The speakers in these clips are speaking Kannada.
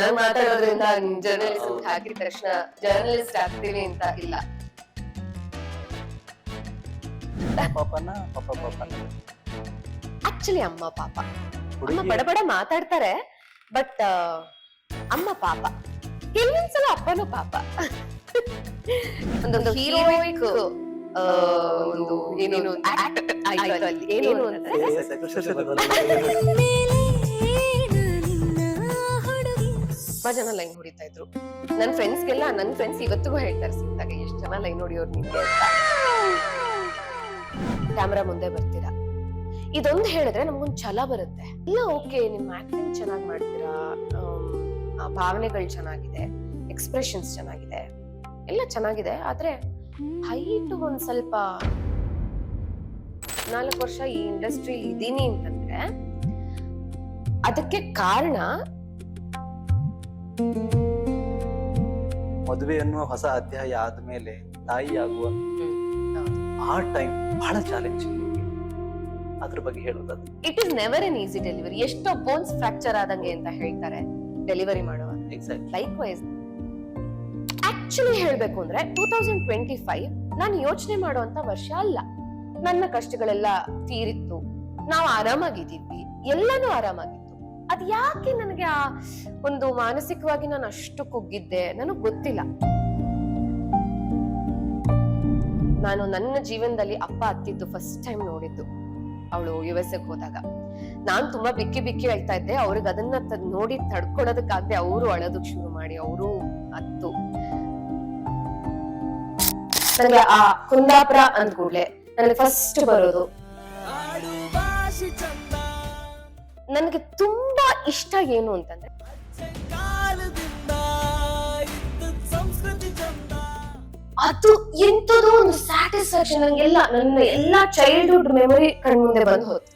ಚೆನ್ನಾಗಿ ಮಾತಾಡೋದ್ರಿಂದ ಜರ್ನಲಿಸಂ ಹಾಕಿದ ತಕ್ಷಣ ಜರ್ನಲಿಸ್ಟ್ ಆಗ್ತೀವಿ ಅಂತ ಇಲ್ಲ. ಆಕ್ಚುಲಿ ಅಮ್ಮ ಪಾಪ, ಅಮ್ಮ ಬಡ ಮಾತಾಡ್ತಾರೆ, ಬಟ್ ಅಮ್ಮ ಪಾಪ, ಕೆಲವೊಂದ್ಸಲ ಅಪ್ಪನೂ ಪಾಪ. ಒಂದು ಹೀರೋಯಿಕ್ ಒಂದು ಏನು ಆಯ್ತು ಅಲ್ಲಿ, ಏನು ಅಂದ್ರೆ ತುಂಬಾ ಜನ ಲೈನ್ ಹೊಡಿತಾ ಇದ್ರು. ನನ್ ಫ್ರೆಂಡ್ಸ್ ಇವತ್ತಿಗೂ ಹೇಳ್ತಾರೆ, ಸಿಕ್ತಾಗ ಎಷ್ಟು ಜನ ಲೈನ್ ಹೊಡಿಯೋರು ನಿಮ್ಗೆ ಅಂತ. ಕ್ಯಾಮ್ರಾ ಮುಂದೆ ಬರ್ತೀರಾ, ಇದೊಂದು ಹೇಳಿದ್ರೆ ನಮ್ಗೊಂದ್ ಛಲ ಬರುತ್ತೆ. ಇಲ್ಲ ಓಕೆ, ನಿಮ್ ಆಕ್ಟಿಂಗ್ ಚೆನ್ನಾಗಿ ಮಾಡ್ತೀರಾ, ಭಾವನೆಗಳು ಚೆನ್ನಾಗಿದೆ, ಎಕ್ಸ್ಪ್ರೆಷನ್ಸ್ ಚೆನ್ನಾಗಿದೆ, ಎಲ್ಲ ಚೆನ್ನಾಗಿದೆ, ಆದ್ರೆ ಹೈಟ್ ಒಂದ್ ಸ್ವಲ್ಪ 4 ವರ್ಷ ಈ ಇಂಡಸ್ಟ್ರಿ ಇದೀನಿ ಅಂತಂದ್ರೆ ಅದಕ್ಕೆ ಕಾರಣ ಮದುವೆ ಅನ್ನುವ ಹೊಸ ಅಧ್ಯಾಯ ಆದ್ಮೇಲೆ ತಾಯಿಯಾಗುವ ಆ ಟೈಮ್ ಬಹಳ ಚಾಲೆಂಜಿಂಗ್. ಅದ್ರ ಬಗ್ಗೆ ಹೇಳೋದಾದ್ರೆ it is never N easy delivery. ಎಷ್ಟೋ ಬೋನ್ಸ್ ಫ್ರಾಕ್ಚರ್ ಆದಂಗೆ ಅಂತ ಹೇಳ್ತಾರೆ ಡೆಲಿವರಿ ಮಾಡುವಾಗ. ಲೈಕ್ ವೈಸ್ ಆಕ್ಚುಲಿ ಹೇಳ್ಬೇಕು ಅಂದ್ರೆ 2025 ನಾನು ಯೋಚನೆ ಮಾಡುವಂತ ವರ್ಷ ಅಲ್ಲ. ನನ್ನ ಕಷ್ಟಗಳೆಲ್ಲ ತೀರಿತ್ತು, ನಾವು ಆರಾಮಾಗಿದ್ದೀವಿ, ಎಲ್ಲಾನು ಆರಾಮಾಗಿತ್ತು. ಅದ್ ಯಾಕೆ ನನಗೆ ಆ ಒಂದು ಮಾನಸಿಕವಾಗಿ ನಾನು ಅಷ್ಟು ಕುಗ್ಗಿದ್ದೆ ನನಗ್ ಗೊತ್ತಿಲ್ಲ. ನಾನು ನನ್ನ ಜೀವನದಲ್ಲಿ ಅಪ್ಪ ಅತ್ತಿದ್ದು ಫಸ್ಟ್ ಟೈಮ್ ನೋಡಿದ್ದು ಅವಳು US ಹೋದಾಗ. ನಾನ್ ತುಂಬಾ ಬಿಕ್ಕಿ ಅಳ್ತಾ ಇದ್ದೆ. ಅವ್ರಿಗೆ ಅದನ್ನ ನೋಡಿ ತಡ್ಕೊಳೋದಕ್ಕಾಗದೆ ಅವರು ಅಳೋದಕ್ ಶುರು ಮಾಡಿ ಅವರು ಅತ್ತು. ನನಗೆ ಆ ಕುಂದಾಪುರ ಅಂದ ಕೂಡ್ಲೆ ನನಗೆ ಫಸ್ಟ್ ಬರೋದು. ನನಗೆ ತುಂಬಾ ಇಷ್ಟ ಏನು ಅಂತಂದ್ರೆ ಅದು ಎಂತದೋ ಒಂದು ಸ್ಯಾಟಿಸ್ಫ್ಯಾಕ್ಷನ್. ನಂಗೆಲ್ಲ ನನ್ನ ಎಲ್ಲಾ ಚೈಲ್ಡ್ಹುಡ್ ಮೆಮೊರಿ ಕಣ್ಮುಂದೆ ಬಂದು ಹೋಯ್ತು.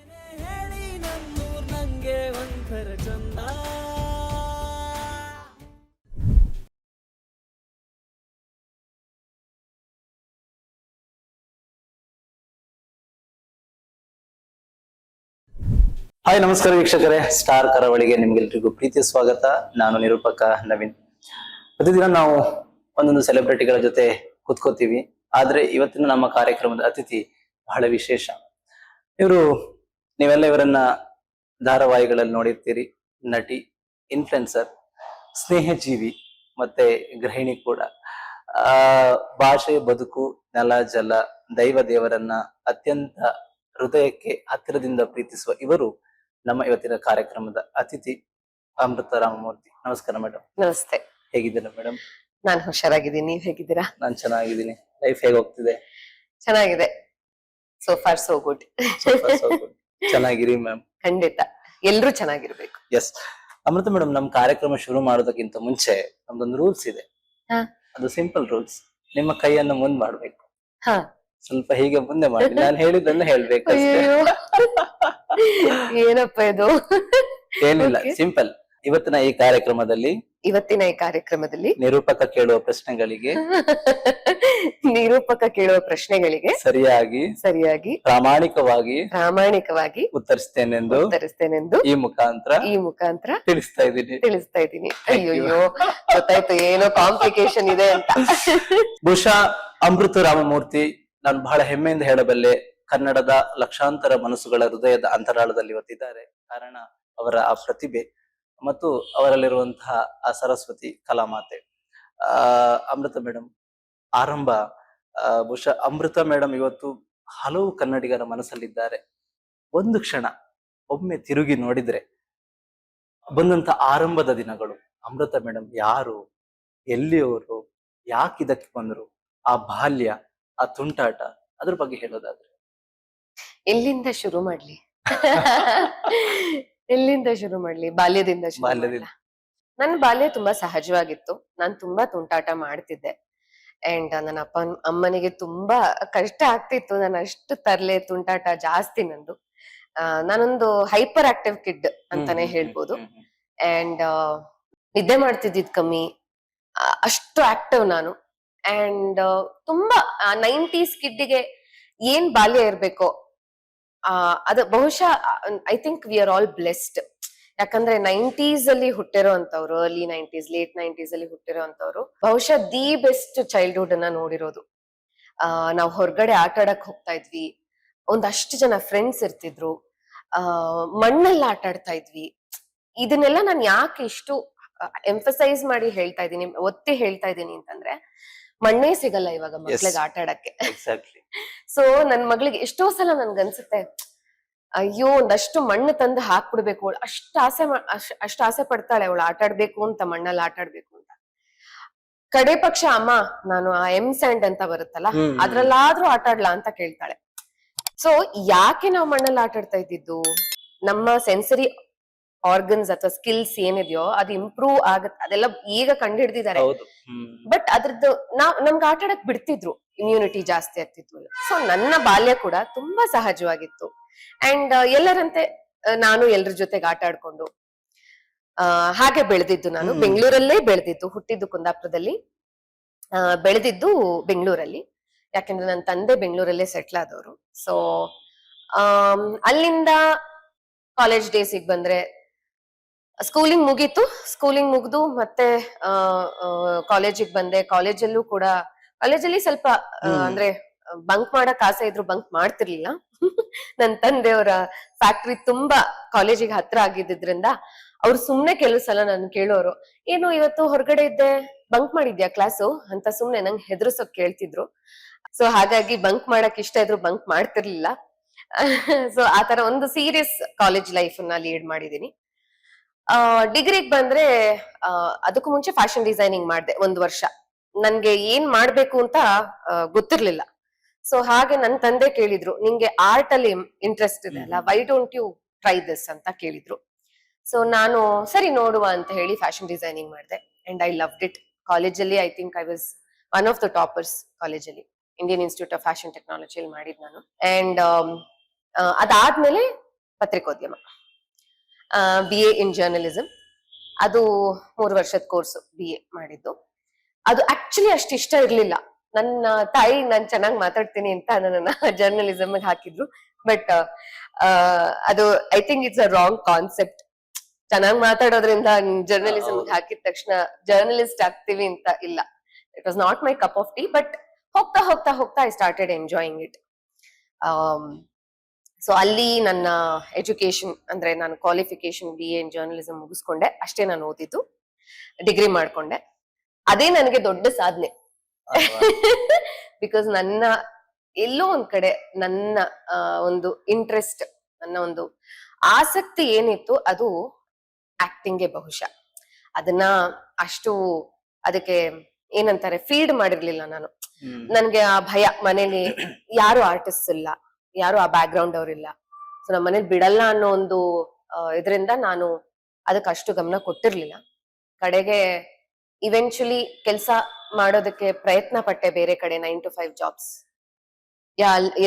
ಹಾಯ್, ನಮಸ್ಕಾರ ವೀಕ್ಷಕರೇ. ಸ್ಟಾರ್ ಕರಾವಳಿಗೆ ನಿಮ್ಗೆಲ್ರಿಗೂ ಪ್ರೀತಿಯ ಸ್ವಾಗತ. ನಾನು ನಿರೂಪಕ ನವೀನ್. ಪ್ರತಿದಿನ ನಾವು ಒಂದೊಂದು ಸೆಲೆಬ್ರಿಟಿಗಳ ಜೊತೆ ಕೂತ್ಕೋತೀವಿ. ಆದ್ರೆ ಇವತ್ತಿನ ನಮ್ಮ ಕಾರ್ಯಕ್ರಮದ ಅತಿಥಿ ಬಹಳ ವಿಶೇಷ. ನೀವೆಲ್ಲ ಇವರನ್ನ ಧಾರಾವಾಹಿಗಳಲ್ಲಿ ನೋಡಿರ್ತೀರಿ. ನಟಿ, ಇನ್ಫ್ಲುಯೆನ್ಸರ್, ಸ್ನೇಹಜೀವಿ ಮತ್ತೆ ಗೃಹಿಣಿ ಕೂಡ. ಭಾಷೆ, ಬದುಕು, ನೆಲ, ಜಲ, ದೈವ ದೇವರನ್ನ ಅತ್ಯಂತ ಹೃದಯಕ್ಕೆ ಹತ್ತಿರದಿಂದ ಪ್ರೀತಿಸುವ ಇವರು ನಮ್ಮ ಇವತ್ತಿನ ಕಾರ್ಯಕ್ರಮದ ಅತಿಥಿ ಅಮೃತ ರಾಮಮೂರ್ತಿ. ನಮಸ್ಕಾರ ಮೇಡಮ್. ನಮಸ್ತೆ. ಹೇಗಿದ್ದೀರಾ ಮೇಡಮ್? ನಾನು ಹುಷಾರಾಗಿದ್ದೀನಿ, ನೀವ್ ಹೇಗಿದ್ದೀರಾ? ನಾನ್ ಚೆನ್ನಾಗಿದ್ದೀನಿ. ಲೈಫ್ ಹೇಗೆ ಹೋಗ್ತಿದೆ? ಚೆನ್ನಾಗಿದೆ. So far so good. ಚೆನ್ನಾಗಿರಿ ಮ್ಯಾಮ್. ಖಂಡಿತ ಎಲ್ರೂ ಚೆನ್ನಾಗಿರ್ಬೇಕು. ಎಸ್ ಅಮೃತ ಮೇಡಮ್, ನಮ್ ಕಾರ್ಯಕ್ರಮ ಶುರು ಮಾಡೋದಕ್ಕಿಂತ ಮುಂಚೆ ನಮ್ದೊಂದು ರೂಲ್ಸ್ ಇದೆ. ಅದು ಸಿಂಪಲ್ ರೂಲ್ಸ್. ನಿಮ್ಮ ಕೈಯನ್ನು ಮುಂದ್ ಮಾಡ್ಬೇಕು. ಸ್ವಲ್ಪ ಹೀಗೆ ಮುಂದೆ ಮಾಡಿ, ನಾನು ಹೇಳಿದ್ದನ್ನು ಹೇಳ್ಬೇಕು. ಏನಪ್ಪ ಇದು? ಏನಿಲ್ಲ, ಸಿಂಪಲ್. ಇವತ್ತಿನ ಈ ಕಾರ್ಯಕ್ರಮದಲ್ಲಿ ನಿರೂಪಕ ಕೇಳುವ ಪ್ರಶ್ನೆಗಳಿಗೆ ಸರಿಯಾಗಿ ಪ್ರಾಮಾಣಿಕವಾಗಿ ಉತ್ತರಿಸ್ತೇನೆಂದು ಈ ಮುಖಾಂತರ ತಿಳಿಸ್ತಾ ಇದ್ದೀನಿ. ಅಯ್ಯೋ, ಗೊತ್ತಾಯ್ತು ಏನೋ ಕಾಂಪ್ಲಿಕೇಶನ್ ಇದೆ ಅಂತ. ಬಹುಶಃ ಅಮೃತ ರಾಮಮೂರ್ತಿ, ನಾನು ಬಹಳ ಹೆಮ್ಮೆಯಿಂದ ಹೇಳಬಲ್ಲೆ, ಕನ್ನಡದ ಲಕ್ಷಾಂತರ ಮನಸ್ಸುಗಳ ಹೃದಯದ ಅಂತರಾಳದಲ್ಲಿ ಇವತ್ತಿದ್ದಾರೆ. ಕಾರಣ ಅವರ ಆ ಪ್ರತಿಭೆ ಮತ್ತು ಅವರಲ್ಲಿರುವಂತಹ ಆ ಸರಸ್ವತಿ ಕಲಾಮಾತೆ. ಅಮೃತ ಮೇಡಮ್ ಆರಂಭ, ಬಹುಶಃ ಅಮೃತ ಮೇಡಮ್ ಇವತ್ತು ಹಲವು ಕನ್ನಡಿಗರ ಮನಸ್ಸಲ್ಲಿದ್ದಾರೆ. ಒಂದು ಕ್ಷಣ ಒಮ್ಮೆ ತಿರುಗಿ ನೋಡಿದ್ರೆ ಬಂದಂತ ಆರಂಭದ ದಿನಗಳು, ಅಮೃತ ಮೇಡಮ್ ಯಾರು, ಎಲ್ಲಿಯವರು, ಯಾಕಿದಕ್ಕೆ ಬಂದ್ರು, ಆ ಬಾಲ್ಯ, ಆ ತುಂಟಾಟ, ಅದ್ರ ಬಗ್ಗೆ ಹೇಳೋದಾದ್ರೆ ಎಲ್ಲಿಂದ ಶುರು ಮಾಡ್ಲಿ? ಬಾಲ್ಯದಿಂದ ನನ್ನ ಬಾಲ್ಯ ತುಂಬಾ ಸಹಜವಾಗಿತ್ತು. ನಾನ್ ತುಂಬಾ ತುಂಟಾಟ ಮಾಡ್ತಿದ್ದೆ. ಅಂಡ್ ನನ್ನ ಅಮ್ಮನಿಗೆ ತುಂಬಾ ಕಷ್ಟ ಆಗ್ತಿತ್ತು. ನಾನು ಅಷ್ಟು ತರ್ಲೆ, ತುಂಟಾಟ ಜಾಸ್ತಿ ನಂದು. ನಾನೊಂದು ಹೈಪರ್ ಆಕ್ಟಿವ್ ಕಿಡ್ ಅಂತಾನೆ ಹೇಳ್ಬೋದು. ಅಂಡ್ ನಿದ್ದೆ ಮಾಡ್ತಿದ್ದಿದ್ ಕಮ್ಮಿ, ಅಷ್ಟು ಆಕ್ಟಿವ್ ನಾನು. ಅಂಡ್ ತುಂಬಾ 90s ಕಿಡ್ಡಿಗೆ ಏನ್ ಬಾಲ್ಯ ಇರ್ಬೇಕೋ ಅದು ಬಹುಶಃ I think we are all blessed. ಯಾಕಂದ್ರೆ 90s ಅಲ್ಲಿ ಹುಟ್ಟಿರೋ ಅಂತವ್ರು, ಅರ್ಲಿ 90s ಲೇಟ್ 90s ಅಲ್ಲಿ ಹುಟ್ಟಿರೋ ಅಂತವ್ರು ಬಹುಶಃ ದಿ ಬೆಸ್ಟ್ ಚೈಲ್ಡ್ಹುಡ್ ಅನ್ನ ನೋಡಿರೋದು. ನಾವ್ ಹೊರಗಡೆ ಆಟ ಆಡಕ್ ಹೋಗ್ತಾ ಇದ್ವಿ, ಒಂದಷ್ಟು ಜನ ಫ್ರೆಂಡ್ಸ್ ಇರ್ತಿದ್ರು, ಮಣ್ಣಲ್ಲಿ ಆಟ ಆಡ್ತಾ ಇದ್ವಿ. ಇದನ್ನೆಲ್ಲ ನಾನು ಯಾಕೆ ಇಷ್ಟು ಎಂಫಸೈಸ್ ಮಾಡಿ ಹೇಳ್ತಾ ಇದ್ದೀನಿ, ಒತ್ತಿ ಹೇಳ್ತಾ ಇದ್ದೀನಿ ಅಂತಂದ್ರೆ, ಮಣ್ಣೇ ಸಿಗಲ್ಲ ಇವಾಗ ಮಕ್ಳಿಗೆ ಆಟ ಆಡಕ್ಕೆ. ಎಕ್ಸಾಕ್ಟ್ಲಿ. ಸೊ ನನ್ ಮಗಳಿಗೆ ಎಷ್ಟೋ ಸಲ ನನ್ಗನ್ಸುತ್ತೆ, ಅಯ್ಯೋ ಒಂದಷ್ಟು ಮಣ್ಣು ತಂದು ಹಾಕ್ಬಿಡ್ಬೇಕು, ಅಷ್ಟು ಆಸೆ ಪಡ್ತಾಳೆ ಅವಳು ಆಟ ಆಡ್ಬೇಕು ಅಂತ, ಮಣ್ಣಲ್ಲಿ ಆಟ ಆಡ್ಬೇಕು ಅಂತ. ಕಡೆ ಪಕ್ಷ ಅಮ್ಮ ನಾನು ಆ ಸ್ಯಾಂಡ್ ಅಂತ ಬರುತ್ತಲ್ಲ ಅದ್ರಲ್ಲಾದ್ರೂ ಆಟ ಆಡ್ಲಾ ಅಂತ ಕೇಳ್ತಾಳೆ. ಸೊ ಯಾಕೆ ನಾವು ಮಣ್ಣಲ್ಲಿ ಆಟ ಆಡ್ತಾ ಇದ್ದಿದ್ದು, ನಮ್ಮ ಸೆನ್ಸರಿ ಆರ್ಗನ್ಸ್ ಅಥವಾ ಸ್ಕಿಲ್ಸ್ ಏನಿದೆಯೋ ಅದು ಇಂಪ್ರೂವ್ ಆಗತ್, ಅದೆಲ್ಲ ಈಗ ಕಂಡು ಹಿಡ್ದಿದ್ದಾರೆ. ಬಟ್ ಅದ್ರದ್ದು ನಮ್ಗೆ ಆಟ ಆಡಕ್ ಬಿಡ್ತಿದ್ರು, ಇಮ್ಯುನಿಟಿ ಜಾಸ್ತಿ ಆಗ್ತಿತ್ತು. ಸೊ ನನ್ನ ಬಾಲ್ಯ ಕೂಡ ತುಂಬಾ ಸಹಜವಾಗಿತ್ತು. ಅಂಡ್ ಎಲ್ಲರಂತೆ ನಾನು ಎಲ್ರ ಜೊತೆಗೆ ಆಟ ಆಡ್ಕೊಂಡು ಹಾಗೆ ಬೆಳೆದಿದ್ದು. ನಾನು ಬೆಂಗಳೂರಲ್ಲೇ ಬೆಳೆದಿದ್ದು, ಹುಟ್ಟಿದ್ದು ಕುಂದಾಪುರದಲ್ಲಿ, ಬೆಳೆದಿದ್ದು ಬೆಂಗಳೂರಲ್ಲಿ. ಯಾಕಂದ್ರೆ ನನ್ನ ತಂದೆ ಬೆಂಗಳೂರಲ್ಲೇ ಸೆಟ್ಲ್ ಆದವರು. ಸೊ ಅಲ್ಲಿಂದ ಕಾಲೇಜ್ ಡೇಸಿಗೆ ಬಂದ್ರೆ ಸ್ಕೂಲಿಂಗ್ ಮುಗೀತು. ಸ್ಕೂಲಿಂಗ್ ಮುಗ್ದು ಮತ್ತೆ ಕಾಲೇಜಿಗೆ ಬಂದೆ. ಕಾಲೇಜಲ್ಲೂ ಕೂಡ, ಕಾಲೇಜಲ್ಲಿ ಸ್ವಲ್ಪ ಅಂದ್ರೆ ಬಂಕ್ ಮಾಡಕ್ ಆಸೆ ಇದ್ರು ಬಂಕ್ ಮಾಡ್ತಿರ್ಲಿಲ್ಲ. ನನ್ ತಂದೆಯವರ ಫ್ಯಾಕ್ಟ್ರಿ ತುಂಬಾ ಕಾಲೇಜಿಗೆ ಹತ್ರ ಆಗಿದ್ರಿಂದ ಅವ್ರು ಸುಮ್ನೆ ಕೆಲವು ಸಲ ನನ್ ಕೇಳೋರು, ಏನು ಇವತ್ತು ಹೊರಗಡೆ ಇದ್ದೆ, ಬಂಕ್ ಮಾಡಿದ್ಯಾ ಕ್ಲಾಸು ಅಂತ ಸುಮ್ನೆ ನಂಗೆ ಹೆದರ್ಸೋಕ್ ಕೇಳ್ತಿದ್ರು. ಸೊ ಹಾಗಾಗಿ ಬಂಕ್ ಮಾಡಕ್ ಇಷ್ಟ ಇದ್ರು ಬಂಕ್ ಮಾಡ್ತಿರ್ಲಿಲ್ಲ. ಸೊ ಆತರ ಒಂದು ಸೀರಿಯಸ್ ಕಾಲೇಜ್ ಲೈಫ್ ನ ಲೀಡ್ ಮಾಡಿದೀನಿ. ಡಿಗ್ರಿಗ್ ಬಂದ್ರೆ ಅದಕ್ಕೂ ಮುಂಚೆ ಫ್ಯಾಷನ್ ಡಿಸೈನಿಂಗ್ ಮಾಡಿದೆ 1 ವರ್ಷ. ನನ್ಗೆ ಏನ್ ಮಾಡ್ಬೇಕು ಅಂತ ಗೊತ್ತಿರ್ಲಿಲ್ಲ. ಸೊ ಹಾಗೆ ನನ್ ತಂದೆ ಕೇಳಿದ್ರು, ನಿಂಗೆ ಆರ್ಟ್ ಅಲ್ಲಿ ಇಂಟ್ರೆಸ್ಟ್ ಇದೆ ಅಲ್ಲ, why don't you try this ಅಂತ ಕೇಳಿದ್ರು. ಸೊ ನಾನು ಸರಿ ನೋಡುವ ಅಂತ ಹೇಳಿ ಫ್ಯಾಷನ್ ಡಿಸೈನಿಂಗ್ ಮಾಡಿದೆ. And I loved it. ಕಾಲೇಜಲ್ಲಿ I think I was one of the toppers ಕಾಲೇಜಲ್ಲಿ. ಇಂಡಿಯನ್ ಇನ್ಸ್ಟಿಟ್ಯೂಟ್ ಆಫ್ ಫ್ಯಾಷನ್ ಟೆಕ್ನಾಲಜಿಯಲ್ಲಿ ಮಾಡಿದ್ ನಾನು. ಅಂಡ್ ಅದಾದ್ಮೇಲೆ ಪತ್ರಿಕೋದ್ಯಮ, BA ಇನ್ ಜರ್ನಲಿಸಂ. ಅದು 3 ವರ್ಷದ ಕೋರ್ಸ್ BA ಮಾಡಿದ್ದು. ಅದು ಆಕ್ಚುಲಿ ಅಷ್ಟು ಇಷ್ಟ ಇರ್ಲಿಲ್ಲ. ನನ್ನ ತಾಯಿ ನಾನ್ ಚೆನ್ನಾಗಿ ಮಾತಾಡ್ತೀನಿ ಅಂತ ನನ್ನ ಜರ್ನಲಿಸಮ್ ಹಾಕಿದ್ರು. ಬಟ್ ಅದು I think it's a wrong concept. ಚೆನ್ನಾಗಿ ಮಾತಾಡೋದ್ರಿಂದ ಜರ್ನಲಿಸಮ್ ಹಾಕಿದ ತಕ್ಷಣ ಜರ್ನಲಿಸ್ಟ್ ಆಗ್ತೀವಿ ಅಂತ ಇಲ್ಲ. It was not my cup of tea. But ಹೋಗ್ತಾ ಹೋಗ್ತಾ ಹೋಗ್ತಾ I started enjoying it. So ಅಲ್ಲಿ ನನ್ನ ಎಜುಕೇಶನ್ ಅಂದ್ರೆ ನಾನು ಕ್ವಾಲಿಫಿಕೇಶನ್ BA ಇನ್ ಜರ್ನಲಿಸಂ ಮುಗಿಸ್ಕೊಂಡೆ. ಅಷ್ಟೇ ನಾನು ಓದಿದ್ದು. ಡಿಗ್ರಿ ಮಾಡ್ಕೊಂಡೆ. ಅದೇ ನನಗೆ ದೊಡ್ಡ ಸಾಧನೆ. ಬಿಕಾಸ್ ನನ್ನ ಎಲ್ಲೋ ಒಂದ್ ಕಡೆ ನನ್ನ ಒಂದು ಇಂಟ್ರೆಸ್ಟ್, ನನ್ನ ಒಂದು ಆಸಕ್ತಿ ಏನಿತ್ತು ಅದು ಆಕ್ಟಿಂಗ್ಗೆ. ಬಹುಶಃ ಅದನ್ನ ಅಷ್ಟು ಅದಕ್ಕೆ ಏನಂತಾರೆ ಫೀಡ್ ಮಾಡಿರ್ಲಿಲ್ಲ ನಾನು. ನನ್ಗೆ ಆ ಭಯ, ಮನೇಲಿ ಯಾರು ಆರ್ಟಿಸ್ಟ್ ಇಲ್ಲ, ಯಾರು ಆ ಬ್ಯಾಕ್ ಗ್ರೌಂಡ್ ಅವ್ರಿಲ್ಲ. ಸೊ ನಮ್ಮ ಮನೇಲಿ ಬಿಡಲ್ಲ ಅನ್ನೋ ಒಂದು ಇದರಿಂದ ನಾನು ಅದಕ್ಕೆ ಅಷ್ಟು ಗಮನ ಕೊಟ್ಟಿರ್ಲಿಲ್ಲ. ಕಡೆಗೆ ಇವೆಂಚುಲಿ ಕೆಲಸ ಮಾಡೋದಕ್ಕೆ ಪ್ರಯತ್ನ ಪಟ್ಟೆ ಬೇರೆ ಕಡೆ, 9 to 5 ಜಾಬ್ಸ್.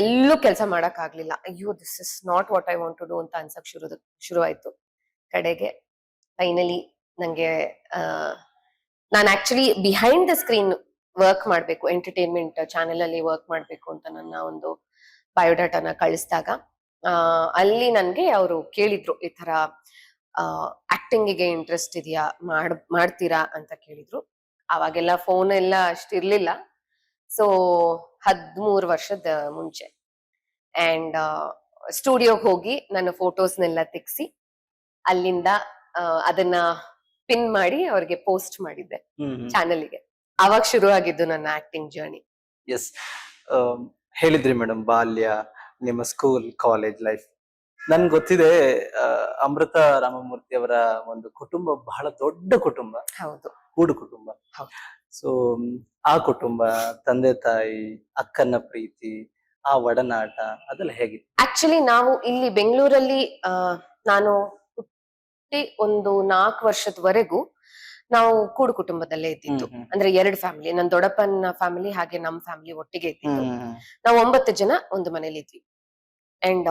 ಎಲ್ಲೂ ಕೆಲಸ ಮಾಡಕ್ ಆಗ್ಲಿಲ್ಲ. ಅಯ್ಯೋ this is not what I want to do ಅಂತ ಅನ್ಸಕ್ ಶುರುವಾಯ್ತು. ಕಡೆಗೆ ಫೈನಲಿ ನಂಗೆ ನಾನು actually behind the screen work ಮಾಡ್ಬೇಕು, ಎಂಟರ್ಟೈನ್ಮೆಂಟ್ ಚಾನೆಲ್ ಅಲ್ಲಿ ವರ್ಕ್ ಮಾಡ್ಬೇಕು ಅಂತ ನನ್ನ ಒಂದು ಬಯೋಡಾಟಾನ ಕಳಿಸಿದಾಗ ಅಲ್ಲಿ ನನ್ಗೆ ಅವರು ಕೇಳಿದ್ರು, ಈ ತರ ಆಕ್ಟಿಂಗಿಗೆ ಇಂಟ್ರೆಸ್ಟ್ ಇದೆಯಾ, ಮಾಡ್ತೀರಾ ಅಂತ ಕೇಳಿದ್ರು. ಅವಾಗೆಲ್ಲ ಫೋನ್ ಎಲ್ಲ ಅಷ್ಟಿರ್ಲಿಲ್ಲ. ಸೊ 13 ವರ್ಷದ ಮುಂಚೆ. ಅಂಡ್ ಸ್ಟುಡಿಯೋಗೆ ಹೋಗಿ ನನ್ನ ಫೋಟೋಸ್ನೆಲ್ಲ ತೆಗ್ಸಿ ಅಲ್ಲಿಂದ ಅದನ್ನ ಪಿನ್ ಮಾಡಿ ಅವ್ರಿಗೆ ಪೋಸ್ಟ್ ಮಾಡಿದ್ದೆ ಚಾನೆಲ್ಗೆ. ಅವಾಗ ಶುರು ಆಗಿದ್ದು ನನ್ನ ಆಕ್ಟಿಂಗ್ ಜರ್ನಿ. ಎಸ್, ಹೇಳಿದ್ರಿ ಮೇಡಮ್ ಬಾಲ್ಯ, ನಿಮ್ಮ ಸ್ಕೂಲ್, ಕಾಲೇಜ್ ಲೈಫ್. ನನ್ಗೆ ಗೊತ್ತಿದೆ ಅಮೃತ ರಾಮಮೂರ್ತಿ ಅವರ ಒಂದು ಕುಟುಂಬ ಬಹಳ ದೊಡ್ಡ ಕುಟುಂಬ. ಹೌದು, ಕೂಡು ಕುಟುಂಬ. ಸೊ ಆ ಕುಟುಂಬ, ತಂದೆ ತಾಯಿ, ಅಕ್ಕನ ಪ್ರೀತಿ, ಆ ಒಡನಾಟ ಅದೆಲ್ಲ ಹೇಗೆ? ಆಕ್ಚುಲಿ ನಾವು ಇಲ್ಲಿ ಬೆಂಗಳೂರಲ್ಲಿ ನಾನು ಹುಟ್ಟಿ ಒಂದು 4 ವರ್ಷದವರೆಗೂ ನಾವು ಕೂಡು ಕುಟುಂಬದಲ್ಲೇ ಇದ್ದಿದ್ದು. ಅಂದ್ರೆ 2 ಫ್ಯಾಮಿಲಿ, ನನ್ನ ದೊಡ್ಡಪ್ಪನ ಫ್ಯಾಮಿಲಿ ಹಾಗೆ ನಮ್ ಫ್ಯಾಮಿಲಿ ಒಟ್ಟಿಗೆ ಇದ್ದಿದ್ದು. ನಾವು 9 ಜನ ಒಂದು ಮನೇಲಿ ಇದ್ವಿ. ಅಂಡ್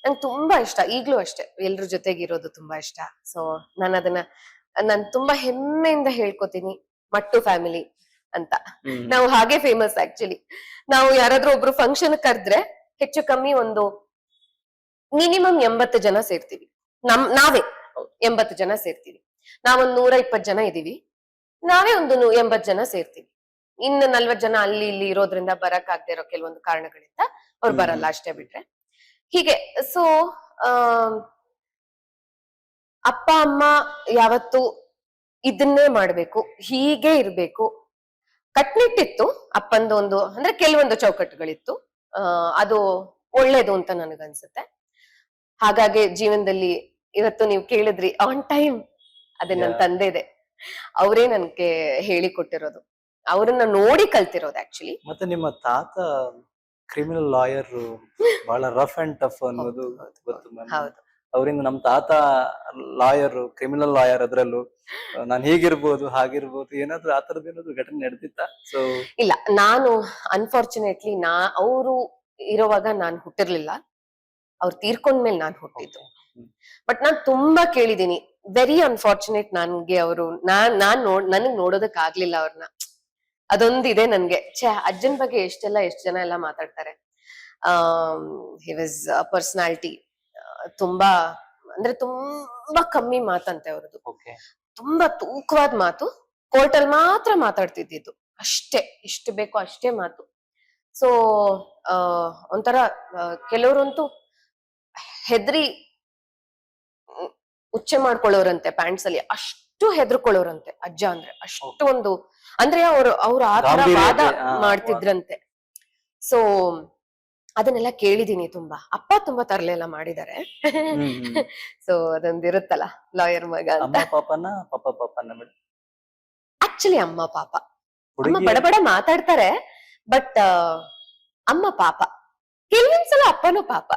ನಂಗೆ ತುಂಬಾ ಇಷ್ಟ, ಈಗ್ಲೂ ಅಷ್ಟೇ ಎಲ್ರ ಜೊತೆಗಿರೋದು ತುಂಬಾ ಇಷ್ಟ. ಸೊ ನಾನು ತುಂಬಾ ಹೆಮ್ಮೆಯಿಂದ ಹೇಳ್ಕೊತೀನಿ, ಮಟ್ಟು ಫ್ಯಾಮಿಲಿ ಅಂತ. ನಾವು ಹಾಗೆ ಫೇಮಸ್. ಆಕ್ಚುಲಿ ನಾವು ಯಾರಾದ್ರೂ ಒಬ್ರು ಫಂಕ್ಷನ್ ಕರೆದ್ರೆ ಹೆಚ್ಚು ಕಮ್ಮಿ ಒಂದು ಮಿನಿಮಮ್ 80 ಜನ ಸೇರ್ತೀವಿ. ನಾವೇ 80 ಜನ ಸೇರ್ತೀವಿ. ನಾವೊಂದ್ 120 ಜನ ಇದೀವಿ, ನಾವೇ ಒಂದು 80 ಜನ ಸೇರ್ತೀವಿ. ಇನ್ನು 40 ಜನ ಅಲ್ಲಿ ಇಲ್ಲಿ ಇರೋದ್ರಿಂದ ಬರಕ್ ಆಗದೆ ಇರೋ ಕೆಲವೊಂದು ಕಾರಣಗಳಿಂದ ಅವ್ರು ಬರಲ್ಲ, ಅಷ್ಟೇ ಬಿಟ್ರೆ. ಹೀಗೆ ಸೊ ಅಪ್ಪ ಅಮ್ಮ ಯಾವತ್ತು ಇದನ್ನೇ ಮಾಡ್ಬೇಕು, ಹೀಗೆ ಇರ್ಬೇಕು, ಕಟ್ನಿಟ್ಟಿತ್ತು ಅಪ್ಪಂದು ಒಂದು, ಅಂದ್ರೆ ಕೆಲವೊಂದು ಚೌಕಟ್ಟುಗಳಿತ್ತು. ಅದು ಒಳ್ಳೇದು ಅಂತ ನನಗನ್ಸುತ್ತೆ. ಹಾಗಾಗಿ ಜೀವನದಲ್ಲಿ ಇವತ್ತು ನೀವು ಕೇಳಿದ್ರಿ ಆನ್ ಟೈಮ್, ಅದೇ ನನ್ನ ತಂದೆದೆ, ಅವರೇ ನನ್ಗೆ ಹೇಳಿಕೊಟ್ಟಿರೋದು, ಅವರನ್ನ ನೋಡಿ ಕಲ್ತಿರೋದು ಆಕ್ಚುಲಿ. ಮತ್ತೆ ನಿಮ್ಮ ತಾತ ಕ್ರಿಮಿನಲ್ ಲಾಯರ್, ಬಹಳ ರಫ್ ಅಂಡ್ ಟಫ್ ಅನ್ನೋದು ಗೊತ್ತು ಮ್ಯಾಮ್. ಹೌದು, ಅವರಿಂದ ನಮ್ ತಾತ ಲಾಯರ್, ಕ್ರಿಮಿನಲ್ ಲಾಯರ್, ಅದ್ರಲ್ಲೂ ನಾನ್ ಹೀಗಿರ್ಬೋದು ಹಾಗಿರ್ಬೋದು, ಏನಾದ್ರು ಆತರದ್ ಏನಾದ್ರು ಘಟನೆ ನಡೆದಿತ್ತ? ಸೊ ಇಲ್ಲ, ನಾನು ಅನ್ಫಾರ್ಚುನೇಟ್ಲಿ ಅವರು ಇರೋವಾಗ ನಾನ್ ಹುಟ್ಟಿರ್ಲಿಲ್ಲ, ಅವ್ರು ತೀರ್ಕೊಂಡ್ಮೇಲೆ ನಾನ್ ಹುಟ್ಟಿದ್ದು. ಬಟ್ ನಾನ್ ತುಂಬಾ ಕೇಳಿದೀನಿ, ವೆರಿ ಅನ್ಫಾರ್ಚುನೇಟ್ ನನ್ಗೆ ಅವರು, ನನಗ್ ನೋಡೋದಕ್ ಆಗ್ಲಿಲ್ಲ ಅವ್ರನ್ನ. ಅದೊಂದಿದೆ ನನ್ಗೆ, ಅಜ್ಜನ್ ಬಗ್ಗೆ ಎಷ್ಟು ಜನ ಎಲ್ಲ ಮಾತಾಡ್ತಾರೆ. ಹಿ ವಾಸ್ ಪರ್ಸನಾಲಿಟಿ, ತುಂಬಾ ಅಂದ್ರೆ ತುಂಬಾ ಕಮ್ಮಿ ಮಾತಂತೆ ಅವ್ರದ್ದು, ತುಂಬಾ ತೂಕವಾದ ಮಾತು, ಕೋರ್ಟ್ ಅಲ್ಲಿ ಮಾತ್ರ ಮಾತಾಡ್ತಿದ್ದಿದ್ದು, ಅಷ್ಟೇ, ಎಷ್ಟು ಬೇಕೋ ಅಷ್ಟೇ ಮಾತು. ಸೊ ಒಂಥರ ಕೆಲವರಂತೂ ಹೆದ್ರಿ ಉಚ್ಚೆ ಮಾಡ್ಕೊಳ್ಳೋರಂತೆ ಪ್ಯಾಂಟ್ಸ್ ಅಲ್ಲಿ, ಅಷ್ಟು ಹೆದರ್ಕೊಳ್ಳೋರಂತೆ ಅಜ್ಜ ಅಂದ್ರೆ, ಅಷ್ಟು ಒಂದು, ಅಂದ್ರೆ ಅವ್ರು ಆ ತರ ವಾದ ಮಾಡ್ತಿದ್ರಂತೆ. ಸೊ ಅದನ್ನೆಲ್ಲ ಕೇಳಿದೀನಿ ತುಂಬಾ. ಅಪ್ಪ ತುಂಬಾ ತರಲೆ ಎಲ್ಲ ಮಾಡಿದ್ದಾರೆ. ಸೊ ಅದೊಂದಿರುತ್ತಲ್ಲ ಲಾಯರ್ ಮಗ ಅಂತ. ಆಕ್ಚುಲಿ ಅಮ್ಮ ಪಾಪ, ಅಮ್ಮ ಬಡ ಮಾತಾಡ್ತಾರೆ, ಬಟ್ ಅಮ್ಮ ಪಾಪ. ಕೆಲವೊಂದ್ಸಲ ಅಪ್ಪನೂ ಪಾಪ.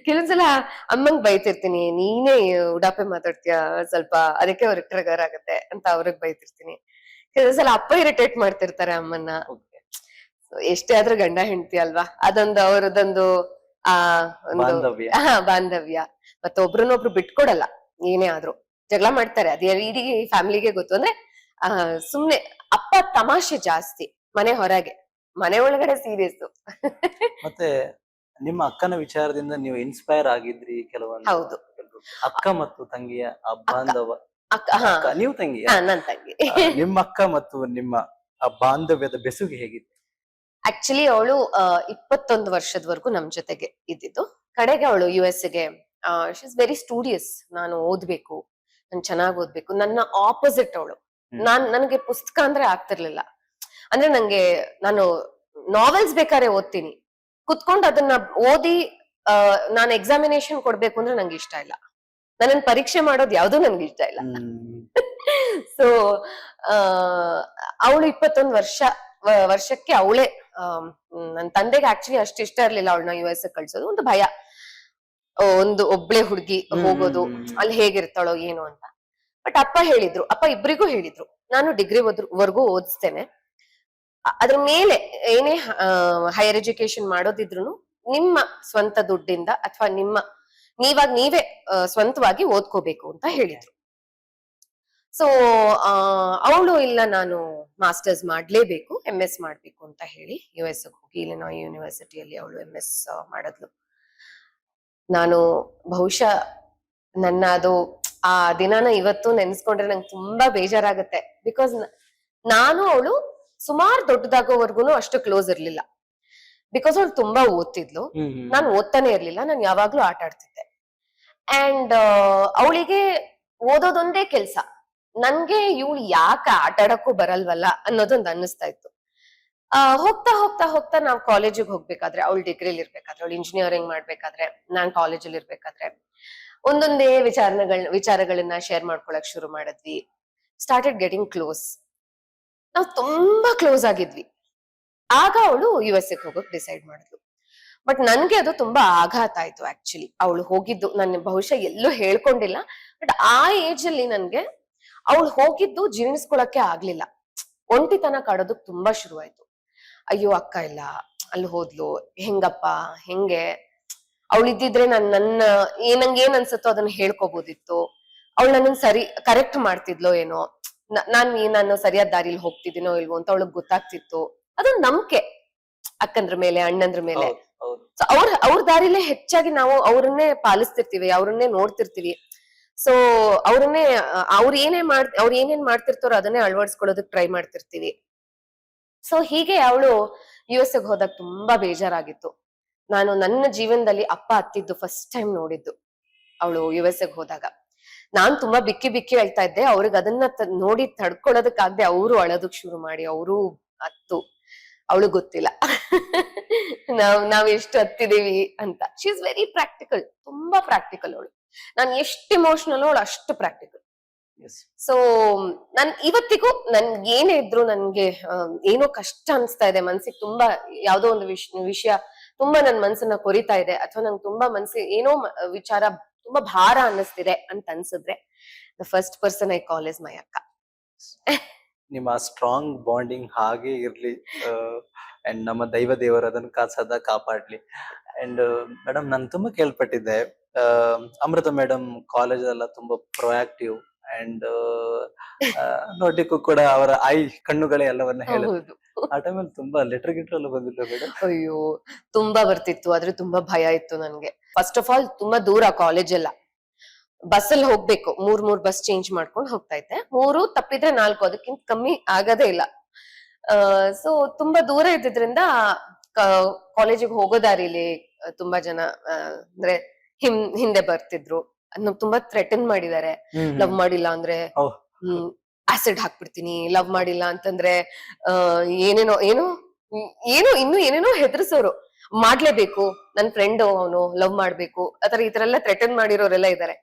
ಕೆಲವೊಂದ್ಸಲ ಅಮ್ಮಂಗ್ ಬೈತಿರ್ತೀನಿ, ನೀನೇ ಉಡಾಪೆ ಮಾತಾಡ್ತೀಯ ಸ್ವಲ್ಪ, ಅದಕ್ಕೆ ಅವ್ರಿಗೆ ಟ್ರಿಗರ್ ಆಗತ್ತೆ ಅಂತ ಅವ್ರಿಗೆ ಬೈತಿರ್ತೀನಿ. ಕೆಲವೊಂದ್ಸಲ ಅಪ್ಪ ಇರಿಟೇಟ್ ಮಾಡ್ತಿರ್ತಾರೆ ಅಮ್ಮನ್ನ. ಎಷ್ಟೇ ಆದ್ರೂ ಗಂಡ ಹೆಂಡತಿ ಅಲ್ವಾ, ಅದೊಂದು ಅವರದೊಂದು ಒಂದು ಬಾಂಧವ್ಯ. ಮತ್ತೆ ಒಬ್ರನ್ನೊಬ್ರು ಬಿಟ್ಕೊಡಲ್ಲ, ಏನೇ ಆದ್ರೂ ಜಗಳ ಮಾಡ್ತಾರೆ, ಅದೇ ಇಡೀ ಫ್ಯಾಮಿಲಿಗೆ ಗೊತ್ತು. ಅಂದ್ರೆ ಸುಮ್ನೆ ಅಪ್ಪ ತಮಾಷೆ ಜಾಸ್ತಿ, ಮನೆ ಹೊರಗೆ, ಮನೆ ಒಳಗಡೆ ಸೀರಿಯಸ್. ಮತ್ತೆ ನಿಮ್ಮ ಅಕ್ಕನ ವಿಚಾರದಿಂದ ನೀವು ಇನ್ಸ್ಪೈರ್ ಆಗಿದ್ರಿ ಕೆಲವೊಂದು. ಹೌದು, ಅಕ್ಕ ಮತ್ತು ತಂಗಿಯ ಆ ಬಾಂಧವ. ನೀವು ತಂಗಿ? ನನ್ ತಂಗಿ. ನಿಮ್ಮ ಅಕ್ಕ ಮತ್ತು ನಿಮ್ಮ ಆ ಬಾಂಧವ್ಯದ ಬೆಸುಗೆ ಹೇಗಿತ್ತು? ಆಕ್ಚುಲಿ ಅವಳು 21 ವರ್ಷದವರೆಗೂ ನಮ್ ಜೊತೆಗೆ ಇದ್ದಿದ್ದು. ಕಡೆಗೆ ಅವಳು US-ಗೆ, ಶಿ ಇಸ್ ವೆರಿ ಸ್ಟೂಡಿಯಸ್. ನಾನು ಓದ್ಬೇಕು, ನಾನು ಚೆನ್ನಾಗಿ ಓದ್ಬೇಕು. ನನ್ನ ಆಪೋಸಿಟ್ ಅವಳು. ನನಗೆ ಪುಸ್ತಕ ಅಂದ್ರೆ ಆಗ್ತಿರ್ಲಿಲ್ಲ. ಅಂದ್ರೆ ನಾನು ನಾವೆಲ್ಸ್ ಬೇಕಾದ್ರೆ ಓದ್ತೀನಿ, ಕುತ್ಕೊಂಡು ಅದನ್ನ ಓದಿ ನಾನು ಎಕ್ಸಾಮಿನೇಷನ್ ಕೊಡ್ಬೇಕು ಅಂದ್ರೆ ನಂಗೆ ಇಷ್ಟ ಇಲ್ಲ. ನನ್ನ ಪರೀಕ್ಷೆ ಮಾಡೋದು ಯಾವ್ದು ನನ್ಗೆ ಇಷ್ಟ ಇಲ್ಲ. ಸೊ ಅವಳು 21 ವರ್ಷಕ್ಕೆ ಅವಳೇ, ನನ್ ತಂದೆಗೆ ಆಕ್ಚುಲಿ ಅಷ್ಟು ಇಷ್ಟ ಇರ್ಲಿಲ್ಲ ಅವಳನ್ನ US ಕಳ್ಸೋದು. ಒಂದು ಭಯ, ಒಂದು ಒಬ್ಳೆ ಹುಡುಗಿ ಹೋಗೋದು, ಅಲ್ಲಿ ಹೇಗಿರ್ತಾಳೋ ಏನು ಅಂತ. ಬಟ್ ಅಪ್ಪ ಹೇಳಿದ್ರು, ಅಪ್ಪ ಇಬ್ರಿಗೂ ಹೇಳಿದ್ರು, ನಾನು ಡಿಗ್ರಿ ವರ್ಗೂ ಓದಿಸ್ತೇನೆ, ಅದ್ರ ಮೇಲೆ ಏನೇ ಹೈಯರ್ ಎಜುಕೇಶನ್ ಮಾಡೋದಿದ್ರು ನಿಮ್ಮ ಸ್ವಂತ ದುಡ್ಡಿಂದ ಅಥವಾ ನೀವೇ ಸ್ವಂತವಾಗಿ ಓದ್ಕೋಬೇಕು ಅಂತ ಹೇಳಿದ್ರು. ಸೊ ಅವಳು ಇಲ್ಲ, ನಾನು ಮಾಸ್ಟರ್ಸ್ ಮಾಡ್ಲೇಬೇಕು, MS ಮಾಡ್ಬೇಕು ಅಂತ ಹೇಳಿ US ಹೋಗಿ ಇಲಿನಾಯ್ ಯೂನಿವರ್ಸಿಟಿಯಲ್ಲಿ ಅವಳು MS ಮಾಡಿದ್ಲು. ನಾನು ಬಹುಶಃ ನನ್ನ ಅದು ಆ ದಿನಾನ ಇವತ್ತು ನೆನ್ಸ್ಕೊಂಡ್ರೆ ನಂಗೆ ತುಂಬಾ ಬೇಜಾರಾಗತ್ತೆ. ಬಿಕಾಸ್ ನಾನು ಅವಳು ಸುಮಾರು ದೊಡ್ಡದಾಗೋವರ್ಗುನು ಅಷ್ಟು ಕ್ಲೋಸ್ ಇರ್ಲಿಲ್ಲ. ಬಿಕಾಸ್ ಅವಳು ತುಂಬಾ ಓದ್ತಿದ್ಲು, ನಾನು ಓದ್ತಾನೆ ಇರ್ಲಿಲ್ಲ, ನಾನು ಯಾವಾಗ್ಲೂ ಆಟ ಆಡ್ತಿದ್ದೆ. ಅಂಡ್ ಅವಳಿಗೆ ಓದೋದೊಂದೇ ಕೆಲ್ಸ. ನನ್ಗೆ ಇವಳು ಯಾಕೆ ಆಟ ಆಡಕ್ಕೂ ಬರಲ್ವಲ್ಲ ಅನ್ನೋದೊಂದು ಅನ್ನಿಸ್ತಾ ಇತ್ತು. ಹೋಗ್ತಾ ಹೋಗ್ತಾ ಹೋಗ್ತಾ ನಾವ್ ಕಾಲೇಜಿಗೆ ಹೋಗ್ಬೇಕಾದ್ರೆ, ಅವಳು ಡಿಗ್ರಿಲಿ ಇರ್ಬೇಕಾದ್ರೆ, ಅವಳು ಇಂಜಿನಿಯರಿಂಗ್ ಮಾಡ್ಬೇಕಾದ್ರೆ, ನಾನ್ ಕಾಲೇಜಲ್ಲಿ ಇರ್ಬೇಕಾದ್ರೆ ಒಂದೊಂದೇ ವಿಚಾರಗಳನ್ನ ಶೇರ್ ಮಾಡ್ಕೊಳಕ್ ಶುರು ಮಾಡಿದ್ವಿ. Started getting close. ನಾವು ತುಂಬಾ ಕ್ಲೋಸ್ ಆಗಿದ್ವಿ. ಆಗ ಅವಳು US-ಗೆ ಹೋಗೋಕ್ ಡಿಸೈಡ್ ಮಾಡಿದ್ಲು. ಬಟ್ ನನ್ಗೆ ಅದು ತುಂಬಾ ಆಘಾತ ಆಯ್ತು. ಆಕ್ಚುಲಿ ಅವಳು ಹೋಗಿದ್ದು ನಾನು ಬಹುಶಃ ಎಲ್ಲೂ ಹೇಳ್ಕೊಂಡಿಲ್ಲ, ಬಟ್ ಆ ಏಜ್ ಅಲ್ಲಿ ನನ್ಗೆ ಅವಳು ಹೋಗಿದ್ದು ಜೀರ್ಣಿಸ್ಕೊಳಕ್ಕೆ ಆಗ್ಲಿಲ್ಲ. ಒಂಟಿತನ ಕಾಡೋದಕ್ ತುಂಬಾ ಶುರುವಾಯ್ತು. ಅಯ್ಯೋ ಅಕ್ಕ ಇಲ್ಲ, ಅಲ್ಲಿ ಹೋದ್ಲು, ಹೆಂಗಪ್ಪ, ಹೆಂಗೆ ಅವಳು ಇದ್ದಿದ್ರೆ ನಂಗೆ ಏನ್ ಅನ್ಸುತ್ತೋ ಅದನ್ನ ಹೇಳ್ಕೊಬೋದಿತ್ತು. ಅವಳು ನನ್ನ ಕರೆಕ್ಟ್ ಮಾಡ್ತಿದ್ಲೋ ಏನೋ, ನಾನು ಸರಿಯಾದ ದಾರಿಲಿ ಹೋಗ್ತಿದ್ದೀನೋ ಇಲ್ವೋ ಅಂತ ಅವಳಿಗೆ ಗೊತ್ತಾಗ್ತಿತ್ತು. ಅದೊಂದು ನಂಬಿಕೆ ಅಕ್ಕಂದ್ರ ಮೇಲೆ, ಅಣ್ಣಂದ್ರ ಮೇಲೆ. ಅವ್ರ ದಾರಿಲೇ ಹೆಚ್ಚಾಗಿ ನಾವು ಅವ್ರನ್ನೇ ಪಾಲಿಸ್ತಿರ್ತೀವಿ, ಅವ್ರನ್ನೇ ನೋಡ್ತಿರ್ತೀವಿ. ಸೊ ಅವ್ರನ್ನೇ ಅವ್ರು ಏನೇನ್ ಮಾಡ್ತಿರ್ತಾರೋ ಅದನ್ನೇ ಅಳವಡಿಸ್ಕೊಳ್ಳೋದಕ್ ಟ್ರೈ ಮಾಡ್ತಿರ್ತೀವಿ. ಸೊ ಹೀಗೆ ಅವಳು US ಗೆ ಹೋದಾಗ ತುಂಬಾ ಬೇಜಾರಾಗಿತ್ತು. ನಾನು ನನ್ನ ಜೀವನದಲ್ಲಿ ಅಪ್ಪ ಅತ್ತಿದ್ದು ಫಸ್ಟ್ ಟೈಮ್ ನೋಡಿದ್ದು ಅವಳು US ಗೆ ಹೋದಾಗ. ನಾನ್ ತುಂಬಾ ಬಿಕ್ಕಿ ಬಿಕ್ಕಿ ಅಳ್ತಾ ಇದ್ದೆ. ಅವ್ರಿಗೆ ಅದನ್ನ ನೋಡಿ ತಡ್ಕೊಳ್ಳೋದಕ್ಕಾಗ್ದೆ ಅವರು ಅಳೋದಕ್ ಶುರು ಮಾಡಿ ಅವರು ಅತ್ತು. ಅವಳು ಗೊತ್ತಿಲ್ಲ ನಾವ್ ಎಷ್ಟು ಹತ್ತಿದೀವಿ ಅಂತ. ಶಿ ಇಸ್ ವೆರಿ ಪ್ರಾಕ್ಟಿಕಲ್, ತುಂಬಾ ಪ್ರಾಕ್ಟಿಕಲ್ ಅವಳು. ನಾನ್ ಎಷ್ಟು ಇಮೋಷನಲ್ ಅವಳು ಅಷ್ಟು ಪ್ರಾಕ್ಟಿಕಲ್. ಎಸ್. ಸೊ ನನ್ ಇವತ್ತಿಗೂ ಏನೇ ಇದ್ರು ನನ್ಗೆ ಏನೋ ಕಷ್ಟ ಅನ್ಸ್ತಾ ಇದೆ ಮನ್ಸಿಗೆ, ತುಂಬಾ ಯಾವ್ದೋ ಒಂದು ವಿಷಯ ತುಂಬಾ ನನ್ ಮನ್ಸನ್ನ ಕೊರಿತಾ ಇದೆ, ಅಥವಾ ನಂಗೆ ತುಂಬಾ ಮನ್ಸಿಗೆ ಏನೋ ವಿಚಾರ ತುಂಬಾ ಭಾರ ಅನ್ನಿಸ್ತಿದೆ ಅಂತ ಅನ್ಸಿದ್ರೆ the first person I call is my ಅಕ್ಕ. ನಿಮ್ಮ ಸ್ಟ್ರಾಂಗ್ ಬಾಂಡಿಂಗ್ ಹಾಗೆ ಇರ್ಲಿ, ಅಂಡ್ ನಮ್ಮ ದೈವ ದೇವರು ಅದನ್ನು ಸದಾ ಕಾಪಾಡ್ಲಿ. ಅಂಡ್ ಮೇಡಮ್, ನಾನು ತುಂಬಾ ಕೇಳ್ಪಟ್ಟಿದ್ದೆ, ಅಮೃತ ಮೇಡಮ್ ಕಾಲೇಜ್ ಎಲ್ಲ ತುಂಬಾ ಪ್ರೊಆಕ್ಟಿವ್ ಅಂಡ್ ನೋಡ್ಲಿಕ್ಕೂ ಕೂಡ ಅವರ ಕಣ್ಣುಗಳೇ ಎಲ್ಲವನ್ನ ಹೇಳುತ್ತೆ. ಹೌದು. ಆ ಟೈಮಲ್ಲಿ ತುಂಬಾ ಲೆಟರ್ ಗಿಟರ್ ಎಲ್ಲ ಬಂದಿಲ್ಲ ಮೇಡಮ್? ಅಯ್ಯೋ, ತುಂಬಾ ಬರ್ತಿತ್ತು, ಆದ್ರೆ ತುಂಬಾ ಭಯ ಇತ್ತು ನನ್ಗೆ. ಫಸ್ಟ್ ಆಫ್ ಆಲ್ ತುಂಬಾ ದೂರ ಕಾಲೇಜ್ ಎಲ್ಲ, ಬಸ್ ಅಲ್ಲಿ ಹೋಗ್ಬೇಕು, 3 ಬಸ್ ಚೇಂಜ್ ಮಾಡ್ಕೊಂಡು ಹೋಗ್ತಾ ಇದ್ದೆ. 3 ತಪ್ಪಿದ್ರೆ 4, ಅದಕ್ಕಿಂತ ಕಮ್ಮಿ ಆಗದೇ ಇಲ್ಲ. ಸೊ ತುಂಬಾ ದೂರ ಇದ್ದಿದ್ರಿಂದ ಕಾಲೇಜಿಗೆ ಹೋಗೋ ದಾರಿಲಿ ತುಂಬಾ ಜನ ಅಂದ್ರೆ ಹಿಂದೆ ಬರ್ತಿದ್ರು. ಅದ್ನ ತುಂಬಾ ಥ್ರೆಟನ್ ಮಾಡಿದ್ದಾರೆ. ಲವ್ ಮಾಡಿಲ್ಲ ಅಂದ್ರೆ ಆಸಿಡ್ ಹಾಕ್ಬಿಡ್ತೀನಿ, ಲವ್ ಮಾಡಿಲ್ಲ ಅಂತಂದ್ರೆ ಏನೇನೋ ಇನ್ನು ಏನೇನೋ ಹೆದರ್ಸೋರು. ಮಾಡ್ಲೇಬೇಕು, ನನ್ ಫ್ರೆಂಡ್ ಅವನು ಲವ್ ಮಾಡ್ಬೇಕು, ಆತರ ಈ ತರ ಎಲ್ಲ ಥ್ರೆಟನ್ ಮಾಡಿರೋರೆಲ್ಲ ಇದಾರೆ.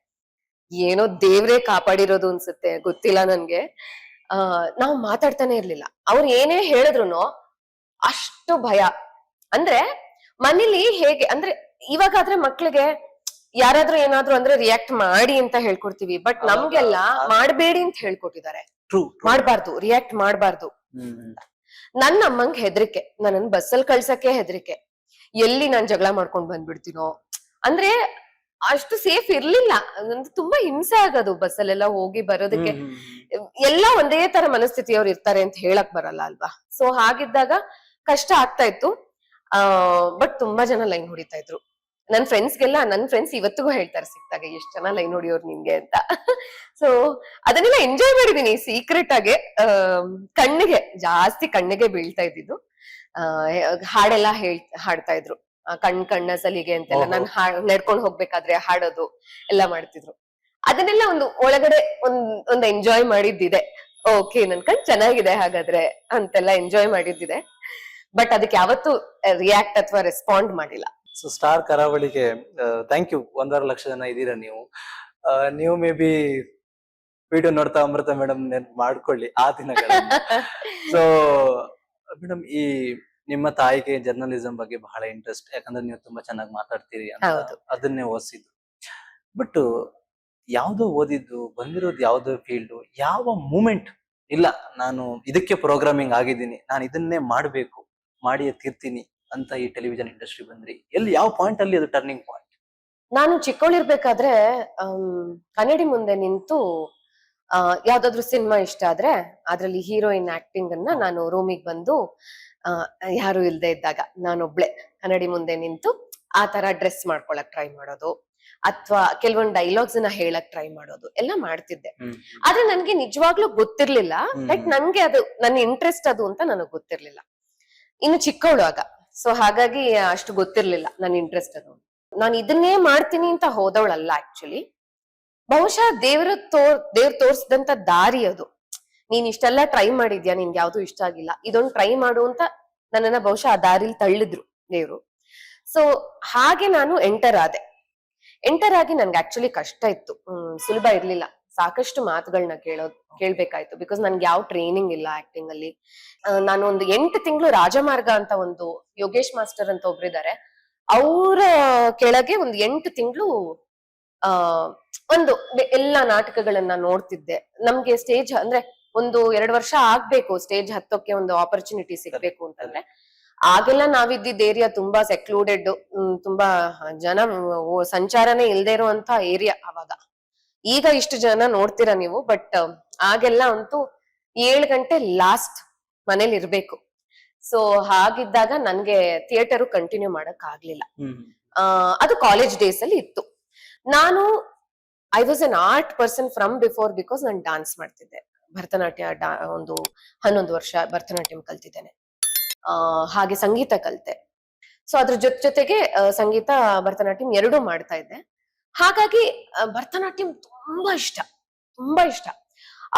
ಏನೋ ದೇವ್ರೇ ಕಾಪಾಡಿರೋದು ಅನ್ಸುತ್ತೆ, ಗೊತ್ತಿಲ್ಲ ನನ್ಗೆ. ನಾವ್ ಮಾತಾಡ್ತಾನೆ ಇರ್ಲಿಲ್ಲ. ಅವ್ರು ಏನೇ ಹೇಳಿದ್ರು ಅಷ್ಟು ಭಯ. ಅಂದ್ರೆ ಮನೇಲಿ ಹೇಗೆ ಅಂದ್ರೆ, ಇವಾಗಾದ್ರೆ ಮಕ್ಳಿಗೆ ಯಾರಾದ್ರೂ ಏನಾದ್ರು ಅಂದ್ರೆ ರಿಯಾಕ್ಟ್ ಮಾಡಿ ಅಂತ ಹೇಳ್ಕೊಡ್ತೀವಿ. ಬಟ್ ನಮ್ಗೆಲ್ಲ ಮಾಡ್ಬೇಡಿ ಅಂತ ಹೇಳ್ಕೊಟ್ಟಿದ್ದಾರೆ. ಮಾಡ್ಬಾರ್ದು, ರಿಯಾಕ್ಟ್ ಮಾಡ್ಬಾರ್ದು. ನನ್ನ ಅಮ್ಮಂಗ್ ಹೆದರಿಕೆ, ನನ್ನನ್ ಬಸ್ಸಲ್ಲಿ ಕಳ್ಸಕ್ಕೆ ಹೆದರಿಕೆ. ಎಲ್ಲಿ ನಾನ್ ಜಗಳ ಮಾಡ್ಕೊಂಡ್ ಬಂದ್ಬಿಡ್ತೀನೋ ಅಂದ್ರೆ ಅಷ್ಟು ಸೇಫ್ ಇರ್ಲಿಲ್ಲ. ತುಂಬಾ ಹಿಂಸೆ ಆಗೋದು ಬಸ್ಸಲ್ಲೆಲ್ಲ ಹೋಗಿ ಬರೋದಕ್ಕೆ. ಎಲ್ಲ ಒಂದೇ ತರ ಮನಸ್ಥಿತಿಯವ್ರು ಇರ್ತಾರೆ ಅಂತ ಹೇಳಕ್ ಬರಲ್ಲ ಅಲ್ವಾ. ಸೊ ಹಾಗಿದ್ದಾಗ ಕಷ್ಟ ಆಗ್ತಾ ಇತ್ತು. ಬಟ್ ತುಂಬಾ ಜನ ಲೈನ್ ಹೊಡಿತಾ ಇದ್ರು. ನನ್ ಫ್ರೆಂಡ್ಸ್ ಇವತ್ತಿಗೂ ಹೇಳ್ತಾರೆ ಸಿಕ್ತಾಗ, ಎಷ್ಟ್ ಜನ ಲೈನ್ ಹೊಡಿಯೋರು ನಿನ್ಗೆ ಅಂತ. ಸೊ ಅದನ್ನೆಲ್ಲ ಎಂಜಾಯ್ ಮಾಡಿದೀನಿ ಸೀಕ್ರೆಟ್ ಆಗಿ. ಕಣ್ಣಿಗೆ ಬೀಳ್ತಾ ಇದ್ದಿದ್ದು. ಹಾಡೆಲ್ಲ ಹಾಡ್ತಾ ಇದ್ರು, ಕಣ್ಣ ಸಲಿಗೆ ಅಂತೆಲ್ಲ. ನಾನ್ ನಡ್ಕೊಂಡ್ ಹೋಗ್ಬೇಕಾದ್ರೆ ಹಾಡೋದು ಎಲ್ಲ ಮಾಡ್ತಿದ್ರು. ಅದನ್ನೆಲ್ಲ ಒಂದು ಒಳಗಡೆ ಒಂದ್ ಎಂಜಾಯ್ ಮಾಡಿದ್ದಿದೆ. ಓಕೆ, ನನ್ ಕಣ್ ಚೆನ್ನಾಗಿದೆ ಹಾಗಾದ್ರೆ ಅಂತೆಲ್ಲ ಎಂಜಾಯ್ ಮಾಡಿದ್ದಿದೆ. ಬಟ್ ಅದಕ್ಕೆ ಯಾವತ್ತೂ ರಿಯಾಕ್ಟ್ ಅಥವಾ ರೆಸ್ಪಾಂಡ್ ಮಾಡಿಲ್ಲ. ಸೊ ಸ್ಟಾರ್ ಕರಾವಳಿಗೆ ಥ್ಯಾಂಕ್ ಯು. 1.5 ಲಕ್ಷ ಜನ ಇದ್ದೀರಾ ನೀವು. ನೀವು ಮೇ ಬಿ ವಿಡಿಯೋ ನೋಡ್ತಾ ಅಮೃತ ಮೇಡಮ್ ನೆನ್ಪು ಮಾಡ್ಕೊಳ್ಳಿ ಆ ದಿನಗಳನ್ನ. ಸೊ ಮೇಡಮ್, ಈ ನಿಮ್ಮ ತಾಯಿಗೆ ಜರ್ನಲಿಸಂ ಬಗ್ಗೆ ಬಹಳ ಇಂಟ್ರೆಸ್ಟ್, ಯಾಕಂದ್ರೆ ನೀವು ತುಂಬಾ ಚೆನ್ನಾಗಿ ಮಾತಾಡ್ತೀರಿ ಅಂತ ಅದನ್ನೇ ಓದಿಸಿದ್ರು. ಬಟ್ ಯಾವ್ದೋ ಓದಿದ್ದು ಬಂದಿರೋದು ಯಾವ್ದೋ ಫೀಲ್ಡ್, ಯಾವ ಮೂಮೆಂಟ್ ಇಲ್ಲ ನಾನು ಇದಕ್ಕೆ ಪ್ರೋಗ್ರಾಮಿಂಗ್ ಆಗಿದ್ದೀನಿ, ನಾನು ಇದನ್ನೇ ಮಾಡ್ಬೇಕು, ಮಾಡಿಯೇ ತೀರ್ತೀನಿ ಅಂತ ಈ ಟೆಲಿವಿಷನ್ ಇಂಡಸ್ಟ್ರಿ ಬಂದ್ರಿ? ಯಾವ ಪಾಯಿಂಟ್ ಅಲ್ಲಿ ಅದು ಟರ್ನಿಂಗ್ ಪಾಯಿಂಟ್? ನಾನು ಚಿಕ್ಕವಳಿರ್ಬೇಕಾದ್ರೆ ಕನ್ನಡಿ ಮುಂದೆ ನಿಂತು ಯಾವ್ದಾದ್ರು ಸಿನಿಮಾ ಇಷ್ಟ ಆದ್ರೆ ಅದ್ರಲ್ಲಿ ಹೀರೋಯಿನ್ ಆಕ್ಟಿಂಗ್ ಅನ್ನ ನಾನು ರೂಮಿಗೆ ಬಂದು ಯಾರು ಇಲ್ದೆ ಇದ್ದಾಗ ನಾನೊಬ್ಳೆ ಕನ್ನಡಿ ಮುಂದೆ ನಿಂತು ಆ ತರ ಡ್ರೆಸ್ ಮಾಡ್ಕೊಳಕ್ ಟ್ರೈ ಮಾಡೋದು, ಅಥವಾ ಕೆಲವೊಂದು ಡೈಲಾಗ್ಸ್ ನ ಹೇಳಕ್ ಟ್ರೈ ಮಾಡೋದು ಎಲ್ಲ ಮಾಡ್ತಿದ್ದೆ. ಆದ್ರೆ ನನ್ಗೆ ನಿಜವಾಗ್ಲೂ ಗೊತ್ತಿರ್ಲಿಲ್ಲ ಲೈಕ್ ನನ್ಗೆ ಅದು ನನ್ನ ಇಂಟ್ರೆಸ್ಟ್ ಅದು ಅಂತ ನನಗ್ ಗೊತ್ತಿರ್ಲಿಲ್ಲ. ಇನ್ನು ಚಿಕ್ಕವಳು ಆಗ. ಸೊ ಹಾಗಾಗಿ ಅಷ್ಟು ಗೊತ್ತಿರ್ಲಿಲ್ಲ ನನ್ನ ಇಂಟ್ರೆಸ್ಟ್ ಅದು. ನಾನು ಇದನ್ನೇ ಮಾಡ್ತೀನಿ ಅಂತ ಹೋದವಳಲ್ಲ ಆಕ್ಚುಲಿ. ಬಹುಶಃ ದೇವ್ರ ತೋರ್ಸಿದಂತ ದಾರಿ ಅದು. ನೀನ್ ಇಷ್ಟೆಲ್ಲ ಟ್ರೈ ಮಾಡಿದ್ಯಾ, ನಿನ್ಗೆ ಯಾವ್ದು ಇಷ್ಟ ಆಗಿಲ್ಲ, ಇದೊಂದು ಟ್ರೈ ಮಾಡು ಅಂತ ನನ್ನನ್ನ ಬಹುಶಃ ಆ ದಾರಿಲಿ ತಳ್ಳಿದ್ರು ದೇವ್ರು. ಸೊ ಹಾಗೆ ನಾನು ಎಂಟರ್ ಆಗಿ ನನ್ಗೆ ಆಕ್ಚುಲಿ ಕಷ್ಟ ಇತ್ತು, ಸುಲಭ ಇರ್ಲಿಲ್ಲ. ಸಾಕಷ್ಟು ಮಾತುಗಳನ್ನ ಕೇಳ್ಬೇಕಾಯ್ತು. ಬಿಕಾಸ್ ನನ್ಗೆ ಯಾವ ಟ್ರೈನಿಂಗ್ ಇಲ್ಲ ಆಕ್ಟಿಂಗ್ ಅಲ್ಲಿ. ನಾನು ಒಂದು 8 ತಿಂಗಳು ರಾಜಮಾರ್ಗ ಅಂತ ಒಂದು ಯೋಗೇಶ್ ಮಾಸ್ಟರ್ ಅಂತ ಒಬ್ರಿದ್ದಾರೆ, ಅವರ ಕೆಳಗೆ ಒಂದು 8 ತಿಂಗಳು ಒಂದು ಎಲ್ಲಾ ನಾಟಕಗಳನ್ನ ನೋಡ್ತಿದ್ದೆ. ನಮ್ಗೆ ಸ್ಟೇಜ್ ಅಂದ್ರೆ 1-2 ವರ್ಷ ಆಗ್ಬೇಕು ಸ್ಟೇಜ್ ಹತ್ತೋಕೆ ಒಂದು ಆಪರ್ಚುನಿಟಿ ಸಿಗ್ಬೇಕು ಅಂತಂದ್ರೆ. ಆಗೆಲ್ಲ ನಾವಿದ್ದಿದ್ದ ಏರಿಯಾ ತುಂಬಾ ಸೆಕ್ಲೂಡೆಡ್, ತುಂಬಾ ಜನ ಸಂಚಾರನೇ ಇಲ್ದೇ ಇರುವಂತ ಏರಿಯಾ ಅವಾಗ. ಈಗ ಇಷ್ಟು ಜನ ನೋಡ್ತೀರಾ ನೀವು, ಬಟ್ ಆಗೆಲ್ಲ ಅಂತೂ 7 ಗಂಟೆ ಲಾಸ್ಟ್ ಮನೇಲಿ ಇರ್ಬೇಕು. ಸೊ ಹಾಗಿದ್ದಾಗ ನನ್ಗೆ ಥಿಯೇಟರ್ ಕಂಟಿನ್ಯೂ ಮಾಡಕ್ ಆಗ್ಲಿಲ್ಲ. ಅದು ಕಾಲೇಜ್ ಡೇಸ್ ಅಲ್ಲಿ ಇತ್ತು. ನಾನು I was an art person from before, because ನಾನು ಡಾನ್ಸ್ ಮಾಡ್ತಿದ್ದೆ. ಭರತನಾಟ್ಯ ಒಂದು 11 ವರ್ಷ ಭರತನಾಟ್ಯಂ ಕಲ್ತಿದ್ದೇನೆ. ಹಾಗೆ ಸಂಗೀತ ಕಲಿತೆ. ಸೊ ಅದ್ರ ಜೊತೆಗೆ ಸಂಗೀತ, ಭರತನಾಟ್ಯಂ ಎರಡೂ ಮಾಡ್ತಾ ಇದ್ದೆ. ಹಾಗಾಗಿ ಭರತನಾಟ್ಯಂ ತುಂಬಾ ಇಷ್ಟ, ತುಂಬಾ ಇಷ್ಟ.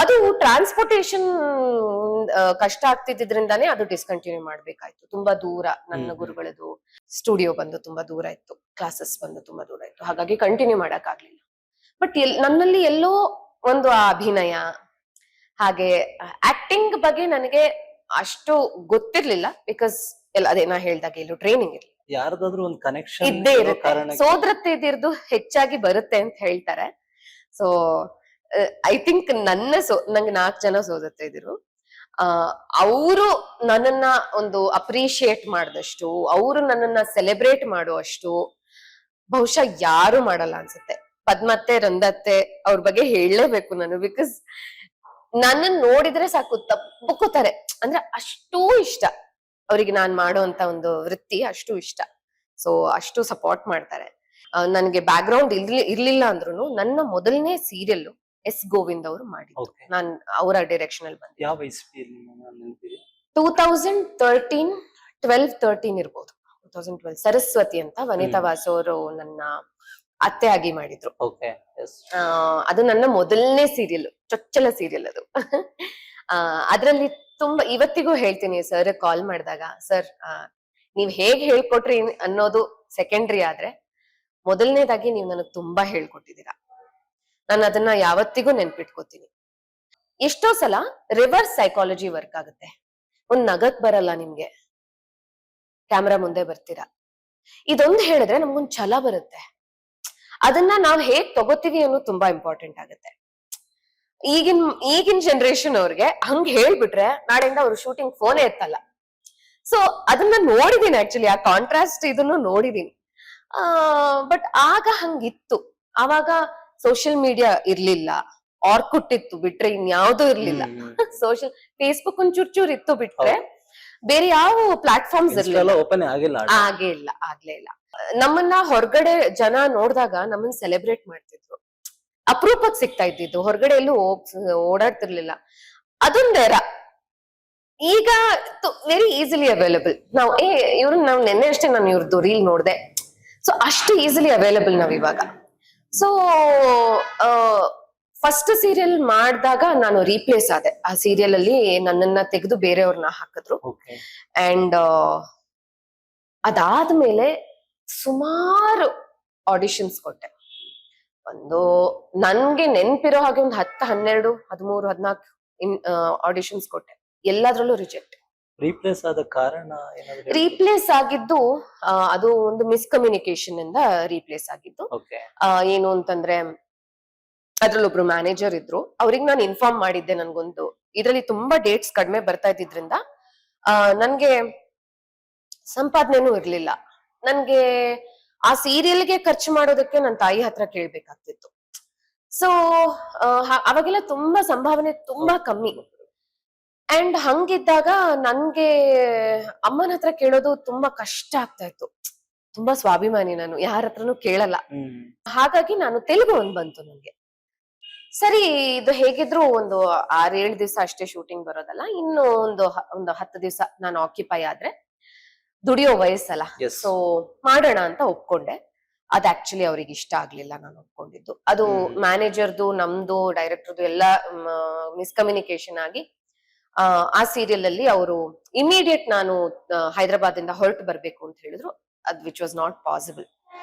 ಅದು ಟ್ರಾನ್ಸ್ಪೋರ್ಟೇಶನ್ ಕಷ್ಟ ಆಗ್ತಿದ್ರಿಂದಾನೇ ಅದು ಡಿಸ್ಕಂಟಿನ್ಯೂ ಮಾಡ್ಬೇಕಾಯ್ತು. ತುಂಬಾ ದೂರ, ನನ್ನ ಗುರುಗಳದು ಸ್ಟುಡಿಯೋ ಬಂದು ತುಂಬಾ ದೂರ ಇತ್ತು, ಕ್ಲಾಸಸ್ ಬಂದು ತುಂಬಾ ದೂರ ಇತ್ತು. ಹಾಗಾಗಿ ಕಂಟಿನ್ಯೂ ಮಾಡಕ್ ಆಗ್ಲಿಲ್ಲ. ಬಟ್ ನನ್ನಲ್ಲಿ ಎಲ್ಲೋ ಒಂದು ಆ ಅಭಿನಯ, ಹಾಗೆ ಆಕ್ಟಿಂಗ್ ಬಗ್ಗೆ ನನಗೆ ಅಷ್ಟು ಗೊತ್ತಿರ್ಲಿಲ್ಲ. ಬಿಕಾಸ್ ಅದೇ ನಾ ಹೇಳ್ದಾಗ ಎಲ್ಲೂ ಟ್ರೈನಿಂಗ್ ಇರ್ಲಿಲ್ಲ. ಯಾರ್ದಾದ್ರೂ ಒಂದು ಕನೆಕ್ಷನ್ ಇದ್ದೇ ಇರುತ್ತೆ, ಸೋದರತ್ತೆ ಇದಿರ್ದು ಹೆಚ್ಚಾಗಿ ಬರುತ್ತೆ ಅಂತ ಹೇಳ್ತಾರೆ. ಸೊ ಐ ಥಿಂಕ್ ನಂಗೆ 4 ಜನ ಸೋದರತ್ತೆ ಇದ್ರು. ಅವರು ನನ್ನನ್ನ ಒಂದು ಅಪ್ರಿಶಿಯೇಟ್ ಮಾಡಿದಷ್ಟು, ಅವರು ನನ್ನನ್ನ ಸೆಲೆಬ್ರೇಟ್ ಮಾಡುವಷ್ಟು ಬಹುಶಃ ಯಾರು ಮಾಡಲ್ಲ ಅನ್ಸುತ್ತೆ. ಪದ್ಮತ್ತೆ, ರಂದತ್ತೆ ಅವ್ರ ಬಗ್ಗೆ ಹೇಳಲೇಬೇಕು ನಾನು. ಬಿಕಾಸ್ ನನ್ನನ್ನು ನೋಡಿದ್ರೆ ಸಾಕು ತಪ್ಪಕೋತಾರೆ. ಅಂದ್ರೆ ಅಷ್ಟೂ ಇಷ್ಟ ಅವರಿಗೆ ನಾನ್ ಮಾಡುವಂತ ಒಂದು ವೃತ್ತಿ, ಅಷ್ಟು ಇಷ್ಟ. ಸೊ ಅಷ್ಟು ಸಪೋರ್ಟ್ ಮಾಡ್ತಾರೆ. ನನ್ಗೆ ಬ್ಯಾಕ್ ಗ್ರೌಂಡ್ ಇರ್ಲಿಲ್ಲ ಅಂದ್ರೂ ನನ್ನ ಮೊದಲನೇ ಸೀರಿಯಲ್ ಎಸ್ ಗೋವಿಂದ್ ಅವರು ಮಾಡಿದ್ರು. ನಾನ್ ಅವರ ಡೈರೆಕ್ಷನ್ ಅಲ್ಲಿ ಬಂದೆ. ಯಾವ ಇಸ್ವಿಯಲ್ಲಿ 2013 ಇರ್ಬೋದು. 2012 ಸರಸ್ವತಿ ಅಂತ ವನಿತಾ ವಾಸು ಅವರು ನನ್ನ ಅತ್ತೆ ಆಗಿ ಮಾಡಿದ್ರು. ಅದು ನನ್ನ ಮೊದಲನೇ ಸೀರಿಯಲ್, ಚೊಚ್ಚಲ ಸೀರಿಯಲ್ ಅದು. ಅದ್ರಲ್ಲಿ ತುಂಬಾ, ಇವತ್ತಿಗೂ ಹೇಳ್ತೀನಿ ಸರ್ ಕಾಲ್ ಮಾಡಿದಾಗ, ಸರ್ ನೀವ್ ಹೇಗ್ ಹೇಳ್ಕೊಟ್ರಿ ಅನ್ನೋದು ಸೆಕೆಂಡ್ರಿ, ಆದ್ರೆ ಮೊದಲನೇದಾಗಿ ನೀವು ನನಗ್ ತುಂಬಾ ಹೇಳ್ಕೊಟ್ಟಿದ್ದೀರಾ. ನಾನು ಅದನ್ನ ಯಾವತ್ತಿಗೂ ನೆನ್ಪಿಟ್ಕೋತೀನಿ. ಎಷ್ಟೋ ಸಲ ರಿವರ್ಸ್ ಸೈಕಾಲಜಿ ವರ್ಕ್ ಆಗುತ್ತೆ. ಒಂದ್ ನಗಕ್ ಬರಲ್ಲ ನಿಮ್ಗೆ, ಕ್ಯಾಮ್ರಾ ಮುಂದೆ ಬರ್ತೀರಾ. ಇದೊಂದು ಹೇಳಿದ್ರೆ ನಮ್ಗೊಂದ್ ಛಲ ಬರುತ್ತೆ. ಅದನ್ನ ನಾವ್ ಹೇಗ್ ತಗೋತೀವಿ ಅನ್ನೋದು ತುಂಬಾ ಇಂಪಾರ್ಟೆಂಟ್ ಆಗುತ್ತೆ. ಈಗಿನ ಜನರೇಷನ್ ಅವ್ರಿಗೆ ಹಂಗ್ ಹೇಳ್ಬಿಟ್ರೆ ನಾಳೆಯಿಂದ ಅವ್ರು ಶೂಟಿಂಗ್ ಫೋನೇ ಎತ್ತಲ್ಲ. ಸೊ ಅದನ್ನ ನೋಡಿದೀನಿ, ಆಕ್ಚುಲಿ ಆ ಕಾಂಟ್ರಾಸ್ಟ್ ಇದನ್ನು ನೋಡಿದೀನಿ. ಬಟ್ ಆಗ ಹಂಗಿತ್ತು. ಆವಾಗ ಸೋಷಿಯಲ್ ಮೀಡಿಯಾ ಇರ್ಲಿಲ್ಲ, ಆರ್ಕುಟ್ ಇತ್ತು ಬಿಟ್ರೆ ಇನ್ಯಾವುದೂ ಇರ್ಲಿಲ್ಲ. ಸೋಷಿಯಲ್ ಫೇಸ್ಬುಕ್ ಒಂದ್ ಚೂರ್ ಇತ್ತು ಬಿಟ್ರೆ ಬೇರೆ ಯಾವ ಪ್ಲಾಟ್ಫಾರ್ಮ್ಸ್ ಇರ್ಲಿಲ್ಲ. ಆಗ್ಲೇ ಇಲ್ಲ. ನಮ್ಮನ್ನ ಹೊರಗಡೆ ಜನ ನೋಡಿದಾಗ ನಮ್ಮನ್ನ ಸೆಲೆಬ್ರೇಟ್ ಮಾಡ್ತಿದ್ರು. ಅಪರೂಪಕ್ಕೆ ಸಿಗ್ತಾ ಇದ್ದಿದ್ದು, ಹೊರಗಡೆ ಎಲ್ಲೂ ಓಡಾಡ್ತಿರ್ಲಿಲ್ಲ. ಅದೊಂದೇರ. ಈಗ ವೆರಿ ಈಸಿಲಿ ಅವೈಲಬಲ್. ನಾವು ನಾವ್ ನೆನ್ನೆ ಅಷ್ಟೇ ನಾನು ಇವ್ರದ್ದು ರೀಲ್ ನೋಡ್ದೆ. ಸೊ ಅಷ್ಟು ಈಸಿಲಿ ಅವೈಲಬಲ್ ನಾವ್ ಇವಾಗ. ಸೊ ಫಸ್ಟ್ ಸೀರಿಯಲ್ ಮಾಡಿದಾಗ ನಾನು ರೀಪ್ಲೇಸ್ ಆದೆ. ಆ ಸೀರಿಯಲ್ ಅಲ್ಲಿ ನನ್ನನ್ನ ತೆಗೆದು ಬೇರೆಯವ್ರನ್ನ ಹಾಕಿದ್ರು. ಅಂಡ್ ಅದಾದ್ಮೇಲೆ ಸುಮಾರು ಆಡಿಷನ್ಸ್ ಕೊಟ್ಟೆ. ನನ್ಗೆ ನೆನ್ಪಿರೋ ಹಾಗೆ ಒಂದು 10, 12, 13, 14 ಆಡಿಷನ್ಸ್ ಕೊಟ್ಟೆ. ಎಲ್ಲಾದ್ರಲ್ಲೂ ರಿಜೆಕ್ಟ್. ರೀಪ್ಲೇಸ್ ಆದ ಕಾರಣ ರೀಪ್ಲೇಸ್ ಆಗಿದ್ದು ಅದು ಒಂದು ಮಿಸ್ಕಮ್ಯುನಿಕೇಶನ್ ಇಂದ ರೀಪ್ಲೇಸ್ ಆಗಿದ್ದು. ಏನು ಅಂತಂದ್ರೆ, ಅದ್ರಲ್ಲೊಬ್ರು ಮ್ಯಾನೇಜರ್ ಇದ್ರು. ಅವ್ರಿಗೆ ನಾನು ಇನ್ಫಾರ್ಮ್ ಮಾಡಿದ್ದೆ, ನನ್ಗೊಂದು ಇದ್ರಲ್ಲಿ ತುಂಬಾ ಡೇಟ್ಸ್ ಕಡಿಮೆ ಬರ್ತಾ ಇದ್ದಿದ್ರಿಂದ ನನ್ಗೆ ಸಂಪಾದನೆನೂ ಇರ್ಲಿಲ್ಲ. ನನ್ಗೆ ಆ ಸೀರಿಯಲ್ಗೆ ಖರ್ಚು ಮಾಡೋದಕ್ಕೆ ನನ್ನ ತಾಯಿ ಹತ್ರ ಕೇಳ್ಬೇಕಾಗ್ತಿತ್ತು. ಸೊ ಅವಾಗೆಲ್ಲ ತುಂಬಾ ಸಂಭಾವನೆ ತುಂಬಾ ಕಮ್ಮಿ. ಅಂಡ್ ಹಂಗಿದ್ದಾಗ ನನ್ಗೆ ಅಮ್ಮನ ಹತ್ರ ಕೇಳೋದು ತುಂಬಾ ಕಷ್ಟ ಆಗ್ತಾ ಇತ್ತು. ತುಂಬಾ ಸ್ವಾಭಿಮಾನಿ ನಾನು, ಯಾರ ಹತ್ರನೂ ಕೇಳಲ್ಲ. ಹಾಗಾಗಿ ನಾನು ತೆಲುಗು ಒಂದ್ ಬಂತು ನನ್ಗೆ. ಸರಿ, ಇದು ಹೇಗಿದ್ರು ಒಂದು 6-7 ದಿವಸ ಅಷ್ಟೇ ಶೂಟಿಂಗ್ ಬರೋದಲ್ಲ, ಇನ್ನು ಒಂದು 10 ದಿವಸ ನಾನು ಆಕ್ಯುಪೈ ಆದ್ರೆ ದುಡಿಯೋ ವಯಸ್ಸಲ್ಲ. ಸೊ ಮಾಡೋಣ ಅಂತ ಒಪ್ಕೊಂಡೆ. ಅದ್ ಆಕ್ಚುಲಿ ಅವ್ರಿಗೆ ಇಷ್ಟ ಆಗ್ಲಿಲ್ಲ ನಾನು ಒಪ್ಕೊಂಡಿದ್ದು. ಅದು ಮ್ಯಾನೇಜರ್ದು, ನಮ್ದು, ಡೈರೆಕ್ಟರ್ದು ಎಲ್ಲ ಮಿಸ್ಕಮ್ಯುನಿಕೇಶನ್ ಆಗಿ ಆ ಸೀರಿಯಲ್ ಅಲ್ಲಿ ಅವರು ಇಮಿಡಿಯೇಟ್ ನಾನು ಹೈದರಾಬಾದ್ ಇಂದ ಹೊರಟು ಬರ್ಬೇಕು ಅಂತ ಹೇಳಿದ್ರು. ಅದ್ which was not possible.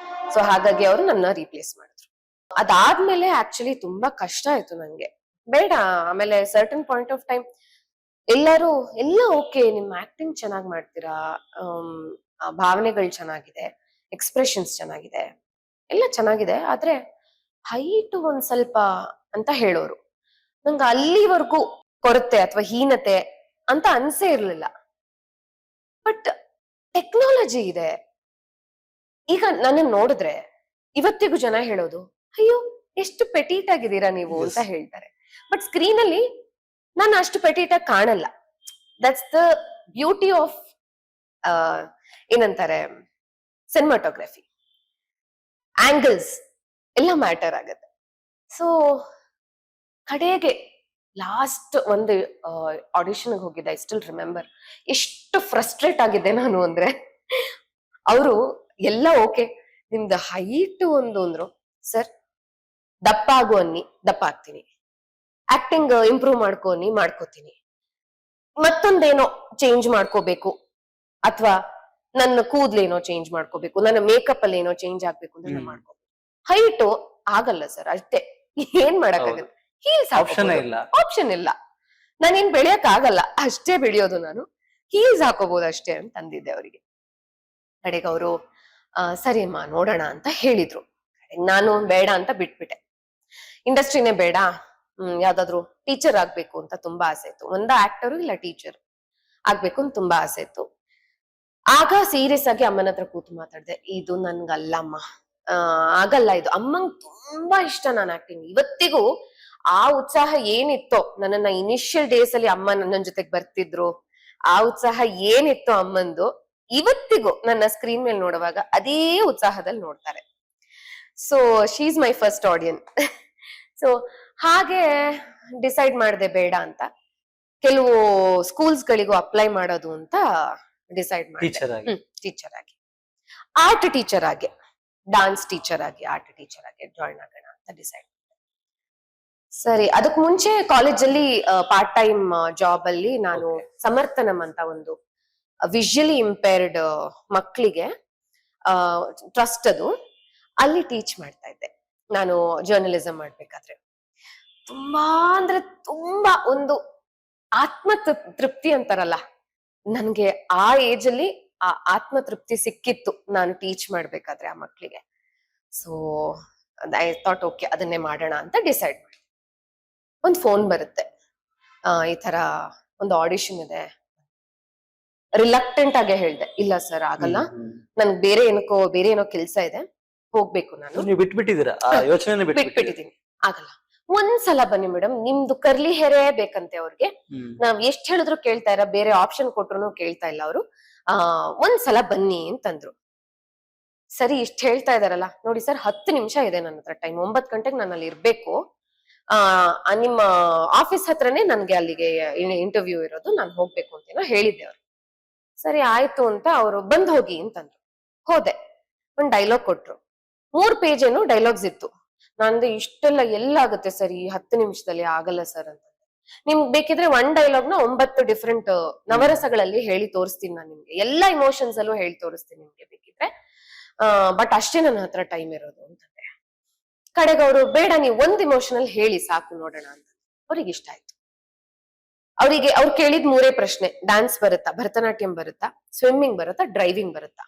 So ಹಾಗಾಗಿ ಅವರು ನನ್ನ ರೀಪ್ಲೇಸ್ ಮಾಡಿದ್ರು. ಅದಾದ್ಮೇಲೆ ಆಕ್ಚುಲಿ ತುಂಬಾ ಕಷ್ಟ ಆಯ್ತು ನಂಗೆ. ಬೇಡ, ಆಮೇಲೆ ಸರ್ಟನ್ ಪಾಯಿಂಟ್ ಆಫ್ ಟೈಮ್ ಎಲ್ಲ ಓಕೆ, ನಿಮ್ ಆಕ್ಟಿಂಗ್ ಚೆನ್ನಾಗ್ ಮಾಡ್ತೀರಾ, ಭಾವನೆಗಳು ಚೆನ್ನಾಗಿದೆ, ಎಕ್ಸ್ಪ್ರೆಷನ್ಸ್ ಚೆನ್ನಾಗಿದೆ, ಎಲ್ಲ ಚೆನ್ನಾಗಿದೆ, ಆದ್ರೆ ಹೈಟ್ ಒಂದ್ ಸ್ವಲ್ಪ ಅಂತ ಹೇಳೋರು. ನಂಗೆ ಅಲ್ಲಿವರೆಗೂ ಕೊರತೆ ಅಥವಾ ಹೀನತೆ ಅಂತ ಅನ್ಸೇ ಇರ್ಲಿಲ್ಲ. ಬಟ್ ಟೆಕ್ನಾಲಜಿ ಇದೆ. ಈಗ ನನ್ನ ನೋಡಿದ್ರೆ ಇವತ್ತಿಗೂ ಜನ ಹೇಳೋದು, ಅಯ್ಯೋ ಎಷ್ಟು ಪೆಟೀಟ್ ಆಗಿದ್ದೀರಾ ನೀವು ಅಂತ ಹೇಳ್ತಾರೆ. ಬಟ್ ಸ್ಕ್ರೀನ್ ಅಲ್ಲಿ ನಾನು ಅಷ್ಟು ಪೆಟೀಟ್ ಆಗಿ ಕಾಣಲ್ಲ. ದಟ್ಸ್ ದ ಬ್ಯೂಟಿ ಆಫ್ ಏನಂತಾರೆ, ಸಿನಿಮಾಟೋಗ್ರಫಿ. ಆಂಗಲ್ಸ್ ಎಲ್ಲ ಮ್ಯಾಟರ್ ಆಗತ್ತೆ. ಸೊ ಕಡೆಗೆ ಲಾಸ್ಟ್ ಒಂದು ಆಡಿಷನ್ ಹೋಗಿದ್ದೆ, ಐ ಸ್ಟಿಲ್ ರಿಮೆಂಬರ್. ಎಷ್ಟು ಫ್ರಸ್ಟ್ರೇಟ್ ಆಗಿದ್ದೆ ನಾನು ಅಂದ್ರೆ, ಅವರು ಎಲ್ಲ ಓಕೆ, ನಿಮ್ದು ಹೈಟ್ ಒಂದು ಅಂದ್ರು. ಸರ್ ದಪ್ಪ ಆಗು ಅನ್ನಿ, ದಪ್ಪ ಆಗ್ತೀನಿ. ಆಕ್ಟಿಂಗ್ ಇಂಪ್ರೂವ್ ಮಾಡ್ಕೊ ಅನ್ನಿ, ಮಾಡ್ಕೋತೀನಿ. ಮತ್ತೊಂದೇನೋ ಚೇಂಜ್ ಮಾಡ್ಕೋಬೇಕು, ಅಥವಾ ನನ್ನ ಕೂದ್ಲೇನೋ ಚೇಂಜ್ ಮಾಡ್ಕೋಬೇಕು, ನನ್ನ ಮೇಕಪ್ ಅಲ್ಲಿ ಏನೋ ಚೇಂಜ್ ಆಗ್ಬೇಕು ಅಂದ್ರೆ ನಾನು ಮಾಡ್ಕೋಬೇಕು. ಹೈಟು ಆಗಲ್ಲ ಸರ್, ಅಷ್ಟೇ. ಏನ್ ಮಾಡಕ್ಕಾಗತ್ತೆ? ಹೀಲ್ಸ್ ಆಪ್ಷನ್ ಇಲ್ಲ. ಆಪ್ಷನ್ ಇಲ್ಲ. ನಾನೇನ್ ಬೆಳೆಯಕ್ ಆಗಲ್ಲ, ಅಷ್ಟೇ ಬೆಳೆಯೋದು ನಾನು. ಹೀಲ್ಸ್ ಹಾಕೋಬಹುದು ಅಷ್ಟೇ ಅಂತ ಅಂದಿದ್ದೆ ಅವರಿಗೆ. ಕಡೆಗೆ ಅವರು ಸರಿ ಅಮ್ಮ ನೋಡೋಣ ಅಂತ ಹೇಳಿದ್ರು. ನಾನು ಬೇಡ ಅಂತ ಬಿಟ್ಬಿಟ್ಟೆ. ಇಂಡಸ್ಟ್ರಿನೇ ಬೇಡ, ಯಾವ್ದಾದ್ರು ಟೀಚರ್ ಆಗ್ಬೇಕು ಅಂತ ತುಂಬಾ ಆಸೆ ಇತ್ತು. ಒಂದ ಆಕ್ಟರು ಇಲ್ಲ ಟೀಚರ್ ಆಗ್ಬೇಕು ಅಂತ ತುಂಬಾ ಆಸೆ ಇತ್ತು. ಆಗ ಸೀರಿಯಸ್ ಆಗಿ ಅಮ್ಮನ ಹತ್ರ ಕೂತು ಮಾತಾಡ್ದೆ, ಇದು ನನ್ಗಲ್ಲಮ್ಮ, ಆಗಲ್ಲ ಇದು. ಅಮ್ಮಂಗ್ ತುಂಬಾ ಇಷ್ಟ ನಾನು ಆಕ್ಟಿಂಗ್. ಇವತ್ತಿಗೂ ಆ ಉತ್ಸಾಹ ಏನಿತ್ತೋ, ನನ್ನನ್ನ ಇನಿಷಿಯಲ್ ಡೇಸ್ ಅಲ್ಲಿ ಅಮ್ಮ ನನ್ನ ಜೊತೆಗೆ ಬರ್ತಿದ್ರು, ಆ ಉತ್ಸಾಹ ಏನಿತ್ತೋ ಅಮ್ಮಂದು, ಇವತ್ತಿಗೂ ನನ್ನ ಸ್ಕ್ರೀನ್ ಮೇಲೆ ನೋಡುವಾಗ ಅದೇ ಉತ್ಸಾಹದಲ್ಲಿ ನೋಡ್ತಾರೆ. So she is my first ಆಡಿಯನ್. So ಹಾಗೆ ಡಿಸೈಡ್ ಮಾಡಿದೆ ಬೇಡ ಅಂತ. ಕೆಲವು ಸ್ಕೂಲ್ಸ್ ಗಳಿಗೂ ಅಪ್ಲೈ ಮಾಡೋದು ಅಂತ ಡಿಸೈಡ್ ಮಾಡಿದೆ. ಟೀಚರ್ ಆಗಿ, ಆರ್ಟ್ ಟೀಚರ್ ಆಗಿ, ಡಾನ್ಸ್ ಟೀಚರ್ ಆಗಿ, ಆರ್ಟ್ ಟೀಚರ್ ಆಗಿ ಜಾಯ್ನ್ ಆಗೋಣ ಅಂತ ಡಿಸೈಡ್. ಸರಿ, ಅದಕ್ ಮುಂಚೆ ಕಾಲೇಜಲ್ಲಿ ಪಾರ್ಟ್ ಟೈಮ್ ಜಾಬ್ ಅಲ್ಲಿ ನಾನು ಸಮರ್ಥನಂ ಅಂತ ಒಂದು ವಿಜುವಲಿ ಇಂಪೇರ್ಡ್ ಮಕ್ಕಳಿಗೆ ಟ್ರಸ್ಟ್ ಅದು, ಅಲ್ಲಿ ಟೀಚ್ ಮಾಡ್ತಾ ಇದ್ದೆ ನಾನು ಜರ್ನಲಿಸಂ ಮಾಡ್ಬೇಕಾದ್ರೆ. ತುಂಬಾ ಅಂದ್ರೆ ತುಂಬಾ ಒಂದು ಆತ್ಮ ತೃಪ್ತಿ ಅಂತಾರಲ್ಲ, ನನ್ಗೆ ಆ ಏಜ್ ಅಲ್ಲಿ ಆ ಆತ್ಮ ತೃಪ್ತಿ ಸಿಕ್ಕಿತ್ತು ನಾನು ಟೀಚ್ ಮಾಡ್ಬೇಕಾದ್ರೆ ಆ ಮಕ್ಳಿಗೆ. ಸೊ ಐ ಥಾಟ್ ಓಕೆ, ಅದನ್ನೇ ಮಾಡೋಣ ಅಂತ ಡಿಸೈಡ್ ಮಾಡಿ. ಒಂದ್ ಫೋನ್ ಬರುತ್ತೆ, ಈ ತರ ಒಂದು ಆಡಿಷನ್ ಇದೆ. ರಿಲಕ್ಟೆಂಟ್ ಆಗಿ ಹೇಳ್ದೆ, ಇಲ್ಲ ಸರ್ ಆಗಲ್ಲ, ನನ್ಗೆ ಬೇರೆ ಏನೋ ಕೆಲ್ಸ ಇದೆ, ಹೋಗ್ಬೇಕು ನಾನು. ನೀವು ಬಿಟ್ಬಿಟ್ಟಿದ್ದೀರಾ ಆ ಯೋಚನೆ? ಬಿಟ್ಬಿಟ್ಟಿದೀನಿ, ಆಗಲ್ಲ. ಒಂದ್ಸಲ ಬನ್ನಿ ಮೇಡಮ್, ನಿಮ್ದು ಕರ್ಲಿ ಹೇರೇ ಬೇಕಂತೆ ಅವ್ರಿಗೆ. ನಾವ್ ಎಷ್ಟ್ ಹೇಳಿದ್ರು ಕೇಳ್ತಾ ಇಲ್ಲ, ಬೇರೆ ಆಪ್ಷನ್ ಕೊಟ್ರು ಕೇಳ್ತಾ ಇಲ್ಲ ಅವರು. ಒಂದ್ಸಲ ಬನ್ನಿ ಅಂತಂದ್ರು. ಸರಿ, ಇಷ್ಟ ಹೇಳ್ತಾ ಇದಾರಲ್ಲ, ನೋಡಿ ಸರ್ 10 ನಿಮಿಷ ಇದೆ ನನ್ನ ಹತ್ರ ಟೈಮ್, 9 ಗಂಟೆಗೆ ನಾನು ಅಲ್ಲಿ ಇರ್ಬೇಕು. ನಿಮ್ಮ ಆಫೀಸ್ ಹತ್ರನೇ ನನ್ಗೆ ಅಲ್ಲಿಗೆ ಇಂಟರ್ವ್ಯೂ ಇರೋದು, ನಾನು ಹೋಗ್ಬೇಕು ಅಂತೇನೋ ಹೇಳಿದ್ದೆ ಅವ್ರು. ಸರಿ ಆಯ್ತು ಅಂತ ಅವರು ಬಂದ್ ಹೋಗಿ ಅಂತಂದ್ರು. ಹೋದೆ, ಒಂದ್ ಡೈಲಾಗ್ ಕೊಟ್ರು. 3 ಪೇಜ್ ಏನೋ ಡೈಲಾಗ್ಸ್ ಇತ್ತು. ನಂದು ಇಷ್ಟೆಲ್ಲ ಎಲ್ಲಾಗುತ್ತೆ ಸರ್ ಈ 10 ನಿಮಿಷದಲ್ಲಿ? ಆಗಲ್ಲ ಸರ್ ಅಂತ. ನಿಮ್ಗೆ ಬೇಕಿದ್ರೆ 1 ಡೈಲಾಗ್ ನ 9 ಡಿಫ್ರೆಂಟ್ ನವರಸಗಳಲ್ಲಿ ಹೇಳಿ ತೋರಿಸ್ತೀನಿ ನಾನು ನಿಮ್ಗೆ, ಎಲ್ಲಾ ಇಮೋಷನ್ಸ್ ಅಲ್ಲೂ ಹೇಳಿ ತೋರಿಸ್ತೀನಿ ನಿಮ್ಗೆ ಬೇಕಿದ್ರೆ. ಬಟ್ ಅಷ್ಟೇ ನನ್ನ ಹತ್ರ ಟೈಮ್ ಇರೋದು ಅಂತಂದೆ. ಕಡೆಗೆ ಅವರು ಬೇಡ, ನೀವು 1 ಇಮೋಷನಲ್ ಹೇಳಿ ಸಾಕು ನೋಡೋಣ ಅಂತ. ಅವ್ರಿಗೆ ಇಷ್ಟ ಆಯ್ತು. ಅವ್ರು ಕೇಳಿದ್ 3 ಪ್ರಶ್ನೆ: ಡ್ಯಾನ್ಸ್ ಬರುತ್ತಾ, ಭರತನಾಟ್ಯಂ ಬರುತ್ತಾ, ಸ್ವಿಮ್ಮಿಂಗ್ ಬರುತ್ತಾ, ಡ್ರೈವಿಂಗ್ ಬರುತ್ತಾ.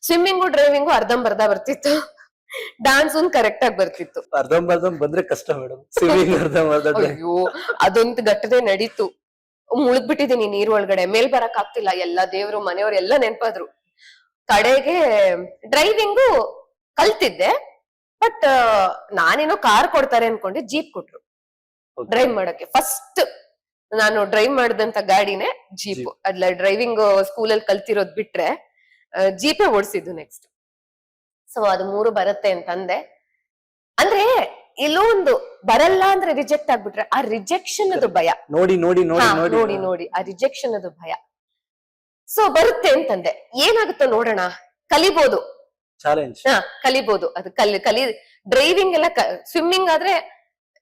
ಸ್ವಿಮ್ಮಿಂಗು ಡ್ರೈವಿಂಗು ಅರ್ಧಂಬರ್ಧ ಬರ್ತಿತ್ತು, ಡ್ಯಾನ್ಸ್ ಒಂದು ಕರೆಕ್ಟ್ ಆಗಿ ಬರ್ತಿತ್ತು. ಅರ್ಧಂಬರ್ಧ ಬಂದ್ರೆ ಕಷ್ಟ ಮೇಡಮ್. ಸ್ವಿಮ್ಮಿಂಗ್ ಅರ್ಧಂಬರ್ಧ. ಅಯ್ಯೋ, ಅದೊಂದು ಘಟನೆ ನಡೀತು. ಮುಳುಗ್ಬಿಟ್ಟಿದೀನಿ ನೀರ್ ಒಳಗಡೆ, ಮೇಲ್ ಬರಕ್ ಆಗ್ತಿಲ್ಲ. ಎಲ್ಲ ದೇವ್ರು ಮನೆಯವ್ರು ಎಲ್ಲ ನೆನ್ಪಾದ್ರು. ಕಡೆಗೆ ಡ್ರೈವಿಂಗು ಕಲ್ತಿದ್ದೆ, ಬಟ್ ನಾನೇನೋ ಕಾರ್ ಕೊಡ್ತಾರೆ ಅನ್ಕೊಂಡೆ, ಜೀಪ್ ಕೊಟ್ರು ಡ್ರೈವ್ ಮಾಡಕ್ಕೆ. ಫಸ್ಟ್ ನಾನು ಡ್ರೈವ್ ಮಾಡಿದಂತ ಗಾಡಿನೇ ಜೀಪ್. ಅದ್ಲ ಡ್ರೈವಿಂಗ್ ಸ್ಕೂಲಲ್ಲಿ ಕಲ್ತಿರೋದ್ ಬಿಟ್ರೆ ಜೀಪೇ ಓಡಿಸಿದ್ದು ನೆಕ್ಸ್ಟ್. ಸೊ ಅದು 3 ಬರುತ್ತೆ ಅಂತಂದೆ. ಅಂದ್ರೆ ಎಲ್ಲೋ ಒಂದು ಬರಲ್ಲ ಅಂದ್ರೆ ರಿಜೆಕ್ಟ್ ಆಗ್ಬಿಟ್ರೆ ಆ ರಿಜೆಕ್ಷನ್ ಅದು ಭಯ. ನೋಡಿ ನೋಡಿ ನೋಡಿ ನೋಡಿ ನೋಡಿ ಆ ರಿಜೆಕ್ಷನ್ ಅದು ಭಯ. ಸೊ ಬರುತ್ತೆ ಅಂತಂದೆ, ಏನಾಗುತ್ತೋ ನೋಡೋಣ, ಕಲಿಬಹುದು, ಚಾಲೆಂಜ್. ಕಲಿಬಹುದು. ಅದು ಕಲಿ ಡ್ರೈವಿಂಗ್ ಎಲ್ಲ, ಸ್ವಿಮ್ಮಿಂಗ್ ಆದ್ರೆ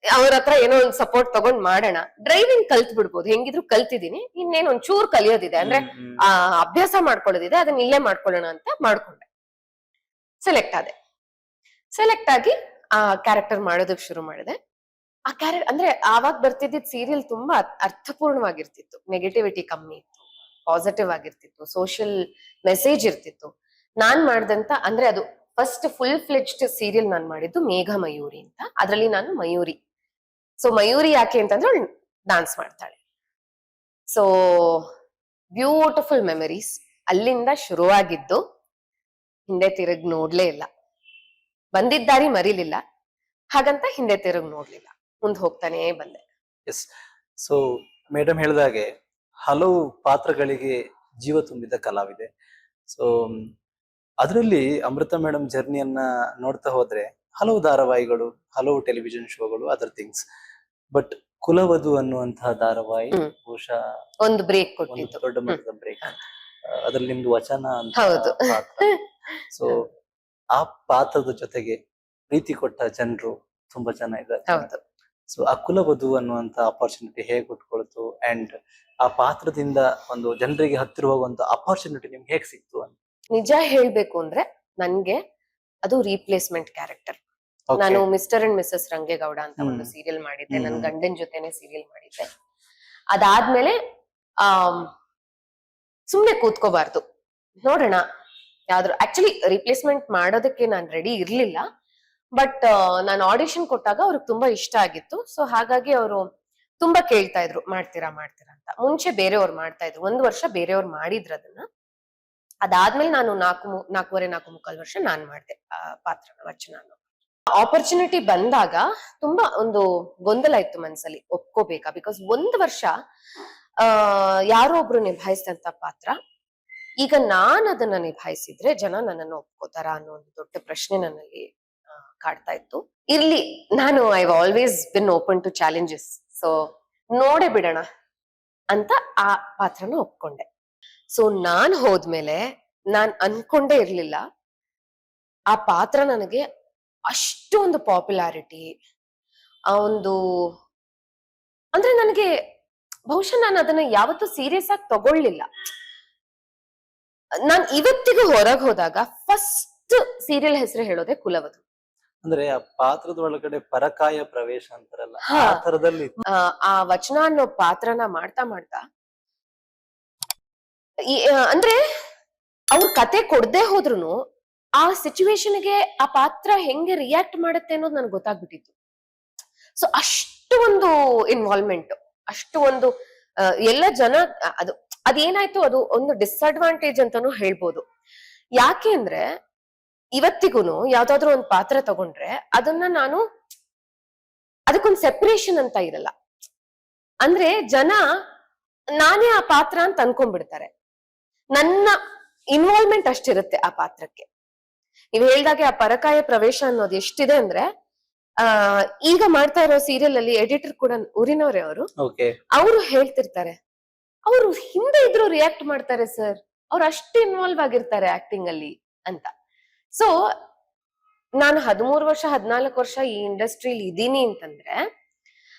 ಅವ್ರ ಹತ್ರ ಏನೋ ಒಂದು ಸಪೋರ್ಟ್ ತಗೊಂಡ್ ಮಾಡೋಣ. ಡ್ರೈವಿಂಗ್ ಕಲ್ತ್ ಬಿಡ್ಬೋದು, ಹೆಂಗಿದ್ರು ಕಲ್ತಿದೀನಿ, ಇನ್ನೇನ್ ಒಂದ್ ಚೂರ್ ಕಲಿಯೋದಿದೆ, ಅಂದ್ರೆ ಅಭ್ಯಾಸ ಮಾಡ್ಕೊಳ್ಳೋದಿದೆ, ಅದನ್ನ ಇಲ್ಲೇ ಮಾಡ್ಕೊಳ್ಳೋಣ ಅಂತ ಮಾಡ್ಕೊಂಡೆ. ಸೆಲೆಕ್ಟ್ ಆದೆ. ಸೆಲೆಕ್ಟ್ ಆಗಿ ಆ ಕ್ಯಾರೆಕ್ಟರ್ ಮಾಡೋದಕ್ಕೆ ಶುರು ಮಾಡಿದೆ. ಆ ಕ್ಯಾರೆಕ್ಟರ್ ಅಂದ್ರೆ ಆವಾಗ ಬರ್ತಿದ್ದಿದ್ ಸೀರಿಯಲ್ ತುಂಬಾ ಅರ್ಥಪೂರ್ಣವಾಗಿರ್ತಿತ್ತು, ನೆಗೆಟಿವಿಟಿ ಕಮ್ಮಿ ಇತ್ತು, ಪಾಸಿಟಿವ್ ಆಗಿರ್ತಿತ್ತು, ಸೋಷಿಯಲ್ ಮೆಸೇಜ್ ಇರ್ತಿತ್ತು. ನಾನ್ ಮಾಡ್ದಂತ ಅಂದ್ರೆ ಅದು ಫಸ್ಟ್ ಫುಲ್ ಫ್ಲೆಜ್ಡ್ ಸೀರಿಯಲ್ ನಾನ್ ಮಾಡಿದ್ದು ಮೇಘ ಮಯೂರಿ ಅಂತ. ಅದ್ರಲ್ಲಿ ನಾನು ಮಯೂರಿ. ಸೊ ಮಯೂರಿ ಯಾಕೆ ಅಂತಂದ್ರೆ ಅವಳು ಡಾನ್ಸ್ ಮಾಡ್ತಾಳೆ. ಸೊ ಬ್ಯೂಟಿಫುಲ್ ಮೆಮರೀಸ್ ಅಲ್ಲಿಂದ ಶುರುವಾಗಿದ್ದು. ಹಿಂದೆ ತಿರುಗ್ ನೋಡ್ಲೇ ಇಲ್ಲ, ಬಂದಿದ್ದಾರಿ ಮರಿಲಿಲ್ಲ, ಹಾಗಂತ ಹಿಂದೆ ತಿರುಗ್ ನೋಡ್ಲಿಲ್ಲ, ಮುಂದ್ ಹೋಗ್ತಾನೆ ಬಂದೆ. ಎಸ್. ಸೊ ಮೇಡಮ್ ಹೇಳಿದಾಗೆ ಹಲವು ಪಾತ್ರಗಳಿಗೆ ಜೀವ ತುಂಬಿದ ಕಲಾವಿದೆ. ಸೊ ಅದರಲ್ಲಿ ಅಮೃತ ಮೇಡಮ್ ಜರ್ನಿಯನ್ನ ನೋಡ್ತಾ ಹೋದ್ರೆ ಹಲವು ಧಾರಾವಾಹಿಗಳು, ಹಲವು ಟೆಲಿವಿಷನ್ ಶೋಗಳು, ಅದರ್ ಥಿಂಗ್ಸ್. ಬಟ್ ಕುಲವಧು ಅನ್ನುವಂತಹ ಧಾರಾವಾಹಿ ಹ್ಮ್. ಬಹುಶಃ ಒಂದು ಬ್ರೇಕ್ ಒಂದು ಕೊಟ್ಟಿದ್ದು. ದೊಡ್ಡ ಮಟ್ಟದ ಬ್ರೇಕ್. ಅದ್ರಲ್ಲಿ ನಿಮ್ದು ವಚನ ಅಂತ ಹೌದು. ಪಾತ್ರ. ಸೊ ಆ ಪಾತ್ರದ ಜೊತೆಗೆ ಪ್ರೀತಿ ಕೊಟ್ಟ ಜನರು ತುಂಬಾ ಜನ ಇದ್ದಾರೆ. ಹೌದು. ಸೊ ಆ ಕುಲವಧು ಅನ್ನುವಂತ ಅಪಾರ್ಚುನಿಟಿ ಹೇಗೆ ಉಟ್ಕೊಳ್ತು, ಅಂಡ್ ಆ ಪಾತ್ರದಿಂದ ಒಂದು ಜನರಿಗೆ ಹತ್ತಿರ ಹೋಗುವಂತ ಅಪಾರ್ಚುನಿಟಿ ನಿಮ್ಗೆ ಹೇಗ್ ಸಿಕ್ತು ಅಂತ? ನಿಜ ಹೇಳ್ಬೇಕು ಅಂದ್ರೆ ನನ್ಗೆ ಅದು ರೀಪ್ಲೇಸ್ಮೆಂಟ್ ಕ್ಯಾರೆಕ್ಟರ್. Okay. ನಾನು ಮಿಸ್ಟರ್ ಅಂಡ್ ಮಿಸಸ್ ರಂಗೇಗೌಡ ಅಂತ ಒಂದು ಹ್ಮ್. ಸೀರಿಯಲ್ ಮಾಡಿದ್ದೆ. ನನ್ ಹ್ಮ್. ಗಂಡನ್ ಜೊತೆನೆ ಸೀರಿಯಲ್ ಮಾಡಿದ್ದೆ. ಅದಾದ್ಮೇಲೆ ಸುಮ್ನೆ ಕೂತ್ಕೋಬಾರ್ದು, ನೋಡೋಣ ಯಾವ್ದು. ಆಕ್ಚುಲಿ ರಿಪ್ಲೇಸ್ಮೆಂಟ್ ಮಾಡೋದಕ್ಕೆ ನಾನ್ ರೆಡಿ ಇರ್ಲಿಲ್ಲ. ಬಟ್ ನಾನು ಆಡಿಷನ್ ಕೊಟ್ಟಾಗ ಅವ್ರಿಗೆ ತುಂಬಾ ಇಷ್ಟ ಆಗಿತ್ತು. ಸೊ ಹಾಗಾಗಿ ಅವರು ತುಂಬಾ ಕೇಳ್ತಾ ಇದ್ರು, ಮಾಡ್ತೀರಾ ಮಾಡ್ತೀರಾ ಅಂತ. ಮುಂಚೆ ಬೇರೆಯವ್ರು ಮಾಡ್ತಾ ಇದ್ರು, 1 ವರ್ಷ ಬೇರೆಯವ್ರು ಮಾಡಿದ್ರು ಅದನ್ನ. ಅದಾದ್ಮೇಲೆ ನಾನು 4.5 ವರ್ಷ ನಾನ್ ಮಾಡ್ದೆ ಆ ಪಾತ್ರನ, ವಚನ. ಆಪರ್ಚುನಿಟಿ ಬಂದಾಗ ತುಂಬಾ ಒಂದು ಗೊಂದಲ ಇತ್ತು ಮನ್ಸಲ್ಲಿ, ಒಪ್ಕೋಬೇಕಾ. ಬಿಕಾಸ್ 1 ವರ್ಷ ಯಾರೋ ಒಬ್ರು ನಿಭಾಯಿಸಿದಂತ ಪಾತ್ರ. ಈಗ ನಾನ್ ಅದನ್ನ ನಿಭಾಯಿಸಿದ್ರೆ ಜನ ನನ್ನನ್ನು ಒಪ್ಕೋತಾರ ಅನ್ನೋ ಒಂದು ದೊಡ್ಡ ಪ್ರಶ್ನೆ ನನ್ನಲ್ಲಿ ಕಾಡ್ತಾ ಇತ್ತು. ಇರ್ಲಿ, ನಾನು I always been open to challenges. So ನೋಡೇ ಬಿಡೋಣ ಅಂತ ಆ ಪಾತ್ರನ ಒಪ್ಕೊಂಡೆ. ಸೊ ನಾನ್ ಹೋದ್ಮೇಲೆ ನಾನ್ ಅನ್ಕೊಂಡೇ ಇರ್ಲಿಲ್ಲ ಆ ಪಾತ್ರ ನನಗೆ ಅಷ್ಟೊಂದು ಪಾಪ್ಯುಲಾರಿಟಿ, ಆ ಒಂದು, ಅಂದ್ರೆ ನನಗೆ ಬಹುಶಃ ನಾನು ಅದನ್ನ ಯಾವತ್ತೂ ಸೀರಿಯಸ್ ಆಗಿ ತಗೊಳ್ಳಿಲ್ಲ. ನಾನ್ ಇವತ್ತಿಗೂ ಹೊರಗ್ ಹೋದಾಗ ಫಸ್ಟ್ ಸೀರಿಯಲ್ ಹೆಸರು ಹೇಳೋದೆ ಕುಲವಧು. ಅಂದ್ರೆ ಆ ಪಾತ್ರದ ಒಳಗಡೆ ಪರಕಾಯ ಪ್ರವೇಶ ಅಂತಾರಲ್ಲ, ಹಾ. ಆ ತರದಲ್ಲಿ ಆ ವಚನ ಅನ್ನೋ ಪಾತ್ರನ ಮಾಡ್ತಾ ಮಾಡ್ತಾ ಅಂದ್ರೆ ಅವ್ರ ಕತೆ ಕೊಡದೆ ಹೋದ್ರು ಆ ಸಿಚುವೇಶನ್ಗೆ ಆ ಪಾತ್ರ ಹೆಂಗೆ ರಿಯಾಕ್ಟ್ ಮಾಡುತ್ತೆ ಅನ್ನೋದು ನನ್ಗೆ ಗೊತ್ತಾಗ್ಬಿಟ್ಟಿತ್ತು. ಸೊ ಅಷ್ಟು ಒಂದು ಇನ್ವಾಲ್ವ್ಮೆಂಟ್, ಅಷ್ಟು ಒಂದು ಎಲ್ಲ ಜನ, ಅದೇನಾಯ್ತು, ಅದು ಒಂದು ಡಿಸ್ಅಡ್ವಾಂಟೇಜ್ ಅಂತಾನು ಹೇಳ್ಬೋದು. ಯಾಕೆ ಅಂದ್ರೆ ಇವತ್ತಿಗೂನು ಯಾವ್ದಾದ್ರು ಒಂದು ಪಾತ್ರ ತಗೊಂಡ್ರೆ ಅದನ್ನ ನಾನು, ಅದಕ್ಕೊಂದು ಸೆಪರೇಷನ್ ಅಂತ ಇರಲ್ಲ. ಅಂದ್ರೆ ಜನ ನಾನೇ ಆ ಪಾತ್ರ ಅಂತ ಅನ್ಕೊಂಡ್ಬಿಡ್ತಾರೆ. ನನ್ನ ಇನ್ವಾಲ್ವ್ಮೆಂಟ್ ಅಷ್ಟಿರುತ್ತೆ ಆ ಪಾತ್ರಕ್ಕೆ. ನೀವ್ ಹೇಳ್ದಾಗೆ ಆ ಪರಕಾಯ ಪ್ರವೇಶ ಅನ್ನೋದು ಎಷ್ಟಿದೆ ಅಂದ್ರೆ, ಈಗ ಮಾಡ್ತಾ ಇರೋ ಸೀರಿಯಲ್ ಅಲ್ಲಿ ಎಡಿಟರ್ ಕೂಡ ಊರಿನವ್ರೆ ಅವರು. ಅವರು ಹೇಳ್ತಿರ್ತಾರೆ, ಅವರು ಹಿಂದೆ ಇದ್ರು ರಿಯಾಕ್ಟ್ ಮಾಡ್ತಾರೆ ಸರ್, ಅವ್ರು ಅಷ್ಟು ಇನ್ವಾಲ್ವ್ ಆಗಿರ್ತಾರೆ ಆಕ್ಟಿಂಗ್ ಅಲ್ಲಿ ಅಂತ. ಸೊ ನಾನು 13 ವರ್ಷ 14 ವರ್ಷ ಈ ಇಂಡಸ್ಟ್ರಿಲಿ ಇದ್ದೀನಿ ಅಂತಂದ್ರೆ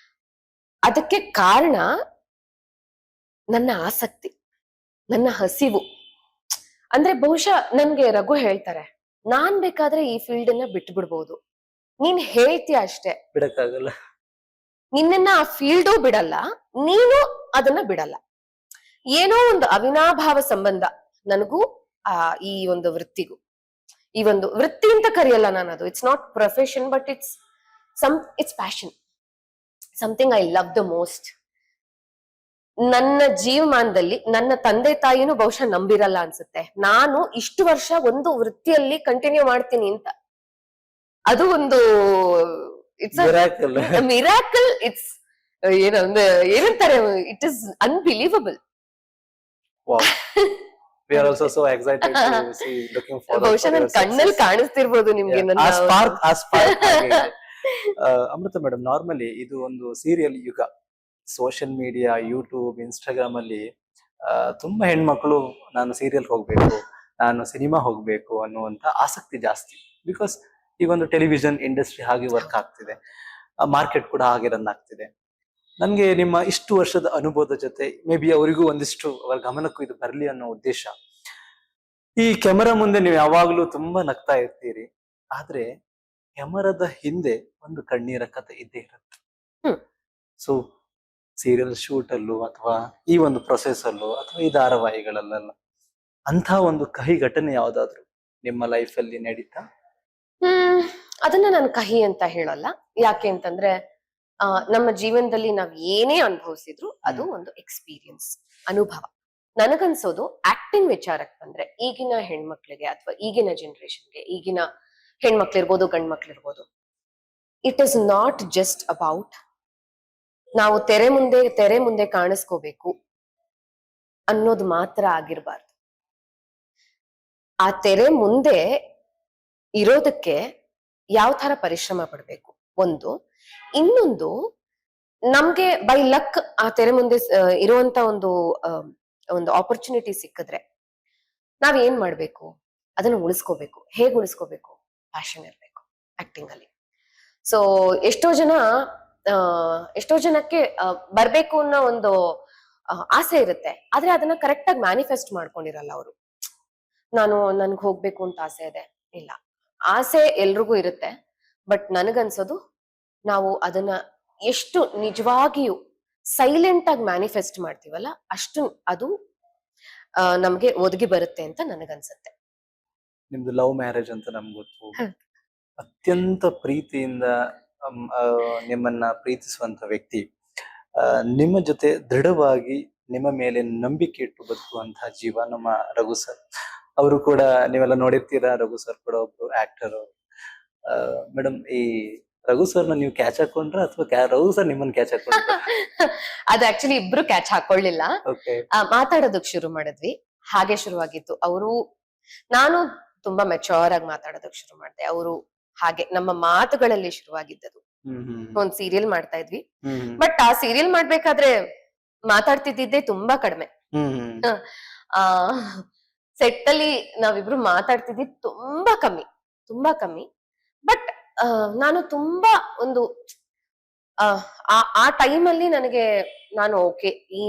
ಅದಕ್ಕೆ ಕಾರಣ ನನ್ನ ಆಸಕ್ತಿ, ನನ್ನ ಹಸಿವು. ಅಂದ್ರೆ ಬಹುಶಃ ನನ್ಗೆ ರಘು ಹೇಳ್ತಾರೆ, ನಾನ್ ಬೇಕಾದ್ರೆ ಈ ಫೀಲ್ಡ್ ಅನ್ನ ಬಿಟ್ಬಿಡ್ಬೋದು, ನೀನ್ ಹೇಳ್ತೀಯ ಅಷ್ಟೇ, ಬಿಡಕ್ಕಾಗಲ್ಲ, ನಿನ್ನ ಆ ಫೀಲ್ಡು ಬಿಡಲ್ಲ, ನೀನು ಅದನ್ನ ಬಿಡಲ್ಲ. ಏನೋ ಒಂದು ಅವಿನಾಭಾವ ಸಂಬಂಧ ನನಗೂ ಈ ಒಂದು ವೃತ್ತಿಗೂ. ಈ ಒಂದು ವೃತ್ತಿ ಅಂತ ಕರೆಯಲ್ಲ ನಾನು ಅದು, it's not profession, but it's passion, something I love the most. ನನ್ನ ಜೀವಮಾನದಲ್ಲಿ ನನ್ನ ತಂದೆ ತಾಯಿನೂ ಬಹುಶಃ ನಂಬಿರಲ್ಲ ಅನ್ಸುತ್ತೆ ನಾನು ಇಷ್ಟು ವರ್ಷ ಒಂದು ವೃತ್ತಿಯಲ್ಲಿ ಕಂಟಿನ್ಯೂ ಮಾಡ್ತೀನಿ ಅಂತ. ಅದು ಒಂದು ಇಟ್ಸ್ ಮಿರಾಕಲ್. ಇಟ್ಸ್ ಏನಂತಾರೆ, it is unbelievable. We are also so excited to see, looking forward ಬಹುಶಃ ನನ್ನ ಕಣ್ಣಲ್ಲಿ ಕಾಣಿಸ್ತಿರ್ಬೋದು ನಿಮ್ಗೆ ಆ ಸ್ಪಾರ್ಕ್. ಅಮೃತ ಮೇಡಮ್, ನಾರ್ಮಲಿ ಇದು ಒಂದು ಸೀರಿಯಲ್ ಯುಗ. ಸೋಷಿಯಲ್ ಮೀಡಿಯಾ, ಯೂಟ್ಯೂಬ್, ಇನ್ಸ್ಟಾಗ್ರಾಮ್ ಅಲ್ಲಿ ತುಂಬಾ ಹೆಣ್ಮಕ್ಳು ನಾನು ಸೀರಿಯಲ್ ಹೋಗ್ಬೇಕು, ನಾನು ಸಿನಿಮಾ ಹೋಗ್ಬೇಕು ಅನ್ನುವಂತ ಆಸಕ್ತಿ ಜಾಸ್ತಿ. ಬಿಕಾಸ್ ಈಗ ಒಂದು ಟೆಲಿವಿಷನ್ ಇಂಡಸ್ಟ್ರಿ ಹಾಗೆ ವರ್ಕ್ ಆಗ್ತಿದೆ, ಮಾರ್ಕೆಟ್ ಕೂಡ ಹಾಗೆ ರನ್ ಆಗ್ತಿದೆ. ನನ್ಗೆ ನಿಮ್ಮ ಇಷ್ಟು ವರ್ಷದ ಅನುಭವದ ಜೊತೆ ಮೇ ಬಿ ಅವರಿಗೂ ಒಂದಿಷ್ಟು ಅವರ ಗಮನಕ್ಕೂ ಇದು ಬರ್ಲಿ ಅನ್ನೋ ಉದ್ದೇಶ. ಈ ಕ್ಯಾಮರಾ ಮುಂದೆ ನೀವು ಯಾವಾಗ್ಲೂ ತುಂಬಾ ನಗ್ತಾ ಇರ್ತೀರಿ, ಆದ್ರೆ ಕ್ಯಾಮರಾದ ಹಿಂದೆ ಒಂದು ಕಣ್ಣೀರ ಕಥೆ ಇದ್ದೇ ಇರುತ್ತೆ. ಸೊ ಸೀರಿಯಲ್ ಶೂಟ್ ಅಲ್ಲೂ ಅಥವಾ ಈ ಒಂದು ಪ್ರೊಸೆಸ್ ಅಲ್ಲೂ ಅಥವಾ ಈ ಧಾರಾವಾಹಿಗಳಲ್ಲೆಲ್ಲ ಅಂತ ಒಂದು ಕಹಿ ಘಟನೆ ಯಾವ್ದಾದ್ರು ನಿಮ್ಮ ಲೈಫ್ ಅಲ್ಲಿ ನಡೀತಾ? ಅದನ್ನ ನಾನು ಕಹಿ ಅಂತ ಹೇಳಲ್ಲ. ಯಾಕೆ ಅಂತಂದ್ರೆ ನಮ್ಮ ಜೀವನದಲ್ಲಿ ನಾವ್ ಏನೇ ಅನುಭವಿಸಿದ್ರು ಅದು ಒಂದು ಎಕ್ಸ್ಪೀರಿಯನ್ಸ್, ಅನುಭವ. ನನಗನ್ಸೋದು ಆಕ್ಟಿಂಗ್ ವಿಚಾರಕ್ಕೆ ಬಂದ್ರೆ ಈಗಿನ ಹೆಣ್ಮಕ್ಳಿಗೆ ಅಥವಾ ಈಗಿನ ಜನರೇಷನ್ಗೆ, ಈಗಿನ ಹೆಣ್ಮಕ್ಳಿರ್ಬೋದು ಗಂಡ್ ಮಕ್ಳಿರ್ಬೋದು, it is not just about ನಾವು ತೆರೆ ಮುಂದೆ ಕಾಣಿಸ್ಕೋಬೇಕು ಅನ್ನೋದು ಮಾತ್ರ ಆಗಿರ್ಬಾರ್ದು. ಆ ತೆರೆ ಮುಂದೆ ಇರೋದಕ್ಕೆ ಯಾವ ತರ ಪರಿಶ್ರಮ ಪಡ್ಬೇಕು ಒಂದು. ಇನ್ನೊಂದು, ನಮ್ಗೆ ಬೈ ಲಕ್ ಆ ತೆರೆ ಮುಂದೆ ಇರುವಂತ ಒಂದು ಆಪರ್ಚುನಿಟಿ ಸಿಕ್ಕಿದ್ರೆ ನಾವ್ ಏನ್ ಮಾಡ್ಬೇಕು, ಅದನ್ನ ಉಳಿಸ್ಕೋಬೇಕು. ಹೇಗ್ ಉಳಿಸ್ಕೋಬೇಕು? ಪ್ಯಾಷನ್ ಇರ್ಬೇಕು ಆಕ್ಟಿಂಗ್ ಅಲ್ಲಿ. ಸೊ ಎಷ್ಟೋ ಜನಕ್ಕೆ ಬರ್ಬೇಕು ಅನ್ನೋ ಒಂದು ಆಸೆ ಇರುತ್ತೆ, ಆದ್ರೆ ಅದನ್ನ ಕರೆಕ್ಟ್ ಆಗಿ ಮ್ಯಾನಿಫೆಸ್ಟ್ ಮಾಡ್ಕೊಂಡಿರಲ್ಲ ಅವರು. ನನ್ಗ್ ಹೋಗ್ಬೇಕು ಅಂತ ಆಸೆ ಇದೆ, ಇಲ್ಲ, ಆಸೆ ಎಲ್ರಿಗೂ ಇರುತ್ತೆ. ಬಟ್ ನನಗನ್ಸೋದು, ನಾವು ಅದನ್ನ ಎಷ್ಟು ನಿಜವಾಗಿಯೂ ಸೈಲೆಂಟ್ ಆಗಿ ಮ್ಯಾನಿಫೆಸ್ಟ್ ಮಾಡ್ತೀವಲ್ಲ, ಅಷ್ಟು ಅದು ನಮ್ಗೆ ಒದಗಿ ಬರುತ್ತೆ ಅಂತ ನನಗನ್ಸುತ್ತೆ. ನಿಮ್ದು ಲವ್ ಮ್ಯಾರೇಜ್ ಅಂತ ನಮ್ಗೆ ಗೊತ್ತು. ಅತ್ಯಂತ ಪ್ರೀತಿಯಿಂದ ನಿಮ್ಮನ್ನ ಪ್ರೀತಿಸುವಂತ ವ್ಯಕ್ತಿ ನಿಮ್ಮ ಜೊತೆ ದೃಢವಾಗಿ ನಿಮ್ಮ ಮೇಲೆ ನಂಬಿಕೆ ಇಟ್ಟು ಬದುಕುವಂತಹ ಜೀವ ನಮ್ಮ ರಘು ಸರ್. ಅವರು ಕೂಡ ನೀವೆಲ್ಲ ನೋಡಿರ್ತೀರಾ, ರಘು ಸರ್ ಕೂಡ ಒಬ್ರು ಆಕ್ಟರ್. ಮೇಡಮ್, ಈ ರಘು ಸರ್ನ ನೀವು ಕ್ಯಾಚ್ ಹಾಕೊಂಡ್ರ ಅಥವಾ ರಘು ಸರ್ ನಿಮ್ಮನ್ನ ಕ್ಯಾಚ್ ಹಾಕೊಂಡ್ರ? ಅದು ಆಕ್ಚುಲಿ ಇಬ್ರು ಕ್ಯಾಚ್ ಹಾಕೊಳ್ಳಿಲ್ಲ. ಮಾತಾಡೋದಕ್ ಶುರು ಮಾಡಿದ್ವಿ, ಹಾಗೆ ಶುರುವಾಗಿತ್ತು. ನಾನು ತುಂಬಾ ಮೆಚೂರ್ ಆಗಿ ಮಾತಾಡೋದಕ್ ಶುರು ಮಾಡಿದೆ, ಅವರು ಹಾಗೆ ನಮ್ಮ ಮಾತುಗಳಲ್ಲಿ ಶುರುವಾಗಿದ್ದದು. ಒಂದ್ ಸೀರಿಯಲ್ ಮಾಡ್ತಾ ಇದ್ವಿ, ಬಟ್ ಆ ಸೀರಿಯಲ್ ಮಾಡ್ಬೇಕಾದ್ರೆ ಮಾತಾಡ್ತಿದ್ದಿದ್ದೆ ತುಂಬಾ ಕಡಿಮೆ. ಸೆಟ್ ಅಲ್ಲಿ ನಾವಿಬ್ರು ಮಾತಾಡ್ತಿದ್ದಿದ್ ತುಂಬಾ ಕಮ್ಮಿ. ಬಟ್ ನಾನು ತುಂಬಾ ಒಂದು ಆ ಟೈಮಲ್ಲಿ ನಾನು ಓಕೆ, ಈ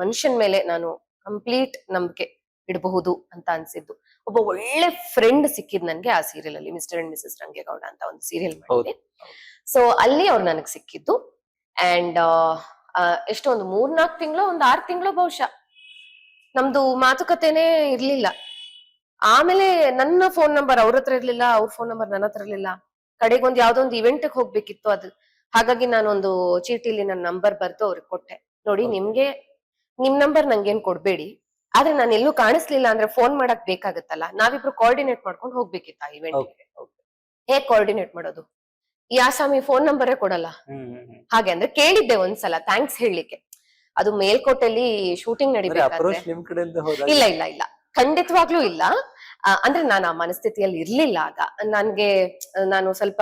ಮನುಷ್ಯನ್ ಮೇಲೆ ನಾನು ಕಂಪ್ಲೀಟ್ ನಂಬಿಕೆ ಇಡಬಹುದು ಅಂತ ಅನ್ಸಿದ್ದು. ಒಬ್ಬ ಒಳ್ಳೆ ಫ್ರೆಂಡ್ ಸಿಕ್ಕಿದ್ ನನ್ಗೆ ಆ ಸೀರಿಯಲ್ ಅಲ್ಲಿ, ಮಿಸ್ಟರ್ ಅಂಡ್ ಮಿಸಸ್ ರಂಗೇಗೌಡ ಅಂತ ಒಂದು ಸೀರಿಯಲ್ ಮಾಡಿದ್ವಿ. ಸೊ ಅಲ್ಲಿ ಅವ್ರು ನನಗ್ ಸಿಕ್ಕಿದ್ದು. ಅಂಡ್ ಎಷ್ಟೋ ಒಂದು 3-4 ತಿಂಗಳು, ಒಂದು 6 ತಿಂಗಳು ಬಹುಶಃ ನಮ್ದು ಮಾತುಕತೆನೇ ಇರ್ಲಿಲ್ಲ. ಆಮೇಲೆ ನನ್ನ ಫೋನ್ ನಂಬರ್ ಅವ್ರ ಹತ್ರ ಇರ್ಲಿಲ್ಲ, ಅವ್ರ ಫೋನ್ ನಂಬರ್ ನನ್ನ ಹತ್ರ ಇರ್ಲಿಲ್ಲ. ಕಡೆಗೊಂದು ಯಾವ್ದೋ ಒಂದು ಇವೆಂಟ್ ಹೋಗ್ಬೇಕಿತ್ತು, ಅದು ಹಾಗಾಗಿ ನಾನೊಂದು ಚೀಟಿಲಿ ನನ್ನ ನಂಬರ್ ಬರ್ದು ಅವ್ರಿಗೆ ಕೊಟ್ಟೆ. ನೋಡಿ, ನಿಮ್ ನಂಬರ್ ನಂಗೇನ್ ಕೊಡ್ಬೇಡಿ, ಆದ್ರೆ ನಾನು ಎಲ್ಲೂ ಕಾಣಿಸ್ಲಿಲ್ಲ ಅಂದ್ರೆ ಫೋನ್ ಮಾಡಕ್ ಬೇಕಾಗತ್ತಲ್ಲ, ನಾವಿಬ್ರು ಕೋಆರ್ಡಿನೇಟ್ ಮಾಡ್ಕೊಂಡು ಹೋಗ್ಬೇಕಿತ್ತ ಆ ಇವೆಂಟ್. ಹೇಗ್ ಕೋಆರ್ಡಿನೇಟ್ ಮಾಡೋದು? ಈ ಆಸಾಮಿ ಫೋನ್ ನಂಬರೇ ಕೊಡಲ್ಲ. ಹಾಗೆ ಅಂದ್ರೆ ಕೇಳಿದ್ದೆ ಒಂದ್ಸಲ ಥ್ಯಾಂಕ್ಸ್ ಹೇಳಲಿಕ್ಕೆ. ಅದು ಮೇಲ್ಕೋಟೆಯಲ್ಲಿ ಶೂಟಿಂಗ್ ನಡಿಬೇಕಾದ್ರೆ. ಇಲ್ಲ, ಖಂಡಿತವಾಗ್ಲೂ ಇಲ್ಲ. ಅಂದ್ರೆ ನಾನು ಆ ಮನಸ್ಥಿತಿಯಲ್ಲಿ ಇರ್ಲಿಲ್ಲ ಆಗ. ನಾನು ಸ್ವಲ್ಪ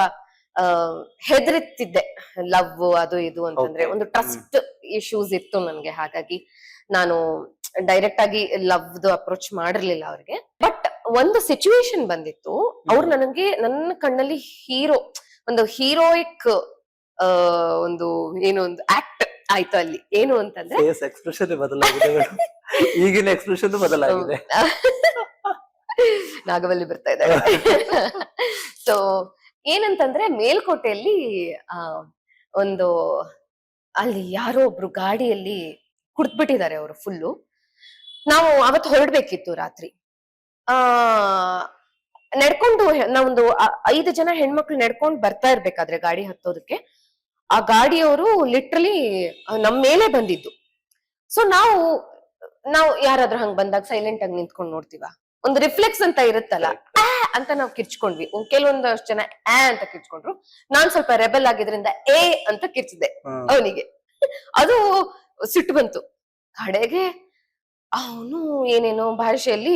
ಹೆದರುತ್ತಿದ್ದೆ, ಲವ್ ಅದು ಇದು ಅಂತಂದ್ರೆ ಒಂದು ಟ್ರಸ್ಟ್ ಇಶ್ಯೂಸ್ ಇತ್ತು ನನ್ಗೆ. ಹಾಗಾಗಿ ನಾನು ಡೈರೆಕ್ಟ್ ಆಗಿ ಲವ್ದು ಅಪ್ರೋಚ್ ಮಾಡಿರ್ಲಿಲ್ಲ ಅವ್ರಿಗೆ. ಬಟ್ ಒಂದು ಸಿಚುವೇಶನ್ ಬಂದಿತ್ತು, ಅವ್ರು ನನ್ನ ಕಣ್ಣಲ್ಲಿ ಒಂದು ಹೀರೋಯಿಕ್ ಒಂದು ಆಕ್ಟ್ ಆಯ್ತು ಅಲ್ಲಿ. ಏನು ಅಂತಂದ್ರೆ ಎಕ್ಸ್ಪ್ರೆಷನ್ ಬದಲಾಗಿದೆ, ಈಗಿನ ಎಕ್ಸ್ಪ್ರೆಷನ್ ಬದಲಾಗಿದೆ. ನಾಗವಲ್ಲಿ ಬರ್ತಾ ಇದ್ದಾರೆ. ಸೊ ಏನಂತಂದ್ರೆ, ಮೇಲ್ಕೋಟೆಯಲ್ಲಿ ಅಲ್ಲಿ ಯಾರೋ ಒಬ್ರು ಗಾಡಿಯಲ್ಲಿ ಕುಡ್ದ್ಬಿಟ್ಟಿದ್ದಾರೆ ಅವರು ಫುಲ್ಲು. ನಾವು ಅವತ್ತು ಹೊರಡ್ಬೇಕಿತ್ತು ರಾತ್ರಿ. ನಡ್ಕೊಂಡು ನಾವೊಂದು 5 ಜನ ಹೆಣ್ಮಕ್ಳು ನಡ್ಕೊಂಡು ಬರ್ತಾ ಇರ್ಬೇಕಾದ್ರೆ ಗಾಡಿ ಹತ್ತೋದಕ್ಕೆ, ಆ ಗಾಡಿಯವರು ಲಿಟ್ರಲಿ ನಮ್ ಮೇಲೆ ಬಂದಿದ್ದು. ಸೊ ನಾವು ಯಾರಾದ್ರೂ ಹಂಗ್ ಬಂದಾಗ ಸೈಲೆಂಟ್ ಆಗಿ ನಿಂತ್ಕೊಂಡು ನೋಡ್ತೀವ, ಒಂದು ರಿಫ್ಲೆಕ್ಸ್ ಅಂತ ಇರುತ್ತಲ್ಲ, ಅಂತ ನಾವು ಕಿರ್ಚ್ಕೊಂಡ್ವಿ. ಕೆಲವೊಂದಷ್ಟು ಜನ ಅಂತ ಕಿರ್ಚ್ಕೊಂಡ್ರು. ನಾನ್ ಸ್ವಲ್ಪ ರೆಬಲ್ ಆಗಿದ್ರಿಂದ ಅಂತ ಕಿರ್ಚಿದೆ ಅವನಿಗೆ. ಅದು ಸಿಟ್ಟು ಬಂತು. ಕಡೆಗೆ ಅವನು ಏನೇನೋ ಭಾಷೆಯಲ್ಲಿ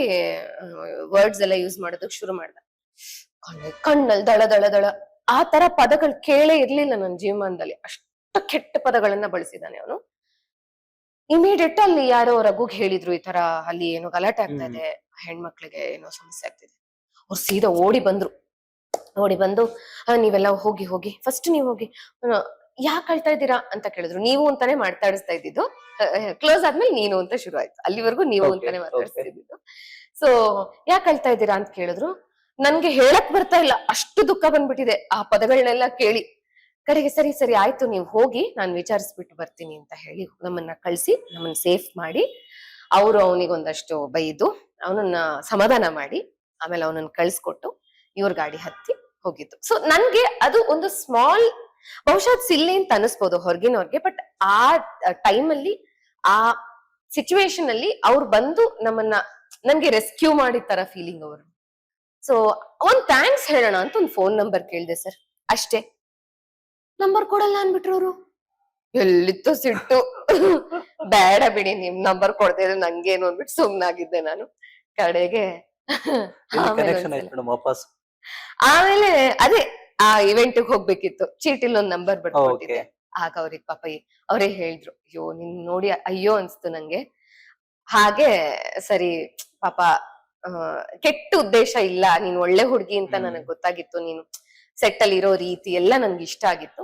ವರ್ಡ್ಸ್ ಎಲ್ಲ ಯೂಸ್ ಮಾಡೋದಕ್ ಶುರು ಮಾಡ್ದ. ಕಣ್ಣಲ್ಲಿ ದಳ ದಳ ದಳ ಆ ತರ ಪದಗಳು ಕೇಳೇ ಇರ್ಲಿಲ್ಲ ನನ್ನ ಜೀವನದಲ್ಲಿ. ಅಷ್ಟು ಕೆಟ್ಟ ಪದಗಳನ್ನ ಬಳಸಿದಾನೆ ಅವನು. ಇಮಿಡಿಯೇಟ್ ಅಲ್ಲಿ ಯಾರೋ ರಘುಗ್ ಹೇಳಿದ್ರು, ಈ ತರ ಅಲ್ಲಿ ಏನೋ ಗಲಾಟೆ ಆಗ್ತಾ ಇದೆ, ಹೆಣ್ಮಕ್ಳಿಗೆ ಏನೋ ಸಮಸ್ಯೆ ಆಗ್ತಿದೆ. ಅವ್ರು ಸೀದಾ ಓಡಿ ಬಂದು ನೀವೆಲ್ಲ ಹೋಗಿ ಫಸ್ಟ್ ನೀವ್ ಹೋಗಿ, ಯಾಕೆ ಅಳ್ತಾ ಇದ್ದೀರಾ ಅಂತ ಕೇಳಿದ್ರು. ನೀವು ಅಂತಾನೆ ಮಾತಾಡಿಸ್ತಾ ಇದ್ದಿದ್ದು, ಕ್ಲೋಸ್ ಆದ್ಮೇಲೆ ನೀನು ಅಂತ ಶುರು ಆಯ್ತು. ಅಲ್ಲಿವರೆಗೂ ನೀವು ಅಂತಾನೆ ಮಾತಾಡಿಸ್ತಾ ಇದ್ದಿದ್ದು. ಸೊ ಯಾಕೆ ಅಳ್ತಾ ಇದ್ದೀರಾ ಅಂತ ಕೇಳಿದ್ರು. ನನ್ಗೆ ಹೇಳಕ್ ಬರ್ತಾ ಇಲ್ಲ, ಅಷ್ಟು ದುಃಖ ಬಂದ್ಬಿಟ್ಟಿದೆ ಆ ಪದಗಳನ್ನೆಲ್ಲ ಕೇಳಿ. ಕಡೆಗೆ ಸರಿ ಆಯ್ತು, ನೀವು ಹೋಗಿ, ನಾನು ವಿಚಾರಿಸ್ಬಿಟ್ಟು ಬರ್ತೀನಿ ಅಂತ ಹೇಳಿ ನಮ್ಮನ್ನ ಕಳ್ಸಿ, ನಮ್ಮನ್ನ ಸೇಫ್ ಮಾಡಿ, ಅವರು ಅವನಿಗೊಂದಷ್ಟು ಬೈದು ಅವನನ್ನ ಸಮಾಧಾನ ಮಾಡಿ, ಆಮೇಲೆ ಅವನನ್ನ ಕಳ್ಸ್ಕೊಟ್ಟು ಇವ್ರ ಗಾಡಿ ಹತ್ತಿ ಹೋಗಿದ್ದು. ಸೊ ನನ್ಗೆ ಅದು ಒಂದು ಸ್ಮಾಲ್, ಬಹುಶಃ ಸಿಲ್ಲಿ ಅಂತ ಅನಿಸ್ಬೋದು ಹೊರಗಿನವ್ರಿಗೆ, ಬಟ್ ಆ ಟೈಮಲ್ಲಿ, ಆ ಸಿಚುವೇಶನ್ ಅಲ್ಲಿ ಅವ್ರು ಬಂದು ನನ್ಗೆ ರೆಸ್ಕ್ಯೂ ಮಾಡಿದ ತರ ಫೀಲಿಂಗ್ ಅವರು. ಸೊ ಒಂದ್ ಥ್ಯಾಂಕ್ಸ್ ಹೇಳೋಣ ಅಂತ ಒಂದು ಫೋನ್ ನಂಬರ್ ಕೇಳಿದೆ ಸರ್, ಅಷ್ಟೇ. ನಂಬರ್ ಕೊಡಲ್ಲ ಅನ್ಬಿಟ್ರು ಅವರು. ಎಲ್ಲಿತ್ತು ಸಿಟ್ಟು. ಬೇಡ ಬಿಡಿ, ನಿಮ್ ನಂಬರ್ ಕೊಡದೆ ನಂಗೇನು ಅಂದ್ಬಿಟ್ಟು ಸುಮ್ನಾಗಿದ್ದೆ ನಾನು. ಕಡೆಗೆ ಆಮೇಲೆ ಅದೇ ಆ ಇವೆಂಟ್ ಹೋಗ್ಬೇಕಿತ್ತು, ಚೀಟಿಲ್ ಒಂದ್ ನಂಬರ್ ಬರ್ಕೊಟ್ಟಿದ್ದೆ. ಓಕೆ. ಆಗ ಅವ್ರಿಗೆ ಪಾಪ ಅವರೇ ಹೇಳಿದ್ರು, ಅಯ್ಯೋ ನಿನ್ ನೋಡಿ ಅಯ್ಯೋ ಅನ್ಸ್ತು ನಂಗೆ. ಹಾಗೆ ಸರಿ ಪಾಪ ಆ, ಕೆಟ್ಟ ಉದ್ದೇಶ ಇಲ್ಲ, ನೀನ್ ಒಳ್ಳೆ ಹುಡುಗಿ ಅಂತ ನನಗ್ ಗೊತ್ತಾಗಿತ್ತು, ನೀನು ಸೆಟ್ ಅಲ್ಲಿ ಇರೋ ರೀತಿ ಎಲ್ಲ ನನ್ಗೆ ಇಷ್ಟ ಆಗಿತ್ತು.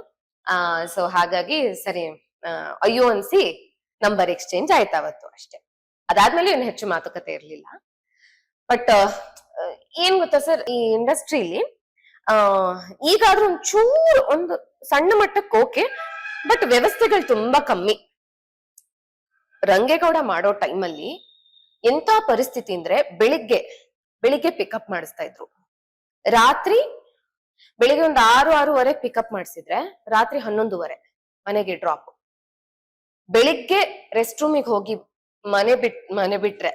ಸೊ ಹಾಗಾಗಿ ಸರಿ ಅಯ್ಯೋ ಅನ್ಸಿ ನಂಬರ್ ಎಕ್ಸ್ಚೇಂಜ್ ಆಯ್ತು ಅವತ್ತು ಅಷ್ಟೇ. ಅದಾದ್ಮೇಲೆ ಏನು ಹೆಚ್ಚು ಮಾತುಕತೆ ಇರ್ಲಿಲ್ಲ. ಬಟ್ ಏನ್ ಗೊತ್ತಾ ಸರ್, ಈ ಇಂಡಸ್ಟ್ರಿಲಿ ಆ ಈಗಾದ್ರೂ ಒಂಚೂರು ಒಂದು ಸಣ್ಣ ಮಟ್ಟಕ್ಕೆ ಓಕೆ, ಬಟ್ ವ್ಯವಸ್ಥೆಗಳು ತುಂಬಾ ಕಮ್ಮಿ. ರಂಗೇಗೌಡ ಮಾಡೋ ಟೈಮಲ್ಲಿ ಎಂತ ಪರಿಸ್ಥಿತಿ ಅಂದ್ರೆ ಬೆಳಿಗ್ಗೆ ಪಿಕಪ್ ಮಾಡಿಸ್ತಾ ಇದ್ರು, ರಾತ್ರಿ ಬೆಳಿಗ್ಗೆ ಒಂದು 6-6:30 ಪಿಕಪ್ ಮಾಡಿಸಿದ್ರೆ ರಾತ್ರಿ 11:30 ಮನೆಗೆ ಡ್ರಾಪ್. ಬೆಳಿಗ್ಗೆ ರೆಸ್ಟ್ ರೂಮಿಗೆ ಹೋಗಿ ಮನೆ ಬಿಟ್ರೆ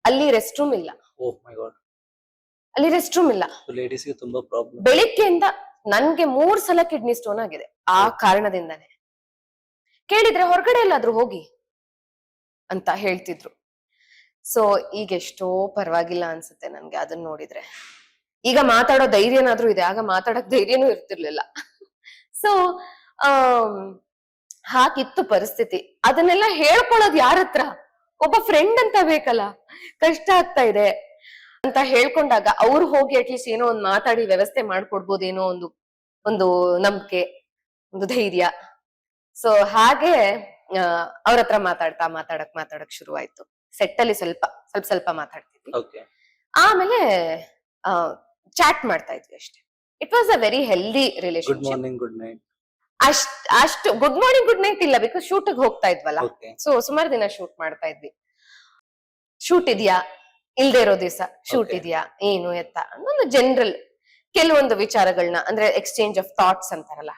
ಅಲ್ಲಿ ರೆಸ್ಟ್ ರೂಮ್ ಇಲ್ಲ, ಓಹ್ ಮೈ ಗಾಡ್. ಅಲ್ಲಿ ರೆಸ್ಟ್ ರೂಮ್ ಇಲ್ಲ. ಲೇಡೀಸ್ ಗೆ ತುಂಬಾ ಪ್ರಾಬ್ಲಮ್. ಬೆಳಿಗ್ಗೆಯಿಂದ ನನ್ಗೆ 3 ಸಲ ಕಿಡ್ನಿ ಸ್ಟೋನ್ ಆಗಿದೆ ಆ ಕಾರಣದಿಂದಾನೆ. ಕೇಳಿದ್ರೆ ಹೊರಗಡೆ ಎಲ್ಲಾದ್ರೂ ಹೋಗಿ ಅಂತ ಹೇಳ್ತಿದ್ರು. ಸೊ ಈಗ ಎಷ್ಟೋ ಪರವಾಗಿಲ್ಲ ಅನ್ಸುತ್ತೆ ನನ್ಗೆ ಅದನ್ನ ನೋಡಿದ್ರೆ. ಈಗ ಮಾತಾಡೋ ಧೈರ್ಯನಾದ್ರೂ ಇದೆ, ಆಗ ಮಾತಾಡಕ್ ಧೈರ್ಯನೂ ಇರ್ತಿರ್ಲಿಲ್ಲ. ಸೊ ಹಾಗಿತ್ತು ಪರಿಸ್ಥಿತಿ. ಅದನ್ನೆಲ್ಲ ಹೇಳ್ಕೊಳ್ಳೋದು ಯಾರ ಹತ್ರ? ಒಬ್ಬ ಫ್ರೆಂಡ್ ಅಂತ ಬೇಕಲ್ಲ, ಕಷ್ಟ ಆಗ್ತಾ ಇದೆ ಅಂತ ಹೇಳ್ಕೊಂಡಾಗ ಅವ್ರು ಹೋಗಿ ಅಟ್ಲೀಸ್ಟ್ ಏನೋ ಒಂದ್ ಮಾತಾಡಿ ವ್ಯವಸ್ಥೆ ಮಾಡ್ಕೊಡ್ಬೋದೇನೋ ಒಂದು ನಂಬಿಕೆ, ಒಂದು ಧೈರ್ಯ. ಸೊ ಹಾಗೆ ಅವ್ರ ಹತ್ರ ಮಾತಾಡಕ್ ಶುರುವಾಯ್ತು. ಸೆಟ್ ಅಲ್ಲಿ ಸ್ವಲ್ಪ ಮಾತಾಡ್ತಿದ್ವಿ. ಓಕೆ. ಆಮೇಲೆ ಚಾಟ್ ಮಾಡ್ತಾ ಇದ್ವಿ ಅಷ್ಟೇ. It was a very healthy good relationship. Morning, good night. ಅಷ್ಟು ಗುಡ್ ಮಾರ್ನಿಂಗ್ ಗುಡ್ ನೈಟ್ ಇಲ್ಲ, ಬಿಕಾಸ್ ಶೂಟ್ ಹೋಗ್ತಾ ಇದ್ವಲ್ಲ. ಓಕೆ. ಸೊ ಸುಮಾರು ದಿನ ಶೂಟ್ ಮಾಡ್ತಾ ಇದ್ವಿ. ಶೂಟ್ ಇದೆಯಾ, ಇಲ್ದೇ ಇರೋ ದಿವಸ ಶೂಟ್ Okay. ಇದೆಯಾ, ಏನು ಎತ್ತ ಒಂದು ಜನರಲ್ ಕೆಲವೊಂದು ವಿಚಾರಗಳನ್ನ, ಅಂದ್ರೆ ಎಕ್ಸ್ಚೇಂಜ್ ಆಫ್ ಥಾಟ್ಸ್ ಅಂತಾರಲ್ಲ,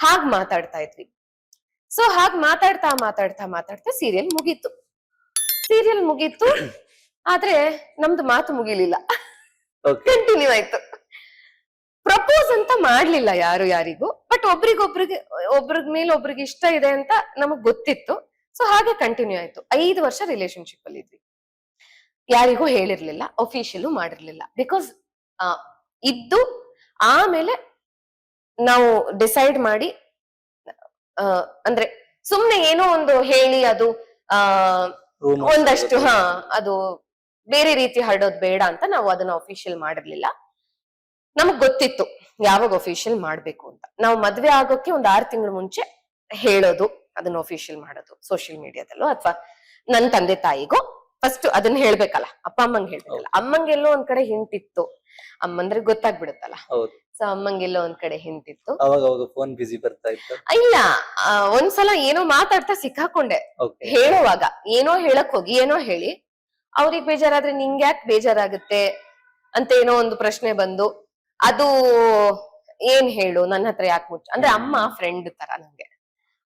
ಹಾಗ್ ಮಾತಾಡ್ತಾ ಇದ್ವಿ. ಸೊ ಹಾಗ್ ಮಾತಾಡ್ತಾ ಸೀರಿಯಲ್ ಮುಗೀತು. ಆದ್ರೆ ನಮ್ದು ಮಾತು ಮುಗಿಲಿಲ್ಲ, ಓಕೆ. ಕಂಟಿನ್ಯೂ ಆಯ್ತು. ಪ್ರಪೋಸ್ ಅಂತ ಮಾಡ್ಲಿಲ್ಲ ಯಾರಿಗೂ, ಬಟ್ ಒಬ್ರಿಗ್ ಮೇಲೆ ಒಬ್ರಿಗೆ ಇಷ್ಟ ಇದೆ ಅಂತ ನಮಗ್ ಗೊತ್ತಿತ್ತು. ಸೊ ಹಾಗೆ ಕಂಟಿನ್ಯೂ ಆಯ್ತು. 5 ವರ್ಷ ರಿಲೇಶನ್ಶಿಪ್ ಅಲ್ಲಿ ಇದ್ವಿ. ಯಾರಿಗೂ ಹೇಳಿರ್ಲಿಲ್ಲ, ಅಫಿಷಿಯಲ್ ಮಾಡಿರ್ಲಿಲ್ಲ. ಬಿಕಾಸ್ ಇದ್ದು ಆಮೇಲೆ ನಾವು ಡಿಸೈಡ್ ಮಾಡಿ, ಅಂದ್ರೆ ಸುಮ್ನೆ ಏನೋ ಒಂದು ಹೇಳಿ ಅದು ಒಂದಷ್ಟು ಅದು ಬೇರೆ ರೀತಿ ಹರಡೋದ್ ಬೇಡ ಅಂತ ನಾವು ಅದನ್ನ ಅಫಿಷಿಯಲ್ ಮಾಡಿರ್ಲಿಲ್ಲ. ನಮಗ್ ಗೊತ್ತಿತ್ತು ಯಾವಾಗ ಅಫಿಷಿಯಲ್ ಮಾಡ್ಬೇಕು ಅಂತ. ನಾವು ಮದ್ವೆ ಆಗೋಕೆ ಒಂದ್ 6 ತಿಂಗಳು ಮುಂಚೆ ಹೇಳೋದು, ಅದನ್ನ ಅಫಿಷಿಯಲ್ ಮಾಡೋದು ಸೋಷಿಯಲ್ ಮೀಡಿಯಾದಲ್ಲೋ ಅಥವಾ ನನ್ ತಂದೆ ತಾಯಿಗೋ ಫಸ್ಟ್ ಅದನ್ನ ಹೇಳ್ಬೇಕಲ್ಲ, ಅಪ್ಪ ಅಮ್ಮಂಗ್ ಹೇಳ್ಬೇಕಲ್ಲ. ಅಮ್ಮಂಗೆಲ್ಲೋ ಒಂದ್ ಕಡೆ ಹಿಂಟಿತ್ತು, ಅಮ್ಮಂದ್ರಿಗೆ ಗೊತ್ತಾಗ್ಬಿಡುತ್ತಲ್ಲ. ಸೊ ಅಮ್ಮಂಗೆಲ್ಲೋ ಒಂದ್ ಕಡೆ ಹಿಂಟಿತ್ತು. ಅವಾಗ ಫೋನ್ ಬಿಸಿ ಬರ್ತಾ ಇತ್ತು. ಇಲ್ಲ, ಒಂದ್ಸಲ ಏನೋ ಮಾತಾಡ್ತಾ ಸಿಕ್ಕಾಕೊಂಡೆ. ಓಕೆ. ಹೇಳುವಾಗ ಏನೋ ಹೇಳಕ್ ಹೋಗಿ ಏನೋ ಹೇಳಿ ಅವ್ರಿಗೆ ಬೇಜಾರಾದ್ರೆ ನಿಂಗೆ ಯಾಕೆ ಬೇಜಾರಾಗುತ್ತೆ ಅಂತ ಏನೋ ಒಂದು ಪ್ರಶ್ನೆ ಬಂದು, ಅದು ಏನ್ ಹೇಳು ನನ್ನ ಹತ್ರ ಯಾಕೆ ಮುಚ್ಚ, ಅಂದ್ರೆ ಅಮ್ಮ ಫ್ರೆಂಡ್ ತರ ನಂಗೆ,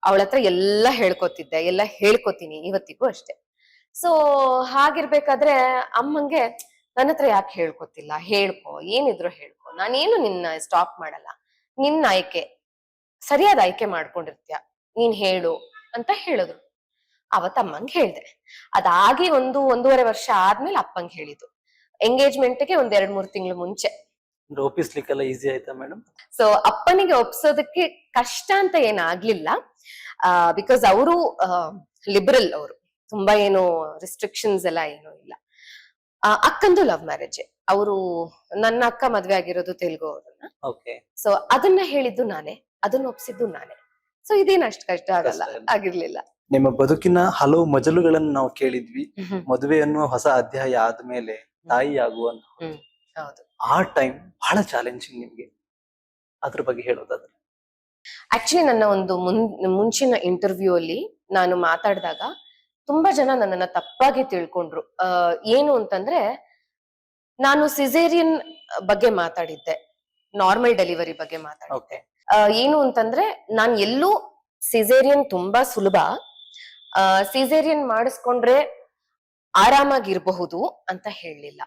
ಅವಳ ಹತ್ರ ಎಲ್ಲ ಹೇಳ್ಕೊತಿದ್ದೆ, ಎಲ್ಲ ಹೇಳ್ಕೊತೀನಿ ಇವತ್ತಿಗೂ ಅಷ್ಟೇ. ಸೊ ಹಾಗಿರ್ಬೇಕಾದ್ರೆ ಅಮ್ಮಂಗೆ ನನ್ನ ಹತ್ರ ಯಾಕೆ ಹೇಳ್ಕೊತಿಲ್ಲ, ಹೇಳ್ಕೊ, ಏನಿದ್ರು ಹೇಳ್ಕೊ, ನಾನೇನು ನಿನ್ನ ಸ್ಟಾಪ್ ಮಾಡಲ್ಲ, ನಿನ್ನ ಆಯ್ಕೆ ಸರಿಯಾದ ಆಯ್ಕೆ ಮಾಡ್ಕೊಂಡಿರ್ತೀಯ, ನೀನ್ ಹೇಳು ಅಂತ ಹೇಳಿದ್ರು. ಅವತ್ ಅಮ್ಮಂಗ್ ಹೇಳ್ದೆ. ಅದಾಗಿ 1-1.5 ವರ್ಷ ಆದ್ಮೇಲೆ ಅಪ್ಪಂಗ್ ಹೇಳಿದ್ದು, ಎಂಗೇಜ್ಮೆಂಟ್ಗೆ ಒಂದ್ 2-3 ತಿಂಗಳು ಮುಂಚೆ. ಒಪ್ಪಿಸ್ಲಿಕ್ಕೆಲ್ಲ ಈಸಿ ಆಯ್ತಾ ಮೇಡಮ್? ಸೊ ಅಪ್ಪನಿಗೆ ಒಪ್ಸೋದಕ್ಕೆ ಕಷ್ಟ ಅಂತ ಏನಾಗ್ಲಿಲ್ಲ, ಬಿಕಾಸ್ ಅವರು ಲಿಬರಲ್, ಅವರು ತುಂಬಾ ಏನು ರಿಸ್ಟ್ರಿಕ್ಷನ್ಸ್ ಎಲ್ಲ ಏನೂ ಇಲ್ಲ. ಅಕ್ಕಂದು ಲವ್ ಮ್ಯಾರೇಜ್, ಅವರು ನನ್ನ ಅಕ್ಕ ಮದ್ವೆ ಆಗಿರೋದು ತೆಲುಗು ಅವ್ರನ್ನ. ಓಕೆ. ಸೊ ಅದನ್ನ ಹೇಳಿದ್ದು ನಾನೇ, ಅದನ್ನ ಒಪ್ಸಿದ್ದು ನಾನೇ. ಸೊ ಇದೇನು ಅಷ್ಟು ಕಷ್ಟ ಆಗಿರ್ಲಿಲ್ಲ. ನಿಮ್ಮ ಬದುಕಿನ ಹಲವು ಮಜಲುಗಳನ್ನು ನಾವು ಕೇಳಿದ್ವಿ. ಮದುವೆ ಅನ್ನುವ ಹೊಸ ಅಧ್ಯಾಯ ಆದ್ಮೇಲೆ ತಾಯಿ ಆಗುವಂತ, ಹೌದು, ಆ ಟೈಮ್ ಬಹಳ ಚಾಲೆಂಜಿಂಗ್ ನಿಮ್ಗೆ, ಅದ್ರ ಬಗ್ಗೆ ಹೇಳೋದಾದ್ರೆ. ಆಕ್ಚುಲಿ ನನ್ನ ಒಂದು ಮುಂಚಿನ ಇಂಟರ್ವ್ಯೂ ಅಲ್ಲಿ ನಾನು ಮಾತಾಡಿದಾಗ ತುಂಬಾ ಜನ ನನ್ನನ್ನ ತಪ್ಪಾಗಿ ತಿಳ್ಕೊಂಡ್ರು. ಏನು ಅಂತಂದ್ರೆ, ನಾನು ಸಿಸೇರಿಯನ್ ಬಗ್ಗೆ ಮಾತಾಡಿದ್ದೆ, ನಾರ್ಮಲ್ ಡೆಲಿವರಿ ಬಗ್ಗೆ ಮಾತಾಡಿದ್ದೆ. ಏನು ಅಂತಂದ್ರೆ, ನಾನ್ ಎಲ್ಲೂ ಸಿಸೇರಿಯನ್ ತುಂಬಾ ಸುಲಭ, ಸಿಸೇರಿಯನ್ ಮಾಡಿಸ್ಕೊಂಡ್ರೆ ಆರಾಮಾಗಿರ್ಬಹುದು ಅಂತ ಹೇಳಲಿಲ್ಲ.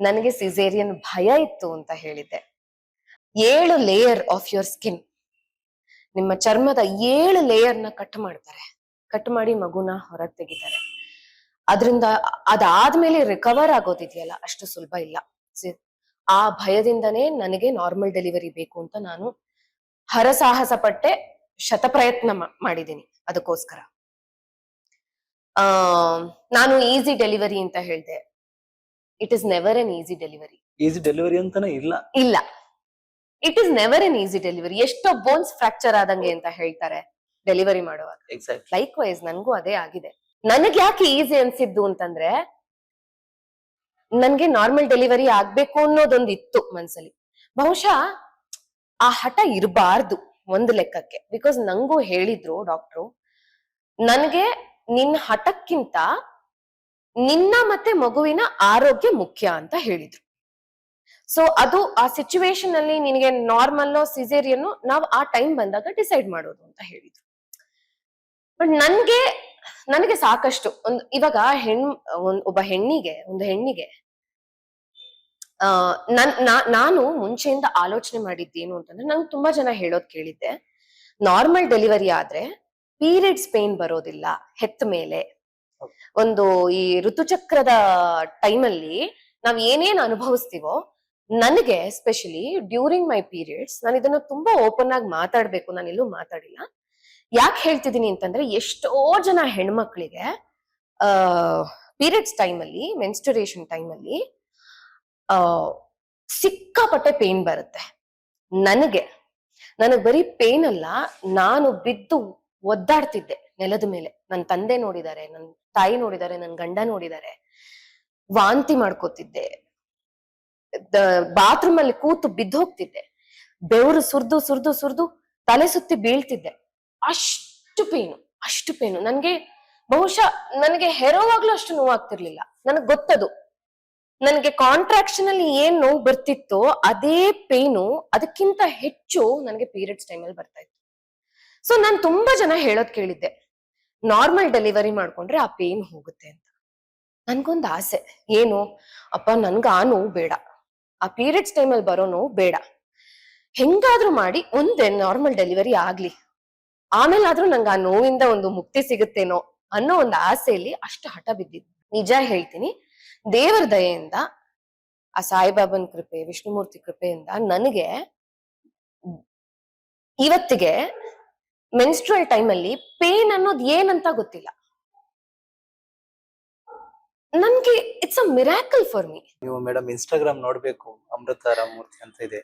ನನಗೆ ಸಿಸೇರಿಯನ್ ಭಯ ಇತ್ತು ಅಂತ ಹೇಳಿದ್ದೆ. 7 ಲೇಯರ್ ಆಫ್ ಯುವರ್ ಸ್ಕಿನ್, ನಿಮ್ಮ ಚರ್ಮದ 7 ಲೇಯರ್ನ ಕಟ್ ಮಾಡ್ತಾರೆ, ಕಟ್ ಮಾಡಿ ಮಗುನ ಹೊರಗೆ ತೆಗಿತಾರೆ. ಅದರಿಂದ ಅದಾದ್ಮೇಲೆ ರಿಕವರ್ ಆಗೋದಿದೆಯಲ್ಲ, ಅಷ್ಟು ಸುಲಭ ಇಲ್ಲ. ಆ ಭಯದಿಂದನೇ ನನಗೆ ನಾರ್ಮಲ್ ಡೆಲಿವರಿ ಬೇಕು ಅಂತ ನಾನು ಹರಸಾಹಸ ಪಟ್ಟೆ, ಶತಪ್ರಯತ್ನ ಮಾಡಿದ್ದೀನಿ ಅದಕ್ಕೋಸ್ಕರ. ಆ ನಾನು ಈಸಿ ಡೆಲಿವರಿ ಅಂತ ಹೇಳ್ದೆ. It is never N easy delivery. Easy delivery ಅಂತಾನೆ ಇಲ್ಲ. ಇಲ್ಲ, it is never N easy delivery. ಎಷ್ಟೋ ಬೋನ್ಸ್ ಫ್ರಾಕ್ಚರ್ ಆದಂಗೆ ಅಂತ ಹೇಳ್ತಾರೆ ಡೆಲಿವರಿ ಮಾಡುವಾಗ. ಎಕ್ಸಾಕ್ಟ್. ಲೈಕ್ ವೈಸ್ ನನ್ಗೂ ಅದೇ ಆಗಿದೆ. ನನಗ್ ಯಾಕೆ ಈಸಿ ಅನ್ಸಿದ್ದು ಅಂತಂದ್ರೆ, ನನ್ಗೆ ನಾರ್ಮಲ್ ಡೆಲಿವರಿ ಆಗ್ಬೇಕು ಅನ್ನೋದೊಂದು ಇತ್ತು ಮನ್ಸಲ್ಲಿ. ಬಹುಶಃ ಆ ಹಠ ಇರಬಾರ್ದು ಒಂದು ಲೆಕ್ಕಕ್ಕೆ. ಬಿಕಾಸ್ ನಂಗೂ ಹೇಳಿದ್ರು ಡಾಕ್ಟ್ರು, ನನ್ಗೆ ನಿನ್ನ ಹಠಕ್ಕಿಂತ ನಿನ್ನ ಮತ್ತೆ ಮಗುವಿನ ಆರೋಗ್ಯ ಮುಖ್ಯ ಅಂತ ಹೇಳಿದ್ರು. ಸೊ ಅದು ಆ ಸಿಚುವೇಶನ್ ಅಲ್ಲಿ ನಿನಗೆ ನಾರ್ಮಲ್ ಸಿಸೇರಿಯನ್ ನಾವು ಆ ಟೈಮ್ ಬಂದಾಗ ಡಿಸೈಡ್ ಮಾಡೋದು ಅಂತ ಹೇಳಿದ್ರು. ಬಟ್ ನನಗೆ ಸಾಕಷ್ಟು ಇವಾಗ ಒಬ್ಬ ಒಂದು ಹೆಣ್ಣಿಗೆ ನಾನು ಮುಂಚೆಯಿಂದ ಆಲೋಚನೆ ಮಾಡಿದ್ದೇನು ಅಂತಂದ್ರೆ, ನಂಗೆ ತುಂಬಾ ಜನ ಹೇಳೋದ್ ಕೇಳಿದ್ದೆ, ನಾರ್ಮಲ್ ಡೆಲಿವರಿ ಆದ್ರೆ ಪೀರಿಯಡ್ಸ್ ಪೇನ್ ಬರೋದಿಲ್ಲ ಹೆತ್ತ ಮೇಲೆ. ಒಂದು ಈ ಋತುಚಕ್ರದ ಟೈಮಲ್ಲಿ ನಾವ್ ಏನೇನ್ ಅನುಭವಿಸ್ತೀವೋ, ನನಗೆ ಎಸ್ಪೆಷಲಿ ಡ್ಯೂರಿಂಗ್ ಮೈ ಪೀರಿಯಡ್ಸ್, ನಾನು ಇದನ್ನ ತುಂಬಾ ಓಪನ್ ಆಗಿ ಮಾತಾಡ್ಬೇಕು, ನಾನು ಎಲ್ಲೂ ಮಾತಾಡಿಲ್ಲ. ಯಾಕೆ ಹೇಳ್ತಿದೀನಿ ಅಂತಂದ್ರೆ, ಎಷ್ಟೋ ಜನ ಹೆಣ್ಮಕ್ಳಿಗೆ ಪೀರಿಯಡ್ಸ್ ಟೈಮಲ್ಲಿ, ಮೆನ್ಸ್ಟುರೇಷನ್ ಟೈಮಲ್ಲಿ ಸಿಕ್ಕಾಪಟ್ಟೆ ಪೇನ್ ಬರುತ್ತೆ. ನನಗ್ ಬರೀ ಪೇನ್ ಅಲ್ಲ, ನಾನು ಬಿದ್ದು ಒದ್ದಾಡ್ತಿದ್ದೆ ನೆಲದ ಮೇಲೆ. ನನ್ನ ತಂದೆ ನೋಡಿದ್ದಾರೆ, ನನ್ನ ತಾಯಿ ನೋಡಿದ್ದಾರೆ, ನನ್ನ ಗಂಡ ನೋಡಿದ್ದಾರೆ. ವಾಂತಿ ಮಾಡ್ಕೋತಿದ್ದೆ, ಬಾತ್ರೂಮ್ ಅಲ್ಲಿ ಕೂತು ಬಿದ್ದು ಹೋಗ್ತಿದ್ದೆ, ಬೆವರು ಸುರ್ದು ತಲೆ ಸುತ್ತಿ ಬೀಳ್ತಿದ್ದೆ. ಅಷ್ಟು ಪೇನು. ಬಹುಶಃ ನನಗೆ ಹೆರೋವಾಗ್ಲೂ ಅಷ್ಟು ನೋವಾಗ್ತಿರ್ಲಿಲ್ಲ. ನನಗ್ ಗೊತ್ತದು, ನನಗೆ ಕಾಂಟ್ರಾಕ್ಷನ್ ಅಲ್ಲಿ ಏನ್ ನೋವು ಬರ್ತಿತ್ತೋ ಅದೇ ಪೇನು ಅದಕ್ಕಿಂತ ಹೆಚ್ಚು ನನಗೆ ಪೀರಿಯಡ್ಸ್ ಟೈಮಲ್ಲಿ ಬರ್ತಾ ಇತ್ತು. ಸೊ ನಾನು ತುಂಬಾ ಜನ ಹೇಳೋದ್ ಕೇಳಿದ್ದೆ, ನಾರ್ಮಲ್ ಡೆಲಿವರಿ ಮಾಡ್ಕೊಂಡ್ರೆ ಆ ಪೇನ್ ಹೋಗುತ್ತೆ ಅಂತ. ನನ್ಗೊಂದು ಆಸೆ ಏನು, ಅಪ್ಪ ನನ್ಗ ಆ ನೋವು ಬೇಡ, ಆ ಪೀರಿಯಡ್ಸ್ ಟೈಮಲ್ಲಿ ಬರೋ ನೋವು ಬೇಡ, ಹೆಂಗಾದ್ರೂ ಮಾಡಿ ಒಂದೇ ನಾರ್ಮಲ್ ಡೆಲಿವರಿ ಆಗ್ಲಿ, ಆಮೇಲಾದ್ರೂ ನಂಗೆ ಆ ನೋವಿಂದ ಒಂದು ಮುಕ್ತಿ ಸಿಗುತ್ತೇನೋ ಅನ್ನೋ ಒಂದು ಆಸೆಯಲ್ಲಿ ಅಷ್ಟು ಹಠ ಬಿದ್ದಿದ್ದು. ನಿಜ ಹೇಳ್ತೀನಿ, ದೇವರ ದಯೆಯಿಂದ, ಆ ಸಾಯಿಬಾಬನ್ ಕೃಪೆ, ವಿಷ್ಣುಮೂರ್ತಿ ಕೃಪೆಯಿಂದ ನನಗೆ ಇವತ್ತಿಗೆ ಮೆನ್ಸ್ಟ್ರುಯಲ್ ಟೈಮಲ್ಲಿ ಪೇನ್ ಅನ್ನೋದು ಏನಂತ ಗೊತ್ತಿಲ್ಲ. ನನ್ಗೆ it's a miracle for me. ನೀವು ಮೇಡಮ್ ಇನ್ಸ್ಟಾಗ್ರಾಮ್ ನೋಡ್ಬೇಕು, ಅಮೃತ ರಾಮಮೂರ್ತಿ ಅಂತ ಇದೆ,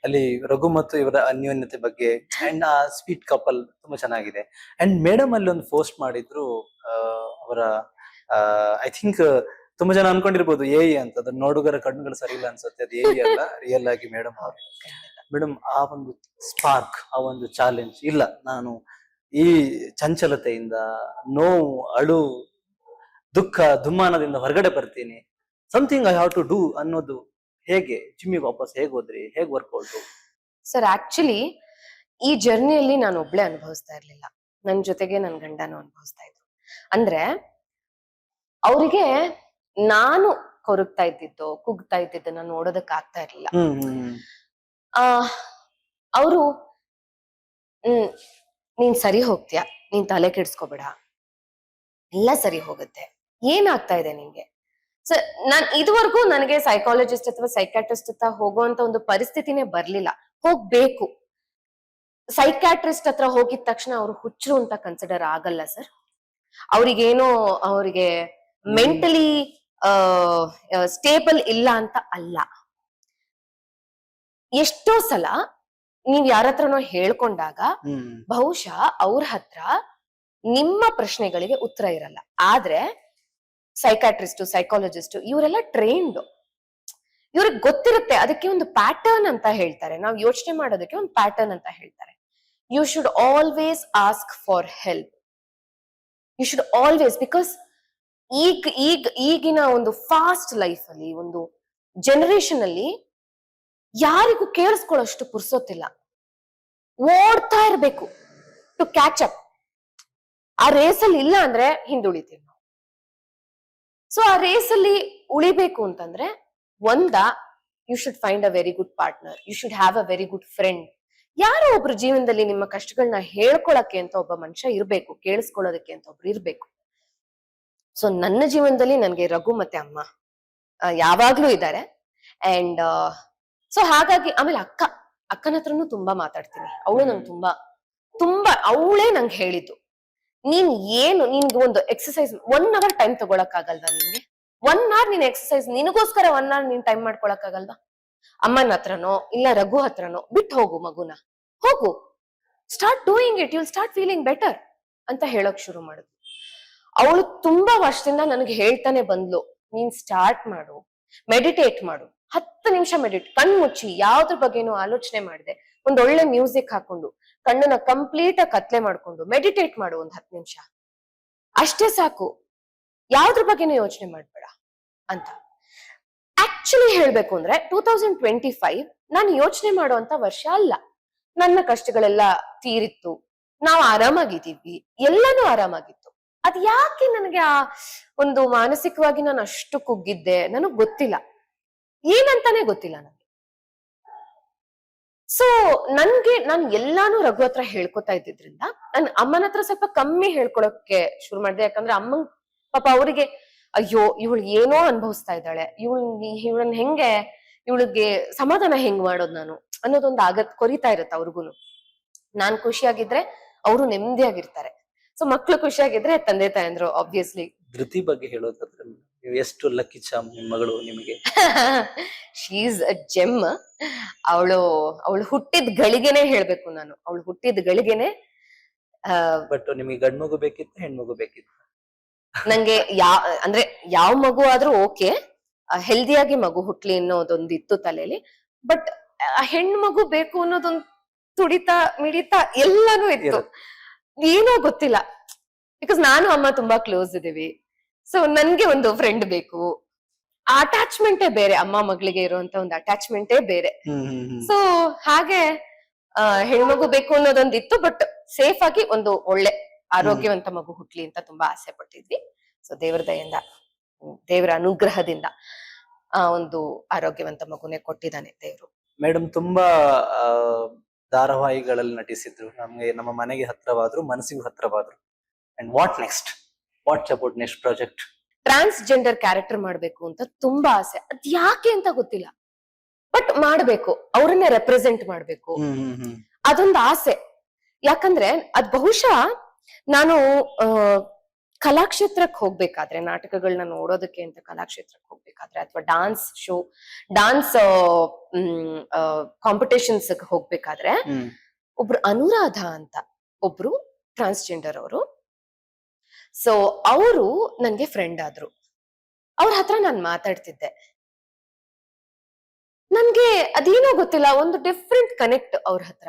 ಅಲ್ಲಿ ರಘು ಮತ್ತು ಇವರ ಅನ್ಯೋನ್ಯತೆ ಬಗ್ಗೆ ಅಂಡ್ ಆ ಸ್ವೀಟ್ ಕಪಲ್ ತುಂಬಾ ಚೆನ್ನಾಗಿದೆ. ಅಂಡ್ ಮೇಡಮ್ ಅಲ್ಲಿ ಒಂದು ಪೋಸ್ಟ್ ಮಾಡಿದ್ರು, ಅವರ ಐ ಥಿಂಕ್ ತುಂಬಾ ಜನ ಅನ್ಕೊಂಡಿರ್ಬೋದು ಎಐ ಅಂತ, ಅದನ್ನ ನೋಡುಗರ ಕಣ್ಣುಗಳು ಸರಿ ಇಲ್ಲ ಅನ್ಸುತ್ತೆ, ಅದು ಎಐ ಅಲ್ಲ, ರಿಯಲ್ ಆಗಿ ಮೇಡಮ್ ಅವರು. ಮೇಡಮ್ ಆ ಒಂದು ಸ್ಪಾರ್ಕ್, ಆ ಒಂದು ಚಾಲೆಂಜ್, ಇಲ್ಲ ನಾನು ಈ ಚಂಚಲತೆಯಿಂದ, ನೋವು, ಅಳು, ದುಃಖ, ದುಮ್ಮಾನದಿಂದ ಹೊರಗಡೆ ಬರ್ತೀನಿ, something I have to do ಅನ್ನೋದು ಹೇಗೆ ಜಿಮ್ಮಿಗೆ ವಾಪಸ್ ಹೇಗೆ ಹೋದ್ರಿ, ಹೇಗೆ ವರ್ಕೌಟ್? ಸರ್ ಆಕ್ಚುಲಿ ಈ ಜರ್ನಿಯಲ್ಲಿ ನಾನು ಒಬ್ಳೆ ಅನುಭವಿಸ್ತಾ ಇರ್ಲಿಲ್ಲ, ನನ್ ಜೊತೆಗೆ ನನ್ ಗಂಡನು ಅನುಭವಿಸ್ತಾ ಇದ್ರು. ಅಂದ್ರೆ ಅವರಿಗೆ ನಾನು ಕೊರಗ್ತಾ ಇದ್ದಿದ್ದು, ಕುಗ್ತಾ ಇದ್ದಿದ್ದನ್ನ ನೋಡೋದಕ್ ಆಗ್ತಾ ಇರ್ಲಿಲ್ಲ. ಅವರು ನೀನ್ ಸರಿ ಹೋಗ್ತೀಯ, ನೀನ್ ತಲೆ ಕೆಡ್ಸ್ಕೊಬೇಡ, ಎಲ್ಲ ಸರಿ ಹೋಗುತ್ತೆ, ಏನಾಗ್ತಾ ಇದೆ ನಿಂಗೆ. ಸರ್ ನಾನ್ ಇದುವರೆಗೂ ನನಗೆ ಸೈಕಾಲಜಿಸ್ಟ್ ಅಥವಾ ಸೈಕ್ಯಾಟ್ರಿಸ್ಟ್ ಹತ್ರ ಹೋಗುವಂತ ಒಂದು ಪರಿಸ್ಥಿತಿನೇ ಬರ್ಲಿಲ್ಲ. ಹೋಗ್ಬೇಕು, ಸೈಕ್ಯಾಟ್ರಿಸ್ಟ್ ಹತ್ರ ಹೋಗಿದ ತಕ್ಷಣ ಅವ್ರು ಹುಚ್ಚರು ಅಂತ ಕನ್ಸಿಡರ್ ಆಗಲ್ಲ ಸರ್. ಅವ್ರಿಗೆ ಮೆಂಟಲಿ ಸ್ಟೇಬಲ್ ಇಲ್ಲ ಅಂತ ಅಲ್ಲ. ಎಷ್ಟೋ ಸಲ ನೀವ್ ಯಾರ ಹತ್ರನೋ ಹೇಳ್ಕೊಂಡಾಗ ಬಹುಶಃ ಅವ್ರ ಹತ್ರ ನಿಮ್ಮ ಪ್ರಶ್ನೆಗಳಿಗೆ ಉತ್ತರ ಇರಲ್ಲ. ಆದ್ರೆ ಸೈಕಾಟ್ರಿಸ್ಟ್, ಸೈಕಾಲಜಿಸ್ಟ್ ಇವರೆಲ್ಲ ಟ್ರೈನ್ಡ್, ಇವ್ರಿಗೆ ಗೊತ್ತಿರುತ್ತೆ, ಅದಕ್ಕೆ ಒಂದು ಪ್ಯಾಟರ್ನ್ ಅಂತ ಹೇಳ್ತಾರೆ. ನಾವು ಯೋಚನೆ ಮಾಡೋದಕ್ಕೆ ಒಂದು ಪ್ಯಾಟರ್ನ್ ಅಂತ ಹೇಳ್ತಾರೆ. You should always ask for help, you should always, because ಈಗಿನ ಒಂದು ಫಾಸ್ಟ್ ಲೈಫ್ ಅಲ್ಲಿ, ಒಂದು ಜನರೇಷನ್ ಅಲ್ಲಿ ಯಾರಿಗೂ ಕೇಳಿಸ್ಕೊಳ್ಳೋಷ್ಟು ಪುರ್ಸೊತ್ತಿಲ್ಲ, ಓಡ್ತಾ ಇರ್ಬೇಕು ಟು ಕ್ಯಾಚ್ ಅಪ್. ಆ ರೇಸಲ್ಲಿ ಇಲ್ಲ ಅಂದ್ರೆ ಹಿಂದುಳಿತೀವಿ ನಾವು. ಸೊ ಆ ರೇಸಲ್ಲಿ ಉಳಿಬೇಕು ಅಂತಂದ್ರೆ you should find a very good partner, you should have a very good friend. ಯಾರೋ ಒಬ್ರು ಜೀವನದಲ್ಲಿ ನಿಮ್ಮ ಕಷ್ಟಗಳನ್ನ ಹೇಳ್ಕೊಳಕ್ಕೆ ಅಂತ ಒಬ್ಬ ಮನುಷ್ಯ ಇರ್ಬೇಕು, ಕೇಳಿಸ್ಕೊಳ್ಳೋದಕ್ಕೆ ಅಂತ ಒಬ್ರು ಇರ್ಬೇಕು. ಸೊ ನನ್ನ ಜೀವನದಲ್ಲಿ ನನ್ಗೆ ರಘು ಮತ್ತೆ ಅಮ್ಮ ಯಾವಾಗ್ಲೂ ಇದ್ದಾರೆ. ಅಂಡ್ ಸೊ ಹಾಗಾಗಿ ಆಮೇಲೆ ಅಕ್ಕನ ಹತ್ರನು ತುಂಬಾ ಮಾತಾಡ್ತೀನಿ. ಅವಳು ನಂಗೆ ತುಂಬಾ ಅವಳೇ ನಂಗೆ ಹೇಳಿದ್ದು, ನೀನ್ ಏನು ನಿನ್ಗೆ ಒಂದು ಎಕ್ಸರ್ಸೈಸ್ 1 hour ಟೈಮ್ ತಗೊಳಕ್ ಆಗಲ್ವಾ ನಿನ್ಗೆ? 1 hour ನೀನ್ ಎಕ್ಸರ್ಸೈಸ್ ನಿನಗೋಸ್ಕರ 1 hour ನೀನ್ ಟೈಮ್ ಮಾಡ್ಕೊಳಕ್ ಆಗಲ್ವಾ? ಅಮ್ಮನ ಹತ್ರನೋ ಇಲ್ಲ ರಘು ಹತ್ರನೋ ಬಿಟ್ಟು ಹೋಗು ಮಗುನ, ಹೋಗು, start doing it, you'll start feeling better ಅಂತ ಹೇಳಕ್ ಶುರು ಮಾಡಿದ್ಲು. ಅವಳು ತುಂಬಾ ವರ್ಷದಿಂದ ನನಗೆ ಹೇಳ್ತಾನೆ ಬಂದ್ಲು, ನೀನ್ ಸ್ಟಾರ್ಟ್ ಮಾಡು, ಮೆಡಿಟೇಟ್ ಮಾಡು, 10 ನಿಮಿಷ ಕಣ್ ಮುಚ್ಚಿ ಯಾವ್ದ್ರ ಬಗ್ಗೆನೂ ಆಲೋಚನೆ ಮಾಡಿದೆ, ಒಂದೊಳ್ಳೆ ಮ್ಯೂಸಿಕ್ ಹಾಕೊಂಡು ಕಣ್ಣನ್ನ ಕಂಪ್ಲೀಟ್ ಆಗಿ ಕತ್ಲೆ ಮಾಡ್ಕೊಂಡು ಮೆಡಿಟೇಟ್ ಮಾಡು 10 ನಿಮಿಷ, ಅಷ್ಟೇ ಸಾಕು, ಯಾವ್ದ್ರ ಬಗ್ಗೆನೂ ಯೋಚನೆ ಮಾಡ್ಬೇಡ ಅಂತ. ಆಕ್ಚುಲಿ ಹೇಳ್ಬೇಕು ಅಂದ್ರೆ 2025 ನಾನು ಯೋಚನೆ ಮಾಡುವಂತ ವರ್ಷ ಅಲ್ಲ. ನನ್ನ ಕಷ್ಟಗಳೆಲ್ಲ ತೀರಿತ್ತು, ನಾವು ಆರಾಮಾಗಿದ್ದೀವಿ, ಎಲ್ಲಾನು ಆರಾಮಾಗಿತ್ತು. ಅದ್ ಯಾಕೆ ನನಗೆ ಆ ಒಂದು ಮಾನಸಿಕವಾಗಿ ನಾನು ಅಷ್ಟು ಕುಗ್ಗಿದ್ದೆ ನನಗ್ ಗೊತ್ತಿಲ್ಲ, ಏನಂತಾನೆ ಗೊತ್ತಿಲ್ಲ ನನಗೆ. ಸೊ ನಾನು ಎಲ್ಲಾನು ರಘು ಹತ್ರ ಹೇಳ್ಕೊತಾ ಇದ್ದಿದ್ರಿಂದ ನನ್ ಅಮ್ಮನ ಹತ್ರ ಸ್ವಲ್ಪ ಕಮ್ಮಿ ಹೇಳ್ಕೊಳಕ್ಕೆ ಶುರು ಮಾಡಿದೆ. ಯಾಕಂದ್ರೆ ಅಮ್ಮಂಗ್ ಪಾಪ ಅವರಿಗೆ ಅಯ್ಯೋ ಇವಳು ಏನೋ ಅನುಭವಿಸ್ತಾ ಇದ್ದಾಳೆ, ಇವಳನ್ನ ಇವಳಿಗೆ ಸಮಾಧಾನ ಹೆಂಗ್ ಮಾಡೋದ್ ನಾನು ಅನ್ನೋದೊಂದು ಕೊರಿತಾ ಇರತ್ತೆ ಅವ್ರಿಗೂನು. ನಾನ್ ಖುಷಿಯಾಗಿದ್ರೆ ಅವರು ನೆಮ್ಮದಿಯಾಗಿರ್ತಾರೆ. ಸೊ ಮಕ್ಳು ಖುಷಿಯಾಗಿದ್ರೆ ತಂದೆ ತಾಯಂದ್ರು ಆಬ್ವಿಯಸ್ಲಿ. ಧೃತಿ ಬಗ್ಗೆ ಹೇಳೋದಾದ್ರೆ ನೀವು ಎಷ್ಟು ಲಕ್ಕಿ ಚಾಮ್ ನಿಮ್ ಮಗಳು ನಿಮಗೆ. She is a GeM. ಅವಳು ಹುಟ್ಟಿದ ಗಳಿಗೆನೆ ಹೇಳ್ಬೇಕು ನಾನು, ಅವಳು ಹುಟ್ಟಿದ ಗಳಿಗೆನೆ. ಬಟ್ ನಿಮಗೆ ಗಂಡ್ ಮಗು ಬೇಕಿತ್ತು ಹೆಣ್ಮಗು ಬೇಕಿತ್ತು? ನಂಗೆ ಅಂದ್ರೆ ಯಾವ ಮಗು ಆದ್ರೂ ಓಕೆ, ಹೆಲ್ದಿಯಾಗಿ ಮಗು ಹುಟ್ಲಿ ಅನ್ನೋದೊಂದು ಇತ್ತು ತಲೆಯಲ್ಲಿ. ಬಟ್ ಹೆಣ್ಮಗು ಬೇಕು ಅನ್ನೋದೊಂದು ತುಡಿತ ಮಿಡಿತ ಎಲ್ಲಾನು ಇತ್ತು, ಏನೋ ಗೊತ್ತಿಲ್ಲ. ಬಿಕಾಸ್ ನಾನು ಅಮ್ಮ ತುಂಬಾ ಕ್ಲೋಸ್ ಇದೀವಿ. ಸೊ ನನ್ಗೆ ಒಂದು ಫ್ರೆಂಡ್ ಬೇಕು, ಆ ಅಟ್ಯಾಚ್ಮೆಂಟೇ ಬೇರೆ, ಅಮ್ಮ ಮಗಳಿಗೆ ಇರುವಂತ ಒಂದು ಅಟ್ಯಾಚ್ಮೆಂಟೇ ಬೇರೆ. ಸೊ ಹಾಗೆ ಹೆಣ್ಮಗು ಬೇಕು ಅನ್ನೋದೊಂದಿತ್ತು. ಬಟ್ ಸೇಫ್ ಆಗಿ ಒಂದು ಒಳ್ಳೆ ಆರೋಗ್ಯವಂತ ಮಗು ಹುಟ್ಲಿ ಅಂತ ತುಂಬಾ ಆಸೆ ಪಟ್ಟಿದ್ವಿ. ಸೊ ದೇವರ ದಯೆಯಿಂದ, ದೇವರ ಅನುಗ್ರಹದಿಂದ ಒಂದು ಆರೋಗ್ಯವಂತ ಮಗುನೇ ಕೊಟ್ಟಿದ್ದಾನೆ ದೇವ್ರು. ಮೇಡಮ್ ತುಂಬಾ ಧಾರಾವಾಹಿಗಳಲ್ಲಿ ನಟಿಸಿದ್ರು, ನಮ್ಗೆ ನಮ್ಮ ಮನೆಗೆ ಹತ್ರವಾದ್ರು, ಮನಸ್ಸಿಗೂ ಹತ್ರವಾದ್ರು. And what next, what's about next project? Transgender character ಮಾಡ್ಬೇಕು ಅಂತ ತುಂಬಾ ಆಸೆ, ಅದ್ ಯಾಕೆ ಅಂತ ಗೊತ್ತಿಲ್ಲ. ಬಟ್ ಮಾಡ್ಬೇಕು, ಅವ್ರನ್ನೇ ರೆಪ್ರೆಸೆಂಟ್ ಮಾಡ್ಬೇಕು, ಅದೊಂದು ಆಸೆ. ಯಾಕಂದ್ರೆ ಅದ್ ಬಹುಶಃ ನಾನು ಕಲಾಕ್ಷೇತ್ರಕ್ಕೆ ಹೋಗ್ಬೇಕಾದ್ರೆ, ನಾಟಕಗಳನ್ನ ನೋಡೋದಕ್ಕೆ ಅಂತ ಕಲಾಕ್ಷೇತ್ರಕ್ಕೆ ಹೋಗ್ಬೇಕಾದ್ರೆ, ಅಥವಾ ಡಾನ್ಸ್ ಕಾಂಪಿಟೇಷನ್ಸ್ ಹೋಗ್ಬೇಕಾದ್ರೆ, ಒಬ್ರು ಅನುರಾಧ ಅಂತ ಒಬ್ರು ಟ್ರಾನ್ಸ್ಜೆಂಡರ್ ಅವರು. ಸೊ ಅವರು ನನ್ಗೆ ಫ್ರೆಂಡ್ ಆದ್ರು. ಅವ್ರ ಹತ್ರ ನಾನು ಮಾತಾಡ್ತಿದ್ದೆ. ನನ್ಗೆ ಅದೇನೋ ಗೊತ್ತಿಲ್ಲ, ಒಂದು ಡಿಫ್ರೆಂಟ್ ಕನೆಕ್ಟ್ ಅವ್ರ ಹತ್ರ.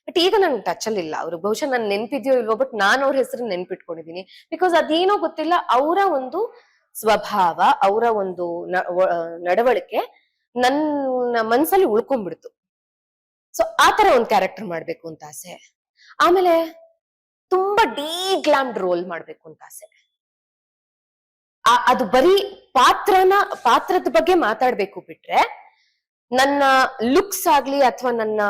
ಬಟ್ ಈಗ ನನ್ ಟಚ್ ಅಲ್ಲಿ ಇಲ್ಲ ಅವ್ರು. ಬಹುಶಃ ನನ್ ನೆನ್ಪಿದ್ಯೋ ಇಲ್ವೋ, ಬಟ್ ನಾನ್ ಅವ್ರ ಹೆಸರು ನೆನ್ಪಿಟ್ಕೊಂಡಿದೀನಿ. ಬಿಕಾಸ್ ಅದೇನೋ ಗೊತ್ತಿಲ್ಲ, ಅವರ ಒಂದು ಸ್ವಭಾವ, ಅವರ ಒಂದು ನಡವಳಿಕೆ ನನ್ನ ಮನ್ಸಲ್ಲಿ ಉಳ್ಕೊಂಡ್ಬಿಡ್ತು. ಸೊ ಆತರ ಒಂದ್ ಕ್ಯಾರೆಕ್ಟರ್ ಮಾಡ್ಬೇಕು ಅಂತ ಆಸೆ. ಆಮೇಲೆ ತುಂಬಾ ಡಿಗ್ಲಾಮ್ಡ್ ರೋಲ್ ಮಾಡ್ಬೇಕು ಅಂತ ಆಸೆ. ಅದು ಬರೀ ಪಾತ್ರದ ಬಗ್ಗೆ ಮಾತಾಡ್ಬೇಕು ಬಿಟ್ರೆ, ನನ್ನ ಲುಕ್ಸ್ ಆಗ್ಲಿ ಅಥವಾ ನನ್ನ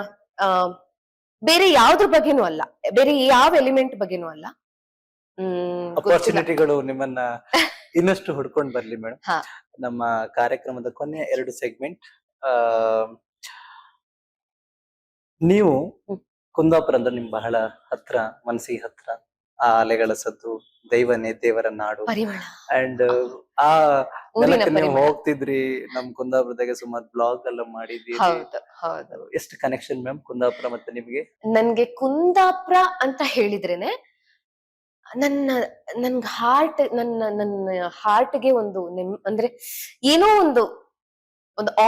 ಬೇರೆ ಯಾವ್ದ್ರ ಬಗ್ಗೆನೂ ಅಲ್ಲ, ಬೇರೆ ಯಾವ ಎಲಿಮೆಂಟ್ ಬಗ್ಗೆನೂ ಅಲ್ಲ. ಅಪರ್ಚುನಿಟಿಗಳು ನಿಮ್ಮನ್ನ ಇನ್ನಷ್ಟು ಹುಡ್ಕೊಂಡ್ ಬರ್ಲಿ ಮೇಡಮ್. ನಮ್ಮ ಕಾರ್ಯಕ್ರಮದ ಕೊನೆಯ 2 ಸೆಗ್ಮೆಂಟ್. ನೀವು ಕುಂದಾಪುರ ಅಂದ್ರೆ ನಿಮ್ ಬಹಳ ಹತ್ರ, ಮನಸ್ಸಿಗೆ ಹತ್ರ. ಆ ಅಲೆಗಳ ಸದ್ದು, ದೈವನೇ ದೇವರ ನಾಡು. ಅಂಡ್ ಆ ನೆಲಕ್ಕೆ ನೀವು ಹೋಗ್ತಿದ್ರಿ. ನಮ್ ಕುಂದಾಪುರದಾಗ ಸುಮಾರು ಬ್ಲಾಗ್ ಎಲ್ಲ ಮಾಡಿದ್ರಿ. ಎಷ್ಟು ಕನೆಕ್ಷನ್ ಮ್ಯಾಮ್ ಕುಂದಾಪುರ ಮತ್ತೆ ನಿಮ್ಗೆ? ನನ್ಗೆ ಕುಂದಾಪುರ ಅಂತ ಹೇಳಿದ್ರೇನೆ ನನ್ಗೆ ನನ್ನ ಹಾರ್ಟ್ಗೆ ಒಂದು ಅಂದ್ರೆ ಏನೋ ಒಂದು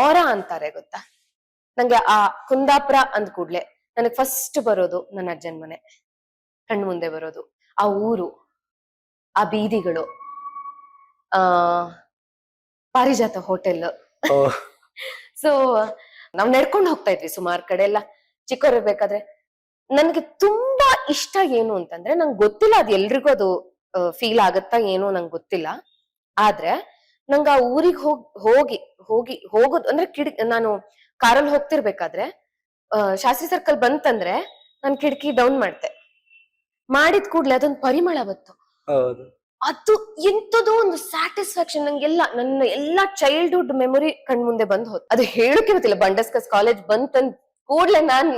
ಆರಾ ಅಂತಾರೆ ಗೊತ್ತಾ. ನಂಗೆ ಆ ಕುಂದಾಪುರ ಅಂದ ಕೂಡ್ಲೆ ನನಗ್ ಫಸ್ಟ್ ಬರೋದು ನನ್ನ ಅಜ್ಜನ್ ಮನೆ ಕಣ್ಣು ಮುಂದೆ ಬರೋದು. ಆ ಊರು, ಆ ಬೀದಿಗಳು, ಪಾರಿಜಾತ ಹೋಟೆಲ್. ಸೊ ನಾವ್ ನಡ್ಕೊಂಡು ಹೋಗ್ತಾ ಇದ್ವಿ ಸುಮಾರು ಕಡೆ ಎಲ್ಲ ಚಿಕ್ಕವರಿರ್ಬೇಕಾದ್ರೆ. ನನ್ಗೆ ತುಂಬಾ ಇಷ್ಟ ಏನು ಅಂತಂದ್ರೆ, ನಂಗೆ ಗೊತ್ತಿಲ್ಲ ಅದ್ ಎಲ್ರಿಗೂ ಅದು ಫೀಲ್ ಆಗತ್ತಾ ಏನೋ ನಂಗೆ ಗೊತ್ತಿಲ್ಲ. ಆದ್ರೆ ನಂಗೆ ಆ ಊರಿಗೆ ಹೋಗೋದು ಅಂದ್ರೆ ನಾನು ಕಾರಲ್ಲಿ ಹೋಗ್ತಿರ್ಬೇಕಾದ್ರೆ ಶಾಸ್ತ್ರಿ ಸರ್ಕಲ್ ಬಂತಂದ್ರೆ ನಾನ್ ಕಿಟಕಿ ಡೌನ್ ಮಾಡಿದ್ ಕೂಡ್ಲೆ ಅದೊಂದು ಪರಿಮಳ ಬಂತು. ಅದು ಎಂತದೋ ಒಂದು ಸ್ಯಾಟಿಸ್ಫ್ಯಾಕ್ಷನ್. ನಂಗೆಲ್ಲ ನನ್ನ ಎಲ್ಲಾ ಚೈಲ್ಡ್ಹುಡ್ ಮೆಮೊರಿ ಕಣ್ ಮುಂದೆ ಬಂದ್ ಹೋದ್. ಅದು ಹೇಳಕ್ಕೆ ಗೊತ್ತಿಲ್ಲ. ಬಂಡಸ್ಕಸ್ ಕಾಲೇಜ್ ಬಂತಂದ್ ಕೂಡ್ಲೆ ನಾನ್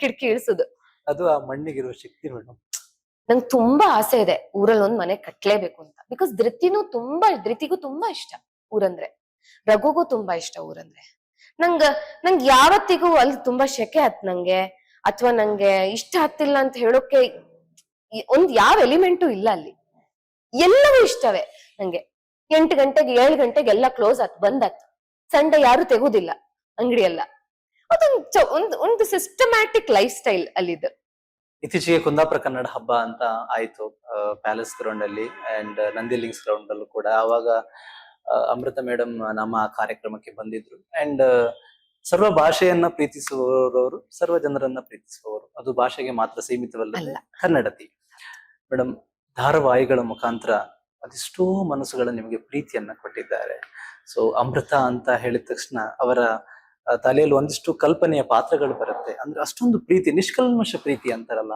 ಕಿಟಕಿ ಇಳಿಸುದು. ಅದು ಆ ಮಣ್ಣಿಗಿರುವ ಶಕ್ತಿ ಮೇಡಮ್. ನಂಗೆ ತುಂಬಾ ಆಸೆ ಇದೆ ಊರಲ್ಲಿ ಒಂದ್ ಮನೆ ಕಟ್ಲೇಬೇಕು ಅಂತ. ಬಿಕಾಸ್ ಧೃತಿಗೂ ತುಂಬಾ ಇಷ್ಟ ಊರಂದ್ರೆ, ರಘುಗೂ ತುಂಬಾ ಇಷ್ಟ ಊರಂದ್ರೆ. ನಂಗ್ ಯಾವತ್ತಿಗೂ ಅಲ್ಲಿ ತುಂಬಾ ಶೆಕೆ ಆತ್ ನಂಗೆ, ಅಥವಾ ನಂಗೆ ಇಷ್ಟ ಆಗ್ತಿಲ್ಲ ಅಂತ ಹೇಳೋಕೆ ಒಂದ್ ಯಾವ ಎಲಿಮೆಂಟು ಇಲ್ಲ ಅಲ್ಲಿ. ಎಲ್ಲವೂ ಇಷ್ಟವೇ ನಂಗೆ. 8 ಗಂಟೆಗೆ 7 ಗಂಟೆಗೆ ಎಲ್ಲ ಕ್ಲೋಸ್ ಆತ್, ಬಂದಾತ್. ಸಂಡೆ ಯಾರು ತೆಗುದಿಲ್ಲ ಅಂಗಡಿ ಎಲ್ಲ. ಒಂದು ಸಿಸ್ಟಮ್ಯಾಟಿಕ್ ಲೈಫ್ ಸ್ಟೈಲ್ ಅಲ್ಲಿದ್ದು. ಇತ್ತೀಚೆಗೆ ಕುಂದಾಪುರ ಕನ್ನಡ ಹಬ್ಬ ಅಂತ ಆಯ್ತು ಪ್ಯಾಲೇಸ್ ಗ್ರೌಂಡ್ ಅಲ್ಲಿ ಅಂಡ್ ನಂದಿ ಲಿಂಕ್ಸ್ ಗ್ರೌಂಡ್ ಅಲ್ಲೂ ಕೂಡ. ಅವಾಗ ಅಮೃತ ಮೇಡಮ್ ನಮ್ಮ ಆ ಕಾರ್ಯಕ್ರಮಕ್ಕೆ ಬಂದಿದ್ರು. ಅಂಡ್ ಸರ್ವ ಭಾಷೆಯನ್ನ ಪ್ರೀತಿಸುವವರು, ಸರ್ವ ಜನರನ್ನ ಪ್ರೀತಿಸುವವರು. ಅದು ಭಾಷೆಗೆ ಮಾತ್ರ ಸೀಮಿತವಲ್ಲ, ಕನ್ನಡತಿ. ಮೇಡಮ್, ಧಾರಾವಾಹಿಗಳ ಮುಖಾಂತರ ಅದೆಷ್ಟೋ ಮನಸ್ಸುಗಳ ನಿಮಗೆ ಪ್ರೀತಿಯನ್ನ ಕೊಟ್ಟಿದ್ದಾರೆ. ಸೊ ಅಮೃತ ಅಂತ ಹೇಳಿದ ತಕ್ಷಣ ಅವರ ತಲೆಯಲ್ಲಿ ಒಂದಿಷ್ಟು ಕಲ್ಪನೆಯ ಪಾತ್ರಗಳು ಬರುತ್ತೆ. ಅಂದ್ರೆ ಅಷ್ಟೊಂದು ಪ್ರೀತಿ, ನಿಷ್ಕಲ್ಮಶ ಪ್ರೀತಿ ಅಂತಾರಲ್ಲ,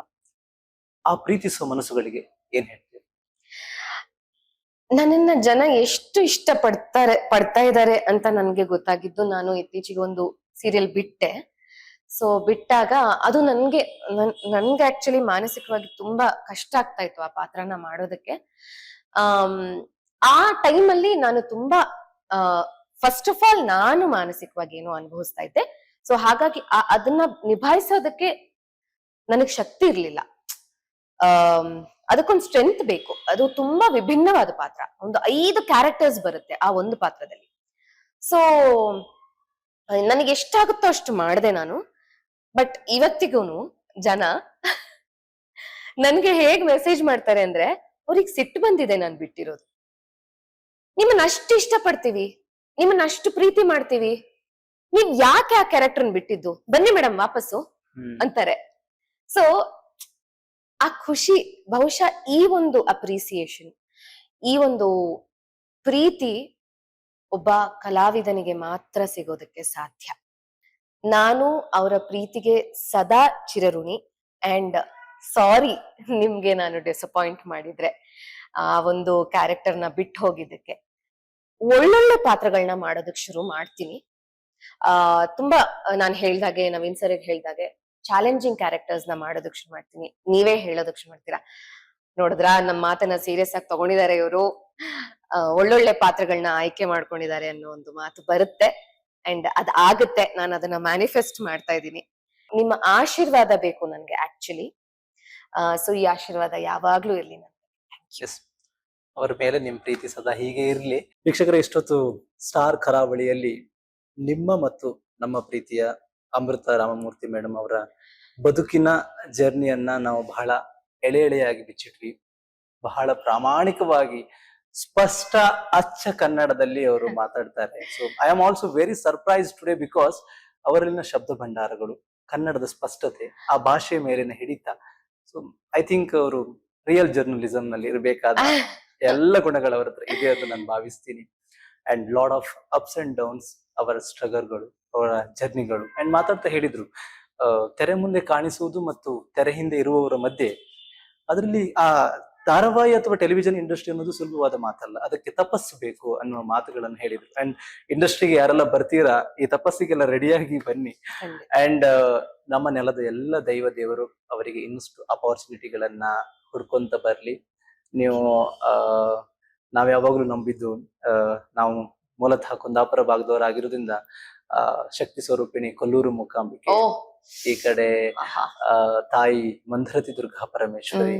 ಆ ಪ್ರೀತಿಸುವ ಮನಸ್ಸುಗಳಿಗೆ ಏನ್ ಹೇಳ್ತೀವಿ? ನನ್ನನ್ನ ಜನ ಎಷ್ಟು ಇಷ್ಟ ಪಡ್ತಾ ಇದ್ದಾರೆ ಅಂತ ನನ್ಗೆ ಗೊತ್ತಾಗಿದ್ದು ನಾನು ಇತ್ತೀಚೆಗೆ ಒಂದು ಸೀರಿಯಲ್ ಬಿಟ್ಟೆ. ಸೊ ಬಿಟ್ಟಾಗ ಅದು ನನ್ಗೆ ಆಕ್ಚುಲಿ ಮಾನಸಿಕವಾಗಿ ತುಂಬಾ ಕಷ್ಟ ಆಗ್ತಾ ಇತ್ತು ಆ ಪಾತ್ರನ ಮಾಡೋದಕ್ಕೆ. ಆ ಟೈಮಲ್ಲಿ ನಾನು ತುಂಬಾ ಫಸ್ಟ್ ಆಫ್ ಆಲ್ ನಾನು ಮಾನಸಿಕವಾಗಿ ಏನೋ ಅನುಭವಿಸ್ತಾ ಇದ್ದೆ. ಸೊ ಹಾಗಾಗಿ ಅದನ್ನ ನಿಭಾಯಿಸೋದಕ್ಕೆ ನನಗ್ ಶಕ್ತಿ ಇರ್ಲಿಲ್ಲ. ಅದಕ್ಕೊಂದು ಸ್ಟ್ರೆಂತ್ ಬೇಕು. ಅದು ತುಂಬಾ ವಿಭಿನ್ನವಾದ ಪಾತ್ರ. ಒಂದು 5 ಕ್ಯಾರೆಕ್ಟರ್ಸ್ ಬರುತ್ತೆ ಆ ಒಂದು ಪಾತ್ರದಲ್ಲಿ. ಸೊ ನನಗೆ ಎಷ್ಟಾಗುತ್ತೋ ಅಷ್ಟು ಮಾಡಿದೆ ನಾನು. ಬಟ್ ಇವತ್ತಿಗೂನು ಜನ ನನ್ಗೆ ಹೇಗ್ ಮೆಸೇಜ್ ಮಾಡ್ತಾರೆ ಅಂದ್ರೆ, ಅವ್ರಿಗೆ ಸಿಟ್ಟು ಬಂದಿದೆ ನಾನ್ ಬಿಟ್ಟಿರೋದು. ನಿಮ್ಮನ್ನ ಅಷ್ಟು ಇಷ್ಟ ಪಡ್ತೀವಿ, ನಿಮ್ಮನ್ನ ಅಷ್ಟು ಪ್ರೀತಿ ಮಾಡ್ತೀವಿ, ನೀವ್ ಯಾಕೆ ಆ ಕ್ಯಾರೆಕ್ಟರ್ನ ಬಿಟ್ಟಿದ್ದು, ಬನ್ನಿ ಮೇಡಮ್ ವಾಪಸ್ಸು ಅಂತಾರೆ. ಸೊ ಆ ಖುಷಿ, ಬಹುಶಃ ಈ ಒಂದು ಅಪ್ರಿಸಿಯೇಷನ್, ಈ ಒಂದು ಪ್ರೀತಿ ಒಬ್ಬ ಕಲಾವಿದನಿಗೆ ಮಾತ್ರ ಸಿಗೋದಕ್ಕೆ ಸಾಧ್ಯ. ನಾನು ಅವರ ಪ್ರೀತಿಗೆ ಸದಾ ಚಿರಋಣಿ. ಅಂಡ್ ಸಾರಿ ನಿಮ್ಗೆ ನಾನು ಡಿಸಪಾಯಿಂಟ್ ಮಾಡಿದ್ರೆ ಆ ಒಂದು ಕ್ಯಾರೆಕ್ಟರ್ನ ಬಿಟ್ಟು ಹೋಗಿದ್ದಕ್ಕೆ. ಒಳ್ಳೊಳ್ಳೆ ಪಾತ್ರಗಳನ್ನ ಮಾಡೋದಕ್ ಶುರು ಮಾಡ್ತೀನಿ. ತುಂಬಾ ನಾನು ಹೇಳ್ದಾಗೆ, ನವೀನ್ ಸರ್ ಹೇಳ್ದಾಗೆ ಚಾಲೆಂಜಿಂಗ್ ಕ್ಯಾರೆಕ್ಟರ್ಸ್ ನ ಮಾಡೋದಕ್ ಶುರು ಮಾಡ್ತೀನಿ. ನೀವೇ ಹೇಳೋದಕ್ ಶುರು ಮಾಡ್ತೀರಾ, ನೋಡಿದ್ರ ನಮ್ಮ ಮಾತನ್ನ ಸೀರಿಯಸ್ ಆಗಿ ತಗೊಂಡಿದ್ದಾರೆ ಇವರು, ಒಳ್ಳೊಳ್ಳೆ ಪಾತ್ರಗಳನ್ನ ಆಯ್ಕೆ ಮಾಡ್ಕೊಂಡಿದ್ದಾರೆ ಅನ್ನೋ ಒಂದು ಮಾತು ಬರುತ್ತೆ. ಅಂಡ್ ಅದಾಗುತ್ತೆ. ನಾನು ಅದನ್ನ ಮ್ಯಾನಿಫೆಸ್ಟ್ ಮಾಡ್ತಾ ಇದ್ದೀನಿ. ನಿಮ್ಮ ಆಶೀರ್ವಾದ ಬೇಕು ನನ್ಗೆ ಆಕ್ಚುಲಿ. ಸೊ ಈ ಆಶೀರ್ವಾದ ಯಾವಾಗ್ಲೂ ಇರ್ಲಿ ನನ್ಗೆ. ಅವರ ಮೇಲೆ ನಿಮ್ ಪ್ರೀತಿ ಸದಾ ಹೀಗೆ ಇರ್ಲಿ. ವೀಕ್ಷಕರ, ಇಷ್ಟೊತ್ತು ಸ್ಟಾರ್ ಕರಾವಳಿಯಲ್ಲಿ ನಿಮ್ಮ ಮತ್ತು ನಮ್ಮ ಪ್ರೀತಿಯ ಅಮೃತ ರಾಮಮೂರ್ತಿ ಮೇಡಮ್ ಅವರ ಬದುಕಿನ ಜರ್ನಿಯನ್ನ ನಾವು ಬಹಳ ಎಳೆಯಾಗಿ ಬಿಚ್ಚಿಟ್ವಿ. ಬಹಳ ಪ್ರಾಮಾಣಿಕವಾಗಿ, ಸ್ಪಷ್ಟ ಅಚ್ಚ ಕನ್ನಡದಲ್ಲಿ ಅವರು ಮಾತಾಡ್ತಾರೆ. So I am also very surprise today, because ಅವರಲ್ಲಿನ ಶಬ್ದ ಭಂಡಾರಗಳು, ಕನ್ನಡದ ಸ್ಪಷ್ಟತೆ, ಆ ಭಾಷೆಯ ಮೇಲಿನ ಹಿಡಿತ. ಸೊ ಐ ಥಿಂಕ್ ಅವರು ರಿಯಲ್ ಜರ್ನಲಿಸಂ ನಲ್ಲಿ ಇರಬೇಕಾದ ಎಲ್ಲ ಗುಣಗಳು ಅವರ ಹತ್ರ ಇದೆ ಅಂತ ನಾನು ಭಾವಿಸ್ತೀನಿ. And lot of ups and downs, ಅವರ ಸ್ಟ್ರಗಲ್ಗಳು, ಅವರ ಜರ್ನಿಗಳು. ಅಂಡ್ ಮಾತಾಡ್ತಾ ಹೇಳಿದ್ರು, ತೆರೆ ಮುಂದೆ ಕಾಣಿಸುವುದು ಮತ್ತು ತೆರೆ ಹಿಂದೆ ಇರುವವರ ಮಧ್ಯೆ, ಅದರಲ್ಲಿ ಆ ಧಾರಾವಾಹಿ ಅಥವಾ ಟೆಲಿವಿಷನ್ ಇಂಡಸ್ಟ್ರಿ ಅನ್ನೋದು ಸುಲಭವಾದ ಮಾತಲ್ಲ, ಅದಕ್ಕೆ ತಪಸ್ಸು ಬೇಕು ಅನ್ನೋ ಮಾತುಗಳನ್ನು ಹೇಳಿದ್ರು. ಅಂಡ್ ಇಂಡಸ್ಟ್ರಿಗೆ ಯಾರೆಲ್ಲ ಬರ್ತೀರಾ, ಈ ತಪಸ್ಸಿಗೆಲ್ಲ ರೆಡಿಯಾಗಿ ಬನ್ನಿ. ಅಂಡ್ ನಮ್ಮ ನೆಲದ ಎಲ್ಲ ದೇವರು ಅವರಿಗೆ ಇನ್ನಷ್ಟು ಅಪಾರ್ಚುನಿಟಿಗಳನ್ನ ಹುಡ್ಕೊಂತ ಬರ್ಲಿ. ನೀವು ನಾವ್ ಯಾವಾಗ್ಲೂ ನಂಬಿದ್ದು, ನಾವು ಮೂಲತಃ ಕುಂದಾಪುರ ಭಾಗದವರಾಗಿರೋದ್ರಿಂದ ಶಕ್ತಿ ಸ್ವರೂಪಿಣಿ ಕೊಲ್ಲೂರು ಮೂಕಾಂಬಿಕೆ, ಈ ಕಡೆ ತಾಯಿ ಮಂಧರತಿ ದುರ್ಗಾ ಪರಮೇಶ್ವರಿ,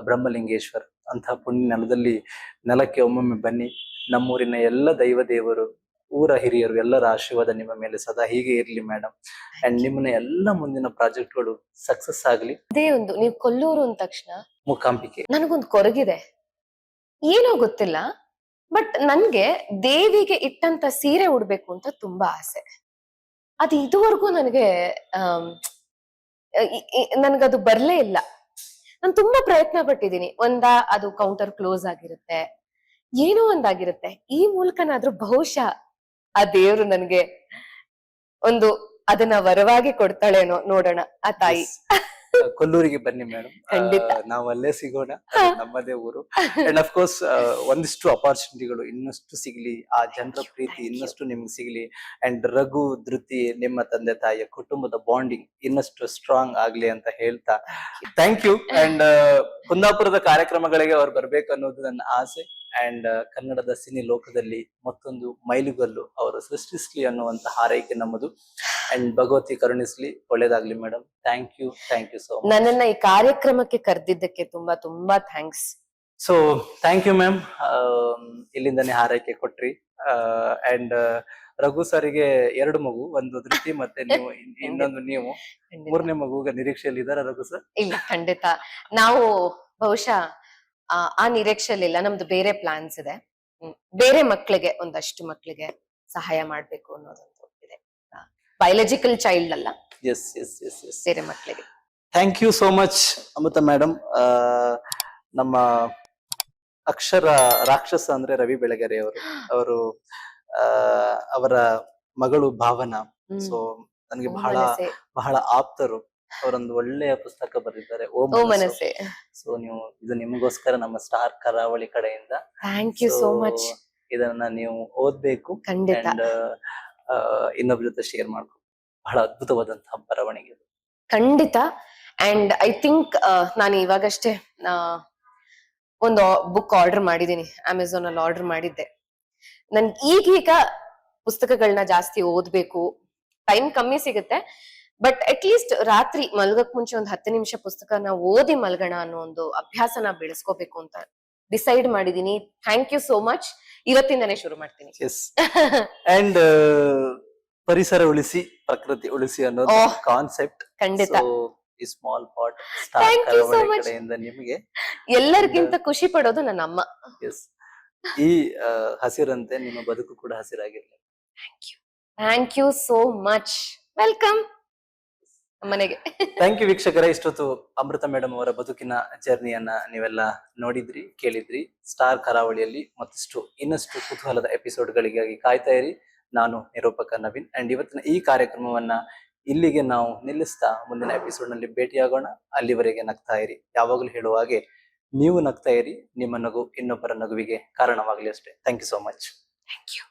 ಬ್ರಹ್ಮಲಿಂಗೇಶ್ವರ್ ಅಂತ ಪುಣ್ಯ ನೆಲದಲ್ಲಿ ನೆಲಕ್ಕೆ ಒಮ್ಮೊಮ್ಮೆ ಬನ್ನಿ. ನಮ್ಮೂರಿನ ಎಲ್ಲ ದೇವರು, ಊರ ಹಿರಿಯರು ಎಲ್ಲರ ಆಶೀರ್ವಾದ ನಿಮ್ಮ ಮೇಲೆ ಸದಾ ಹೀಗೆ ಇರ್ಲಿ ಮೇಡಮ್. ಅಂಡ್ ನಿಮ್ಮನ್ನ ಎಲ್ಲ ಮುಂದಿನ ಪ್ರಾಜೆಕ್ಟ್ಗಳು ಸಕ್ಸಸ್ ಆಗ್ಲಿ. ಅದೇ ಒಂದು, ನೀವು ಕೊಲ್ಲೂರು ಅಂದ ತಕ್ಷಣ ಮೂಕಾಂಬಿಕೆ ನನಗೊಂದು ಕೊರಗಿದೆ, ಏನೋ ಗೊತ್ತಿಲ್ಲ. ಬಟ್ ನನ್ಗೆ ದೇವಿಗೆ ಇಟ್ಟಂತ ಸೀರೆ ಉಡ್ಬೇಕು ಅಂತ ತುಂಬಾ ಆಸೆ. ಅದು ಇದುವರೆಗೂ ನನ್ಗದು ಬರ್ಲೇ ಇಲ್ಲ. ನಾನು ತುಂಬಾ ಪ್ರಯತ್ನ ಪಟ್ಟಿದ್ದೀನಿ. ಅದು ಕೌಂಟರ್ ಕ್ಲೋಸ್ ಆಗಿರುತ್ತೆ, ಏನೋ ಒಂದಾಗಿರುತ್ತೆ. ಈ ಮೂಲಕನಾದ್ರೂ ಬಹುಶಃ ಆ ದೇವ್ರು ನನ್ಗೆ ಅದನ್ನ ವರವಾಗಿ ಕೊಡ್ತಾಳೇನೋ, ನೋಡೋಣ ಆ ತಾಯಿ. ಕೊಲ್ಲೂರಿಗೆ ಬನ್ನಿ ಮೇಡಮ್, ಖಂಡಿತ. ನಾವು ಅಲ್ಲೇ ಸಿಗೋಣ, ಅದು ನಮ್ಮದೇ ಊರು. ಅಂಡ್ ಅಫ್ ಕೋರ್ಸ್ ಒಂದಿಷ್ಟು ಅಪಾರ್ಚುನಿಟಿಗಳು ಇನ್ನಷ್ಟು ಸಿಗ್ಲಿ, ಆ ಜನರ ಪ್ರೀತಿ Thank you. ಇನ್ನಷ್ಟು ನಿಮ್ಗೆ ಸಿಗ್ಲಿ. ಅಂಡ್ ರಘು, ಧೃತಿ, ನಿಮ್ಮ ತಂದೆ ತಾಯಿಯ ಕುಟುಂಬದ ಬಾಂಡಿಂಗ್ ಇನ್ನಷ್ಟು ಸ್ಟ್ರಾಂಗ್ ಆಗ್ಲಿ ಅಂತ ಹೇಳ್ತಾ ಥ್ಯಾಂಕ್ ಯು. ಅಂಡ್ ಕುಂದಾಪುರದ ಕಾರ್ಯಕ್ರಮಗಳಿಗೆ ಅವ್ರು ಬರ್ಬೇಕು ಅನ್ನೋದು ನನ್ನ ಆಸೆ. ಅಂಡ್ ಕನ್ನಡದ ಸಿನಿ ಲೋಕದಲ್ಲಿ ಮತ್ತೊಂದು ಮೈಲುಗಲ್ಲು ಅವರು ಸೃಷ್ಟಿಸ್ಲಿ ಅನ್ನುವಂತ ಹಾರೈಕೆ ನಮ್ಮದು. ಅಂಡ್ ಭಗವತಿ ಕರುಣಿಸ್ಲಿ, ಒಳ್ಳೇದಾಗ್ಲಿ madam. Thank you so much. ನನ್ನನ್ನ ಈ ಕಾರ್ಯಕ್ರಮಕ್ಕೆ ಕರೆದಿದ್ದಕ್ಕೆ ತುಂಬಾ ತುಂಬಾ thanks. So thank you ma'am, ಇಲ್ಲಿಂದಾನೇ ಹಾರೈಕೆ ಕೊಟ್ರಿ. ಅಂಡ್ ರಘು ಸರಿಗೆ 2 ಮಗು, ಒಂದು ಧೃತಿ ಮತ್ತೆ ನೀವು, ಇನ್ನೊಂದು ನೀವು, 3ನೇ ಮಗುಗ ನಿರೀಕ್ಷೆಯಲ್ಲಿ ಇದಾರ ರಘು ಸರ್? ಇಲ್ಲ, ಖಂಡಿತ. ನಾವು ಬಹುಶಃ ಆ ನಿರೀಕ್ಷೆಯಲ್ಲಿಲ್ಲ, ನಮ್ದು ಬೇರೆ ಪ್ಲಾನ್ಸ್ ಇದೆ. ಬೇರೆ ಮಕ್ಳಿಗೆ, ಒಂದಷ್ಟು ಮಕ್ಳಿಗೆ ಸಹಾಯ ಮಾಡ್ಬೇಕು ಅನ್ನೋದೊಂದು ಇದೆ. ಬಯಾಲಜಿಕಲ್ ಚೈಲ್ಡ್ ಅಲ್ಲ, ಎಸ್ ಎಸ್ ಎಸ್ ಎಸ್ ಬೇರೆ ಮಕ್ಳಿಗೆ. Thank you so much Amrutha madam. ನಮ್ಮ ಅಕ್ಷರ ರಾಕ್ಷಸ ಅಂದ್ರೆ ರವಿ ಬೆಳಗೆರೆ ಅವರು ಅವರ ಮಗಳು ಭಾವನಾ. ಸೊ ನನಗೆ ಓ ಬಹಳ ಮನಸ್ಸೆ. ಬಹಳ ಆಪ್ತರು. ಅವರೊಂದು ಒಳ್ಳೆಯ ಪುಸ್ತಕ ಬರೆದಿದ್ದಾರೆ, ಓ ಓ ಮನಸ್ಸು. ಮನಸ್ಸೆ. ಸೊ ನೀವು, ಇದು ನಿಮಗೋಸ್ಕರ ನಮ್ಮ ಸ್ಟಾರ್ ಕರಾವಳಿ ಕಡೆಯಿಂದ. Thank you so much. ಇದನ್ನ ನೀವು ಓದ್ಬೇಕು. ಖಂಡಿತ. ಅಂಡ್ ಇನ್ನೊಬ್ರ ಜೊತೆ ಶೇರ್ ಮಾಡ್ಬೇಕು. ಬಹಳ ಅದ್ಭುತವಾದಂತಹ ಬರವಣಿಗೆ ಇದು. ಖಂಡಿತ. ಅಂಡ್ ಐ ಥಿಂಕ್ ನಾನು ಇವಾಗಷ್ಟೇ ಒಂದು ಬುಕ್ ಆರ್ಡರ್ ಮಾಡಿದೀನಿ, ಅಮೆಝಾನ್ ಅಲ್ಲಿ ಆರ್ಡರ್ ಮಾಡಿದ್ದೆ. ನನ್ಗೆ ಈಗೀಗ ಪುಸ್ತಕಗಳನ್ನ ಜಾಸ್ತಿ ಓದ್ಬೇಕು, ಟೈಮ್ ಕಮ್ಮಿ ಸಿಗುತ್ತೆ, ಬಟ್ ಅಟ್ ಲೀಸ್ಟ್ ರಾತ್ರಿ ಮಲ್ಗಕ್ ಮುಂಚೆ ಒಂದು 10 ನಿಮಿಷ ಪುಸ್ತಕನ ಓದಿ ಮಲ್ಗೋಣ ಅನ್ನೋ ಒಂದು ಅಭ್ಯಾಸನ ಬೆಳೆಸ್ಕೋಬೇಕು ಅಂತ ಡಿಸೈಡ್ ಮಾಡಿದೀನಿ. Thank you so much. ಇವತ್ತಿಂದಾನೇ ಶುರು ಮಾಡ್ತೀನಿ. ಎಸ್. ಅಂಡ್ ಪರಿಸರ ಉಳಿಸಿ, ಪ್ರಕೃತಿ ಉಳಿಸಿ ಅನ್ನೋದು ಓಹ್, ಕಾನ್ಸೆಪ್ಟ್. ಖಂಡಿತ. ಈ small pot star Thank you so ಕರಾವಳಿ much. ಕಡೆಯಿಂದ ನಿಮಗೆ. ಎಲ್ಲರಿಗಿಂತ ಖುಷಿ ಪಡೋದು ನನ್ನ ಅಮ್ಮ. ಎಸ್, ಈ ಹಸಿರಂತೆ ನಿಮ್ಮ ಬದುಕು ಕೂಡ ಹಸಿರಾಗಿರ್ಲಿ. Thank you so much. Welcome ಮನೆಗೆ. ಥ್ಯಾಂಕ್ ಯು ವೀಕ್ಷಕರೇ. ಇಷ್ಟೊತ್ತು ಅಮೃತ ಮೇಡಮ್ ಅವರ ಬದುಕಿನ ಜರ್ನಿಯನ್ನ ನೀವೆಲ್ಲ ನೋಡಿದ್ರಿ, ಕೇಳಿದ್ರಿ. ಸ್ಟಾರ್ ಕರಾವಳಿಯಲ್ಲಿ ಮತ್ತಷ್ಟು ಇನ್ನಷ್ಟು ಕುತೂಹಲದ ಎಪಿಸೋಡ್ಗಳಿಗಾಗಿ ಕಾಯ್ತಾ ಇರಿ. ನಾನು ನಿರೂಪಕ ನವೀನ್. ಅಂಡ್ ಇವತ್ತಿನ ಈ ಕಾರ್ಯಕ್ರಮವನ್ನ ಇಲ್ಲಿಗೆ ನಾವು ನಿಲ್ಲಿಸ್ತಾ ಮುಂದಿನ ಎಪಿಸೋಡ್ ನಲ್ಲಿ ಭೇಟಿಯಾಗೋಣ. ಅಲ್ಲಿವರೆಗೆ ನಗ್ತಾ ಇರಿ. ಯಾವಾಗಲೂ ಹೇಳುವ ಹಾಗೆ, ನೀವು ನಗ್ತಾ ಇರಿ, ನಿಮ್ಮ ನಗು ಇನ್ನೊಬ್ಬರ ನಗುವಿಗೆ ಕಾರಣವಾಗಲಿ ಅಷ್ಟೇ. Thank you so much. Thank you.